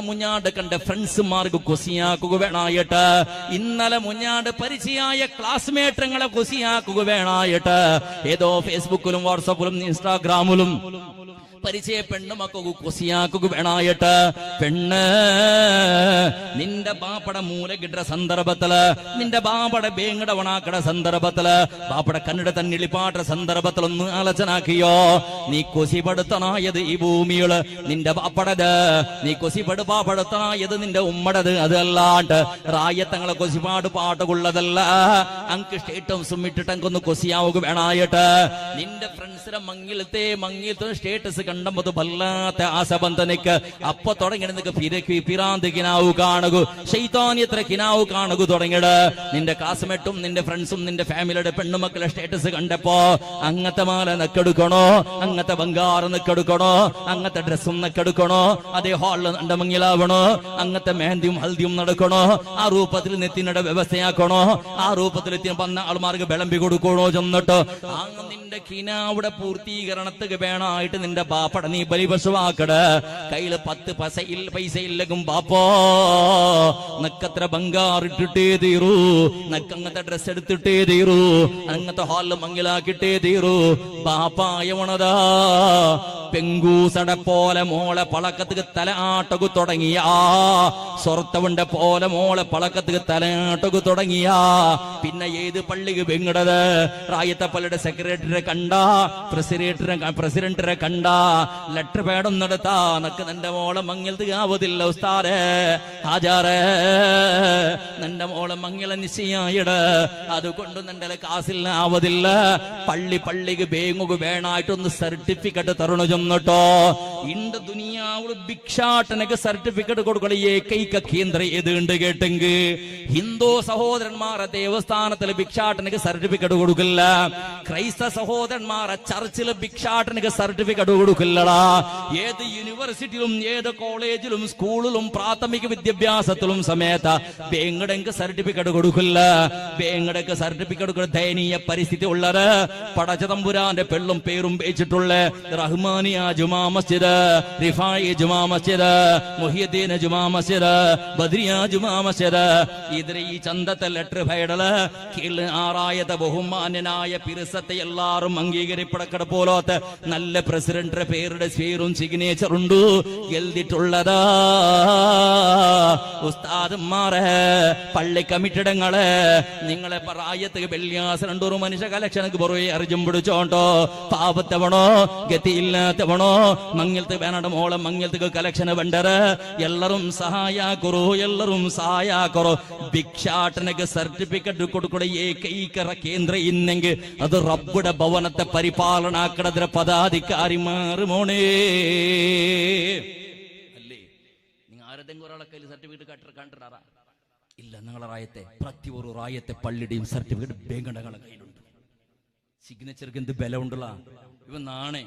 Speaker 1: മുഞ്ഞാട് കണ്ട ഫ്രണ്ട്സുമാർക്ക് കൊസിയാക്കുക വേണായിട്ട് ഇന്നലെ മുഞ്ഞാട് പരിചയായ ക്ലാസ്മേറ്റുകളെ കൊസിയാക്കുക വേണായിട്ട് ഏതോ ഫേസ്ബുക്കിലും വാട്സാപ്പിലും ഇൻസ്റ്റാഗ്രാമിലും പരിചയ പെണ്ണുമക്കു കൊസിയാക്കുക വേണായിട്ട് പെണ്ണ് നിന്റെ ബാപ്പട മൂല കിട്ടുന്ന സന്ദർഭത്തില് നിന്റെ ബാപ്പട ബേങ്ങടവണാക്കട സന്ദർഭത്തില് ബാപ്പട കണ്ണിട തന്നിളിപ്പാട്ട സന്ദർഭത്തിലൊന്ന് ആലോചനാക്കിയോ നീ കൊസിപ്പെടുത്തണായത് ഈ ഭൂമികള് നിന്റെ ബാപ്പടത് നീ കൊസിപ്പെടുപ്പാപ്പെടുത്തണായത് നിന്റെ ഉമ്മടത് അതല്ലാണ്ട് റായത്തങ്ങളെ കൊസിപ്പാട് പാട്ടുകൊള്ളതല്ല അങ്ക് സ്റ്റേറ്റസും ഇട്ടിട്ട് അങ്കൊന്ന് കൊസിയാവുക വേണായിട്ട് നിന്റെ ഫ്രണ്ട്സിനെ മങ്ങിലത്തെ സ്റ്റേറ്റസ് കണ്ടത് വല്ലാത്ത ആസബന്ധനക്ക് അപ്പൊ തുടങ്ങി പിരാന്ത് കിനാവു കാണുക ശൈത്താന്യത്ര കിനാവു കാണുക തുടങ്ങിയത് നിന്റെ കാസ്മെറ്റും നിന്റെ ഫ്രണ്ട്സും നിന്റെ ഫാമിലിയുടെ പെണ്ണുമക്കളുടെ സ്റ്റേറ്റസ് കണ്ടപ്പോ അങ്ങത്തെ മാല നക്കെടുക്കണോ അങ്ങത്തെ ബംഗാറ് നക്കെടുക്കണോ അങ്ങത്തെ ഡ്രസ്സും നക്കെടുക്കണോ അതേ ഹാളിൽ നണ്ടമങ്ങിലാവണോ അങ്ങത്തെ മെഹന്തിയും ഹൽദിയും നടക്കണോ ആ രൂപത്തിൽ നെത്തിനട വ്യവസ്ഥയാക്കണോ ആ രൂപത്തിൽ വന്ന ആൾമാർക്ക് വിളമ്പി കൊടുക്കണോ ചെന്നിട്ട് നിന്റെ കിനാവിടെ പൂർത്തീകരണത്തിന് വേണമായിട്ട് നിന്റെ ബാപ്പട നീ ബലിപശുവാക്കട കയ്യില് 10 പൈസ ഇല്ലെങ്കും ബാപ്പോ നക്കത്ര ബംഗാറിട്ടിട്ടേ തീരൂ നക്കങ്ങത്തെ ഡ്രസ് എടുത്തിട്ടേ തീരൂ അങ്ങത്തെ ഹാളിൽ മങ്ങിലാക്കിട്ടേ തീരൂ ബാപ്പായവണതാ പെങ്കൂസടെ പോലെ മോളെ പളക്കത്തുക്ക് തലയാട്ടകു തുടങ്ങിയ സ്വർത്തവന്റെ പോലെ മോളെ പളക്കത്തുക്ക് തലയാട്ടകു തുടങ്ങിയ പിന്നെ ഏത് പള്ളിക്ക് വെങ്ങിടത് റായത്തെ പള്ളിയുടെ സെക്രട്ടറിയെ കണ്ട പ്രസിഡന്റിനെ കണ്ട ലെറ്റർ പേടം നടത്താ നക്ക് നിന്റെ മോളെ മങ്ങലത്ത് ആവതില്ല ഉസ്താദേ ഹാജാറേ നിന്റെ മോളെ മങ്ങല നിശ്ചയായിട് അതുകൊണ്ട് നിന്റെ കാസിൽ ആവതില്ല പള്ളിക്ക് ബേങ്ങുക വേണായിട്ടൊന്ന് സർട്ടിഫിക്കറ്റ് തരണു ചെന്നിട്ടോ ഇണ്ട് ദുനിയാവുള്ള ഭിക്ഷാട്ടനക്ക് സർട്ടിഫിക്കറ്റ് കൊടുക്കണ ഏകൈക കേന്ദ്രം ഏതുണ്ട് കേട്ടെങ്കിൽ ഹിന്ദു സഹോദരന്മാരെ ദേവസ്ഥാനത്തിലെ ഭിക്ഷാട്ടനക്ക് സർട്ടിഫിക്കറ്റ് കൊടുക്കില്ല ക്രൈസ്തവ സഹോദരന്മാരെ ചർച്ചിലെ ഭിക്ഷാട്ടനക്ക് സർട്ടിഫിക്കറ്റ് കൊടുക്കില്ലടാ ഏത് യൂണിവേഴ്സിറ്റിയിലും ഏത് കോളേജിലും സ്കൂളിലും പ്രാഥമിക വിദ്യാഭ്യാസത്തിലും സമയത്ത് ബേങ്ങടക്ക് സർട്ടിഫിക്കറ്റ് കൊടുക്കില്ല ബേങ്ങടക്ക് സർട്ടിഫിക്കറ്റ് കൊടുക്കുന്ന ദയനീയ പരിസ്ഥിതി ഉള്ളത് പടച്ചതമ്പുരാന്റെ പെള്ളും പേരും വെച്ചിട്ടുള്ള റഹ്മാനിയ ജുമാ മസ്ജിദ്, റിഫായി ജുമാ മസ്ജിദ്, മുഹിയുദ്ദീൻ ജുമാ മസ്ജിദ്, ബദ്രിയ ജുമാ മസ്ജിദ് ഇതിൽ ഈ ചന്തത്തെ ലെറ്റർ ഫൈഡല് കീഴിൽ ആറായത്തെ ബഹുമാന്യനായ പിറുസത്തെ എല്ലാരും അംഗീകരിപ്പടക്കട പോലത്തെ നല്ല പ്രസിഡന്റിന്റെ പേരുടെ പേരും സിഗ്നേച്ചർ ഉണ്ട് എഴുതിയിട്ടുള്ളതാ. ഉസ്താദന്മാരെ പള്ളി കമ്മിറ്റിടങ്ങളെ നിങ്ങളെ റായത്ത് വെള്ളിയാസ് രണ്ടൂറ് മനുഷ്യ കലക്ഷനക്ക് പുറകെ അറിഞ്ഞും പിടിച്ചോണ്ടോ പാപത്തവണോ ഗതിയില്ലാത്തവണോ മങ്ങലത്ത് വേണ മോളെ മങ്ങലത്ത് കലക്ഷന് വേണ്ടത് എല്ലാരും സഹായാക്കുറോ എല്ലാരും സഹായാക്കുറോ ഭിക്ഷാടനക്ക് സർട്ടിഫിക്കറ്റ് കൊടുക്കുന്ന ഏകൈക കേന്ദ്രം ഇന്നെങ്കിൽ അത് റബ്ബുടെ ഭവനത്തെ പരിപാലനാക്കണതിന്റെ പദാധികാരിമാർ മോണേ അല്ലേ. നിങ്ങൾ ആരെങ്കിലും ഒരാളെ കയ്യിൽ സർട്ടിഫിക്കറ്റ് കണ്ടിട്ടാ ഇല്ല. നിങ്ങളെ റായത്തെ പ്രതി ഒരു റായത്തെ പള്ളിയുടെയും സർട്ടിഫിക്കറ്റ് ബേങ്കടകളെ കയ്യിലുണ്ട്. സിഗ്നേച്ചർക്ക് എന്ത് ബലമുണ്ടല്ല ഇവ നാണേ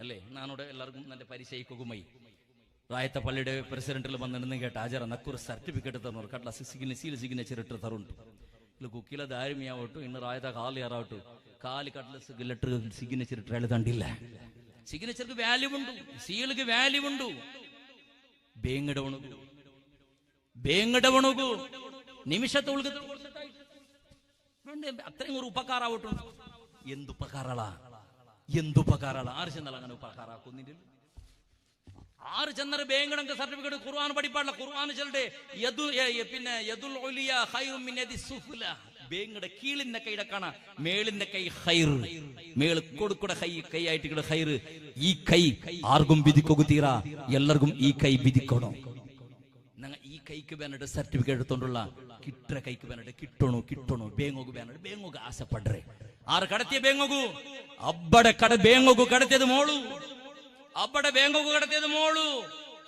Speaker 1: അല്ലേ. നാനോട് എല്ലാവർക്കും നല്ല പരിചയിക്കുമായി റായത്തെ പള്ളിയുടെ പ്രസിഡന്റിൽ വന്നിരുന്നു കേട്ട ആചാര നക്കൊരു സർട്ടിഫിക്കറ്റ് തന്നു കട്ല സിഗ്നേച്ചർ ഇട്ട് തരുണ്ട് ಇಲ್ಲ ಕುಕ್ಕಿಲ ದಾರಿಮಿ ಆವಟ್ಟು ಇನ್ನು ರಾಯದ ಕಾಲು ಯಾರಾವಟ್ಟು ಕಾಲಿ ಕಟ್ಲ ಲೆಟರ್ ಸಿಗ್ನೇಚರ್ ಇಟ್ಟರೆ ಎಳೆದಂಡಿಲ್ಲ. ಸಿಗ್ನೇಚರ್ಗೆ ವ್ಯಾಲ್ಯೂ ಉಂಟು, ಸೀಲ್ಗೆ ವ್ಯಾಲ್ಯೂ ಉಂಟು. ಬೇಂಗಡವಣುಗು ನಿಮಿಷ ಉಳ್ಗ അത്രയും ഒരു ഉപകാര ആവട്ടു. എന്തുപകാരള ആര് ചെന്നാൽ അങ്ങനെ ഉപകാര ആക്കുന്നില്ല. ആറ് ചെന്നർ ബേങ്കടങ്ക സർട്ടിഫിക്കറ്റ് ഖുർആൻ പഠിപ്പാടില്ല. ഖുർആൻ ചെല്ലെ പിന്നെ യദുൽ ഉലിയ ഖൈറും മിൻ യദി സുഫ്ല. ബേങ്കട കീളിന്റെ കൈയുടെ കാണാ മേളിന്റെ കൈ ഖൈർ, മേൾ കൊടുക്കുട കൈ ആയിട്ട് ഖൈർ. ഈ കൈ ആർക്കും വിധിക്കൊക്കെ തീരാ, എല്ലാവർക്കും ഈ കൈ വിധിക്കണോ. ഈ കൈക്ക് വേണ്ടിട്ട് സർട്ടിഫിക്കറ്റ് എടുത്തോണ്ടുള്ള കിട്ട കൈക്ക് വേണ്ടിട്ട് കിട്ടണോ ബേങ്ങോക്ക് വേണ്ടിട്ട് ബേങ്ങോക്ക് ആശപ്പെടുറേ. ആറ് കടത്തിയ ബേങ്ങോക്കു അബ്ബടെ ബേങ്ങോക്കു കടത്തിയത് മോളു, അബ്ബടെ ബേങ്ങോക്ക് കടത്തിയത് മോളു.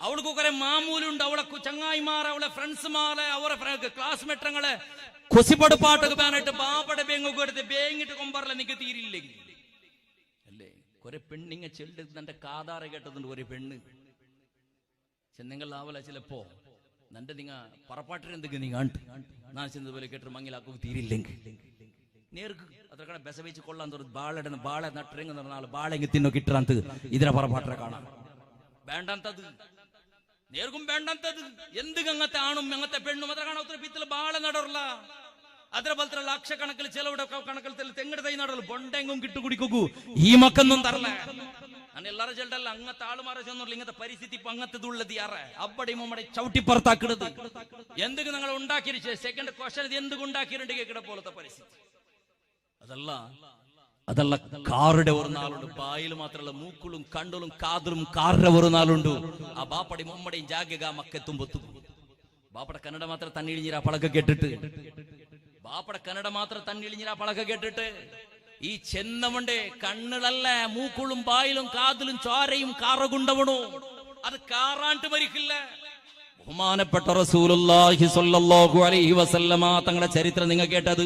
Speaker 1: അവൾക്ക് കുറെ മാമൂലുണ്ട്, അവളെ ചങ്ങായിമാരെ അവളെ ഫ്രണ്ട്സുമാരെ അവരെ ക്ലാസ്മേറ്റങ്ങളെ കൊസിപ്പടുപ്പാട്ടൊക്കെ വേണ്ടിട്ട് ബാപ്പടെ ബേങ്ങോക്ക് എടുത്ത് ബേങ്ങിട്ട് കൊമ്പറല്ല നിക്ക് തീരില്ലെങ്കിൽ അല്ലേ. കുറെ പെണ്ണിങ്ങ ചെല്ല് തന്റെ കാതാറ കേട്ടതുണ്ട്. ഒരു പെണ്ണ് ചെന്നെങ്കിലാവല ചിലപ്പോ നന്റെ നിങ്ങ പറപ്പാട്ടിരെന്തെങ്കിലും നീ കാണ്ട് ഞാൻ ചെന്നതുപോലെ കേട്ട് മങ്ങിലാക്കും തീരില്ലെങ്കിൽ നേർക്ക് അത്ര ബെസ വെച്ച് കൊള്ളാൻ തോന്നുന്നു. ബാളെ നട്ടിറങ്ങി നടന്നാൾ ബാളെങ്കി തിന്നോ കിട്ടാന്ത് ഇതിനെ പറപ്പാട്ടറെ കാണാം. വേണ്ടാത്തത് നേർക്കും വേണ്ടാത്തത് എന്ത് അങ്ങത്തെ ആണും അങ്ങത്തെ പെണ്ണും അത്ര കാണാൻ ഒത്തിരി പിത്തല് ബാളെ നടറില്ല. അത്ര പോലത്തെ ലക്ഷക്കണക്കിൽ ചെലവിടെ കണക്കിൽ തെങ്ങടെ തൈ നടറു ബൊണ്ടെങ്കും കിട്ടു കുടിക്കൂ. ഈ മക്കൊന്നും തരല ഞാൻ എല്ലാരും ചെല്ലല്ല. അങ്ങത്തെ ആളുമാരെ ചെന്നോളൂ. ഇങ്ങനത്തെ പരിസ്ഥിതി ഇപ്പൊ അങ്ങനത്തതുള്ളത് ആറെ അപ്പടി മുമ്മടെ ചവിട്ടിപ്പുറത്താക്കിടത് എന്തൊക്കെ നിങ്ങൾ ഉണ്ടാക്കിയിട്ട് സെക്കൻഡ് ക്വസ്റ്റൻ ഇത് എന്തുകൊണ്ട് ഉണ്ടാക്കിയിട്ടുണ്ട് കേൾക്കണ പോലത്തെ പരിസ്ഥിതി. അതല്ല കാറുടെ ഒരു നാളുണ്ട്. ബായിൽ മാത്രമല്ല മൂക്കളും കണ്ടലും കാതലും കാറിന്റെ ഒരു നാളുണ്ട്. ആ ബാപ്പടി മുമ്മടെയും ജാഗ്യക മക്കെത്തുമ്പൊത്തു ബാപ്പടെ കന്നഡ മാത്രം തന്നിഴിഞ്ഞിരാ പളക്ക കേട്ടിട്ട് ബാപ്പടെ കന്നഡ മാത്രം തന്നിഴിഞ്ഞിരാ പളക്ക കേട്ടിട്ട് ഈ ചെന്നവന്റെ കണ്ണുകളല്ല മൂക്കുളും ബായിലും കാതിലും ചോരയും കാറകുണ്ടവണോ അത് കാറാണ്ട് മരിക്കില്ല. ബഹുമാനപ്പെട്ട റസൂലുള്ളാഹി സ്വല്ലല്ലാഹു അലൈഹി വസല്ലമ തങ്ങളുടെ ചരിത്രം നിങ്ങൾ കേട്ടത്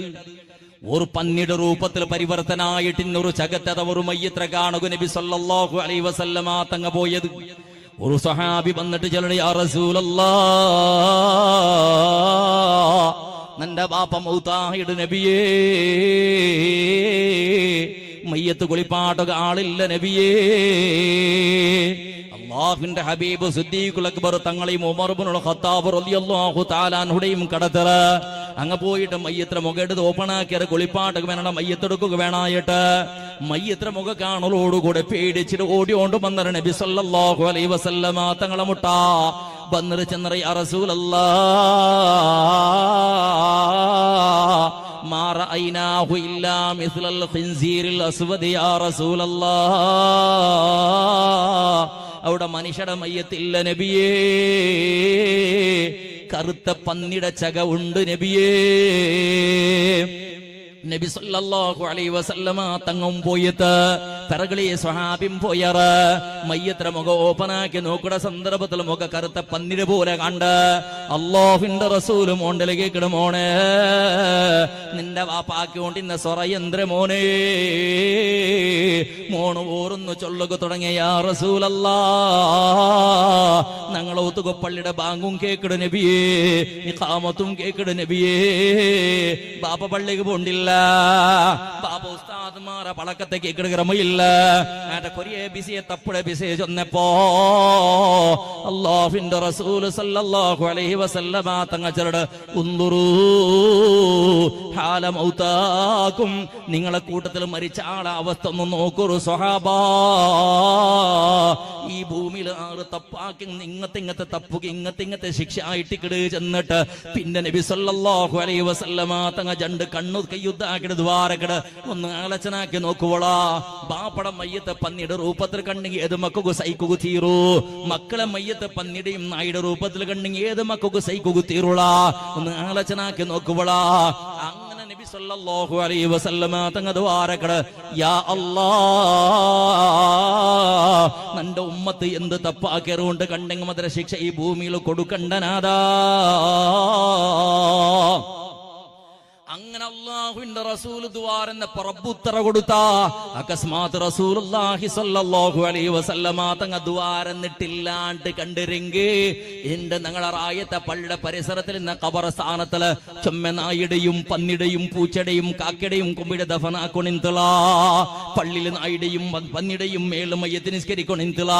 Speaker 1: ഒരു പന്നിയുടെ രൂപത്തിൽ പരിവർത്തനായിട്ട് ഇന്നൊരു ചകത്തത ഒരു മയ്യത്ര കാണുക നബി സല്ലല്ലാഹു അലൈഹി വസല്ലമ തങ്ങ പോയത്. ഒരു സഹാബി വന്നിട്ട് ചെല്ലണ യാ റസൂലല്ലാഹ് നന്റെ ബാപ്പ മൗതായിട് നബിയേ, മയ്യത്ത് കുളിപ്പാട്ടൊക ആളില്ല നബിയേ. അല്ലാഹുവിന്റെ ഹബീബ് സിദ്ദീഖുൽ അക്ബർ തങ്ങളെയും ഉമർ ഇബ്നുൽ ഖത്താബ് റളിയല്ലാഹു തആല അൻഹുടെയും കടത്തറ അങ്ങ് പോയിട്ട് മയ്യത്ര മുഖെടുത്ത് ഓപ്പണാക്കിയത് കുളിപ്പാട്ടൊക്കെ വേണം മയ്യത്തെടുക്കുക വേണായിട്ട് മയ്യത്ര മുഖ കാണലോടുകൂടെ പേടിച്ചിട്ട് ഓടിയോണ്ട് വന്നറ നബി സല്ലല്ലാഹു അലൈഹി വസല്ലമ തങ്ങളെ മുട്ട വന്നിട്ട് ചെന്നറ യാ റസൂലല്ലാഹ് മാ റഅയ്നാഹു ഇല്ലാ മിസ്ലൽ ഖിൻസീരിൽ അസ്വദ് യാ റസൂലല്ലാഹ് അവിടെ മനുഷ്യരുടെ മയ്യത്തില്ല നബിയേ, കറുത്ത പന്നിയുടെ ചക ഉണ്ട് നബിയേ. നബി സല്ലല്ലാഹു അലൈഹി വസല്ലമ തങ്ങും പോയിട്ട് പിറകളി സ്വഹാബിം പോയറ മയ്യത്ര മുഖ ഓപ്പനാക്കി നോക്കുന്ന സന്ദർഭത്തിൽ മുഖ കറുത്ത പന്നിര പോലെ കണ്ട് അല്ലാഹുവിന്റെ റസൂല് മോണ്ടല് കേക്കണ മോനെ, നിന്റെ വാപ്പാക്കി കൊണ്ടിന്ന സ്വറയന്ത്ര മോനെ മോണ് ഓർന്നു ചൊല്ലുക തുടങ്ങിയ യാ റസൂലല്ലാഹ് ഞങ്ങളെ ഒത്തുകൊപ്പള്ളിയുടെ ബാങ്കും കേക്കിട നബിയേ, ഇഖാമത്തും കേക്കിട നബിയേ. ബാപ്പ പള്ളിക്ക് പോണ്ടില്ല, ബാബ ഉസ്താദ്മാരെ പളക്കത്തെ കേക്കിട ക്രമയില്ല. കൊറിയെ ബിസിയെ തപ്പുടെ ബിസിയെ ചൊന്നപ്പോ അല്ലാഹുവിന്റെ റസൂൽ സല്ലല്ലാഹു അലൈഹി വസല്ലമ തങ്ങൾ ചെറുട് ഉൻദുറൂ ഹാല മൗതാകും, നിങ്ങളെ കൂട്ടത്തിൽ മരിച്ച ആളെ അവസ്ഥ ഒന്ന് നോക്കൂ സ്വഹാബാ. ഈ ഭൂമിയിൽ ആറ് തപ്പാക്കി ഇങ്ങത്തെ തപ്പുക ഇങ്ങത്തെ ശിക്ഷ ആയിട്ട് കിട് ചെന്നിട്ട് പിന്നെ നബി സല്ലല്ലാഹു അലൈഹി വസല്ലമ തങ്ങൾ രണ്ട് കണ്ണു കയ്യുദ്ധാക്കിട് ദ്വാരക്കിട് ഒന്ന് ആലോചനാക്കി നോക്കുവോളാ. ബാപ്പട മയ്യത്തെ പന്നിയുടെ രൂപത്തിൽ കണ്ടെങ്കിൽ ഏത് മക്കൾക്ക് സൈക്കുക തീരൂ, മക്കളെ മയ്യത്തെ പന്നിയുടെയും നായുടെ രൂപത്തിൽ കണ്ടെങ്കിൽ ഏത് മക്കൾക്ക് സൈക്കുക തീരുളാ. ഒന്ന് ആലോചനാക്കി നോക്കുവോളാ. അങ്ങനെ നബി സല്ലല്ലാഹു അലൈഹി വസല്ലമ തങ്ങൾ ദ്വാരക്കിട് യാ അല്ലാഹ് നിന്റെ ഉമ്മത്ത് എന്ത് തപ്പാക്കിയറുകൊണ്ട് കണ്ടെങ്കിൽ മധുര ശിക്ഷ ഈ ഭൂമിയിൽ കൊടുക്കണ്ടനാദാ. അങ്ങനെ അല്ലാഹുവിന്റെ റസൂൽ ദ്വാരെന്ന പ്രഭുത്തറ കൊടുത്ത അകസ്മാത്ത് റസൂലുള്ളാഹി സ്വല്ലല്ലാഹു അലൈഹി വസല്ലമ തങ്ങ ദ്വാരെന്നിട്ടില്ലാണ്ട് കണ്ടിരെങ്കി എന്റെ ഞങ്ങളെ റായത്തെ പള്ളിയുടെ പരിസരത്തിൽ നിന്ന് ഖബർസ്ഥാനത്തില് ചെമ്മനായുടെയും പന്നിയുടെയും പൂച്ചയുടെയും കാക്കയുടെയും കൊമ്പിടെ ദഫനാക്കൊണിന്തള പള്ളിയിൽ നായുടെയും പന്നിയുടെയും മേള് മയ്യത്ത് നിസ്കരിക്കൊണിന്തള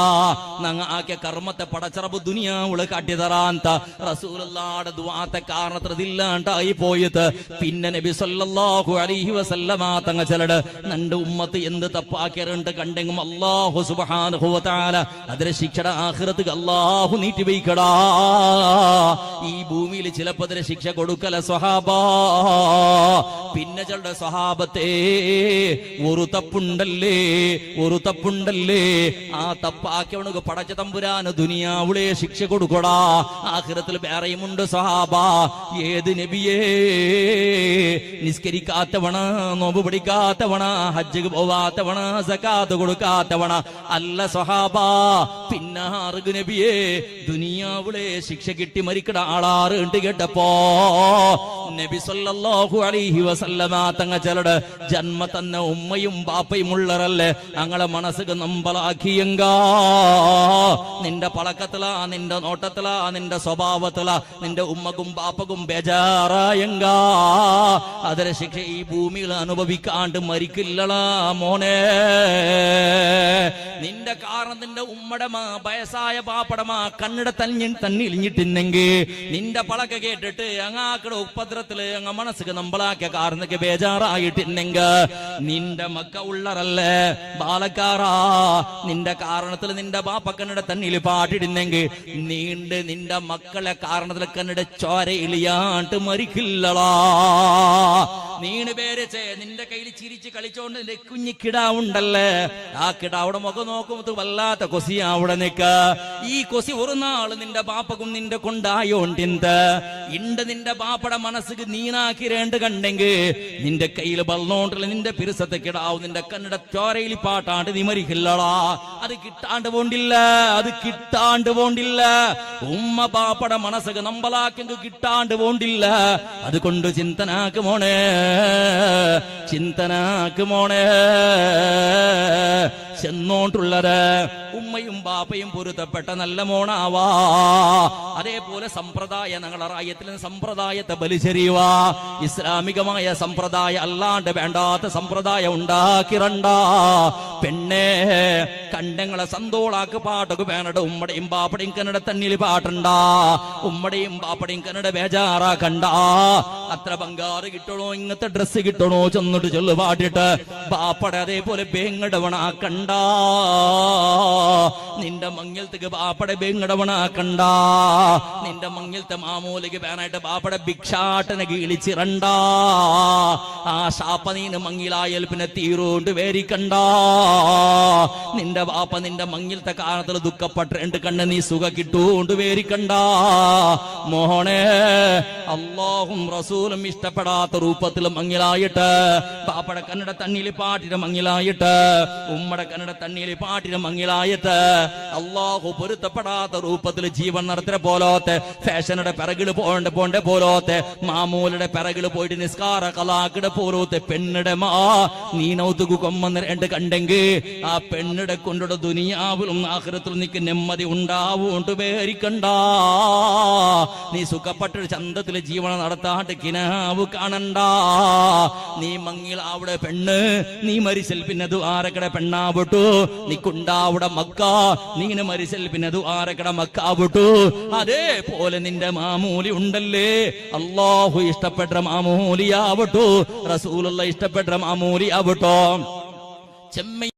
Speaker 1: ഞങ്ങ ആക്കിയ കർമ്മത്തെ പടച്ചറബ് ദുനിയാവുള് കാട്ടിതറാന്ത റസൂലുള്ളാഹിയുടെ ദുആത്തെ കാരണത്തിലില്ലാണ്ടായി പോയത്. പിന്നെ നബി സല്ലല്ലാഹു അലൈഹി വസല്ലമ തങ്ങൾ ചെലട് നന്റെ ഉമ്മത്ത് എന്ത് തപ്പാക്കിയറുണ്ട് കണ്ടെങ്കിൽ അല്ലാഹു സുബ്ഹാനഹു വ തആല അതിരെ ശിക്ഷയുടെ ആഖിറത്ത് അല്ലാഹു നീട്ടി വെയ്ക്കടാ. ഈ ഭൂമിയിൽ ചിലപ്പോൾ അതിരെ ശിക്ഷ കൊടുക്കല സ്വഹാബാ. പിന്നെ ചെറുടെ സ്വഹാബത്തെ ഒരു തപ്പുണ്ടല്ലേ ആ തപ്പാക്കിയവണക്ക് പടച്ച തമ്പുരാന് ദുനിയാവുളെ ശിക്ഷ കൊടുക്കടാ, ആഖിറത്തിൽ വേറെയുമുണ്ട് സ്വഹാബാ. ഏത് നബിയേ? നിസ്കരിക്കാത്തവണ, നോമ്പ് പിടിക്കാത്തവണ, ഹജ്ജ് പോവാത്തവണ, സകാത്ത് കൊടുക്കാത്തവണ അല്ല സ്വഹാബാ. പിന്നെ ആറുകു നബിയേ ദുനിയാവിലെ ശിക്ഷ കിട്ടി മരിക്കട ആളാറ് ഉണ്ട് കേട്ടപ്പോ നബി സല്ലല്ലാഹു അലൈഹി വസല്ലമ തങ്ങ ചെലട് ജന്മ തന്ന ഉമ്മയും ബാപ്പയും ഉള്ളറല്ലേ ഞങ്ങളെ മനസ്സുക്ക് നമ്പലാക്കിയെങ്കാ. നിന്റെ പളക്കത്തിലാ, നിന്റെ നോട്ടത്തിലാ, നിന്റെ സ്വഭാവത്തിലാ നിന്റെ ഉമ്മക്കും ബാപ്പക്കും ബേജാറായെങ്കാ അതിരെ ശിക്ഷ ഈ ഭൂമിയിൽ അനുഭവിക്കാണ്ട് മരിക്കില്ലടാ മോനെ. നിന്റെ കാരണം നിന്റെ ഉമ്മടമാ വയസ്സായ പാപ്പടമാ കണ്ണിട തന്നിലിഞ്ഞിട്ടിന്നെങ്കിൽ നിന്റെ പളക്ക കേട്ടിട്ട് അങ്ങാക്കടെ ഉപദ്രത്തില് അങ്ങ മനസ്സിക്ക് നമ്മളാക്കിയ കാരണക്ക് ബേജാറായിട്ടിന്നെങ്കിൽ നിന്റെ മക്ക ഉള്ളറല്ലേ ബാലക്കാറാ, നിന്റെ കാരണത്തിൽ നിന്റെ ബാപ്പക്കണ്ണിട തന്നിൽ പാട്ടിടുന്നെങ്കിൽ നീണ്ട് നിന്റെ മക്കളെ കാരണത്തിൽ കണ്ണിട ചോരയിലിയാണ്ട് മരിക്കില്ലടാ. നീണ് പേര് നിന്റെ കയ്യിൽ ചിരിച്ച് കളിച്ചോണ്ട് നിന്റെ കുഞ്ഞി കിടാവുണ്ടല്ലേ, ആ കിടാവിടെ മുഖം നോക്കുമ്പോ വല്ലാത്ത കൊസിയാ അവിടെ നിക്ക. ഈ കൊസി ഒരു നാള് നിന്റെ ബാപ്പക്കും നിന്റെ കൊണ്ടായോണ്ടിന്ത് ഇണ്ട് നിന്റെ ബാപ്പയുടെ മനസ്സിക്ക് നീനാക്കിരേണ്ട് കണ്ടെങ്കിൽ നിന്റെ കയ്യിൽ ബള്ളോണ്ടില്ല നിന്റെ പിരുസത്തെ കിടാവും നിന്റെ കണ്ണിട ചോരയിൽ പാട്ടാണ്ട് നീ മരിക്കില്ലടാ. അത് കിട്ടാണ്ട് പോണ്ടില്ല. ഉമ്മ ബാപ്പയുടെ മനസ്സൊക്കെ നമ്പലാക്കെങ്കിൽ കിട്ടാണ്ട് പോണ്ടില്ല. അതുകൊണ്ട് ചിന്തനാക്ക് മോണേ ചെന്നോണ്ടുള്ളത് ഉമ്മയും ബാപ്പയും പൊരുത്തപ്പെട്ട നല്ല മോണാവാ. അതേ അതേപോലെ സമ്പ്രദായ ഞങ്ങളെ റായത്തിൽ സമ്പ്രദായത്തെ ബലിചെറിയുക. ഇസ്ലാമികമായ സമ്പ്രദായം അല്ലാണ്ട് വേണ്ടാത്ത സമ്പ്രദായം ഉണ്ടാക്കിറണ്ട. പെണ്ണെ കണ്ടങ്ങളെ സന്തോളാക്ക് പാട്ടൊക്കെ വേണട. ഉമ്മടെയും ബാപ്പടയും കന്നഡ തന്നിൽ പാട്ടണ്ട. ഉമ്മടെയും ബാപ്പടയും കന്നഡ ബേജാറാക്കണ്ട. അത്ര ബംഗാറ് കിട്ടണോ ഇങ്ങനത്തെ ഡ്രസ്സ് കിട്ടണോ ചെന്നിട്ട് ചൊല്ലു പാട്ടിട്ട് ബാപ്പട അതേപോലെ ബേങ്ങടവണാക്കണ്ട. നിന്റെ മങ്ങലത്തേക്ക് ബാപ്പടെ ബേങ്ങടവണാക്കണ്ട. നിന്റെ മങ്ങലത്തെ മാമൂലിക്ക് വേനായിട്ട് ബാപ്പടെ ഭിക്ഷാട്ടനെ കീളിച്ചിറണ്ട. ആ ശാപ്പ നീന് മങ്ങിലായാൽ പിന്നെ തീരോണ്ട് വേരിക്കണ്ട. നിന്റെ ബാപ്പ നിന്റെ മങ്ങിലത്തെ കാലത്തിൽ ദുഃഖപ്പെട്ട് കണ്ണ് നീ സുഖ കിട്ടൂണ്ട് വേരിക്കണ്ട. മോഹനെ അല്ലാഹും റസൂലും ഇഷ്ടപ്പെടാത്ത രൂപത്തിൽ മങ്ങിലായിട്ട് ബാപ്പടെ കന്നഡ തണ്ണിയിൽ പാട്ടിന് മങ്ങിലായിട്ട് ഉമ്മടെ കന്നഡ തണ്ണിയിൽ പാട്ടിന് മങ്ങിലായിട്ട് അല്ലാഹു പൊരുത്തപ്പെടാത്ത രൂപത്തിൽ ജീവൻ നടത്തുന്ന പോലോത്തെ ഫാഷനുടെ പിറകില് പോണ്ട പോലോത്തെ മാമൂലുടെ പിറകില് പോയിട്ട് നിസ്കാര കലാക്കിടെ പോലോത്തെ പെണ്ണിടെ മാ നീ നൗതുകു കൊമ്മെന്ന് രണ്ട് കണ്ടെങ്കിൽ ആ പെണ്ണിടെ കൊണ്ടുള്ള ദുനിയാവിലും ആഖിറത്തിലും നിനക്ക് നെമ്മതി ഉണ്ടാവൂണ്ട് പേരിക്കണ്ട. നീ സുഖപ്പെട്ടൊരു ചന്തത്തില് ജീവനം നടത്താണ്ട് കിനാവ് കാണണ്ട. നീ മങ്ങിൽ അവിടെ പെണ്ണ് നീ മരിച്ചൽ പിന്നെ ആരക്കട പെണ്ണാവിട്ടു. നീക്കുണ്ടാവിടെ മക്ക നീങ്ങനെ മരിച്ചൽ പിന്നെ ആരക്കട മക്കാവിട്ടു. അതേപോലെ നിന്റെ മാമൂലി ഉണ്ടല്ലേ, അല്ലാഹു ഇഷ്ടപ്പെട്ട മാമൂലിയാവട്ടു, റസൂലുള്ള ഇഷ്ടപ്പെട്ട മാമൂലിയാവട്ടോ. ചെമ്മ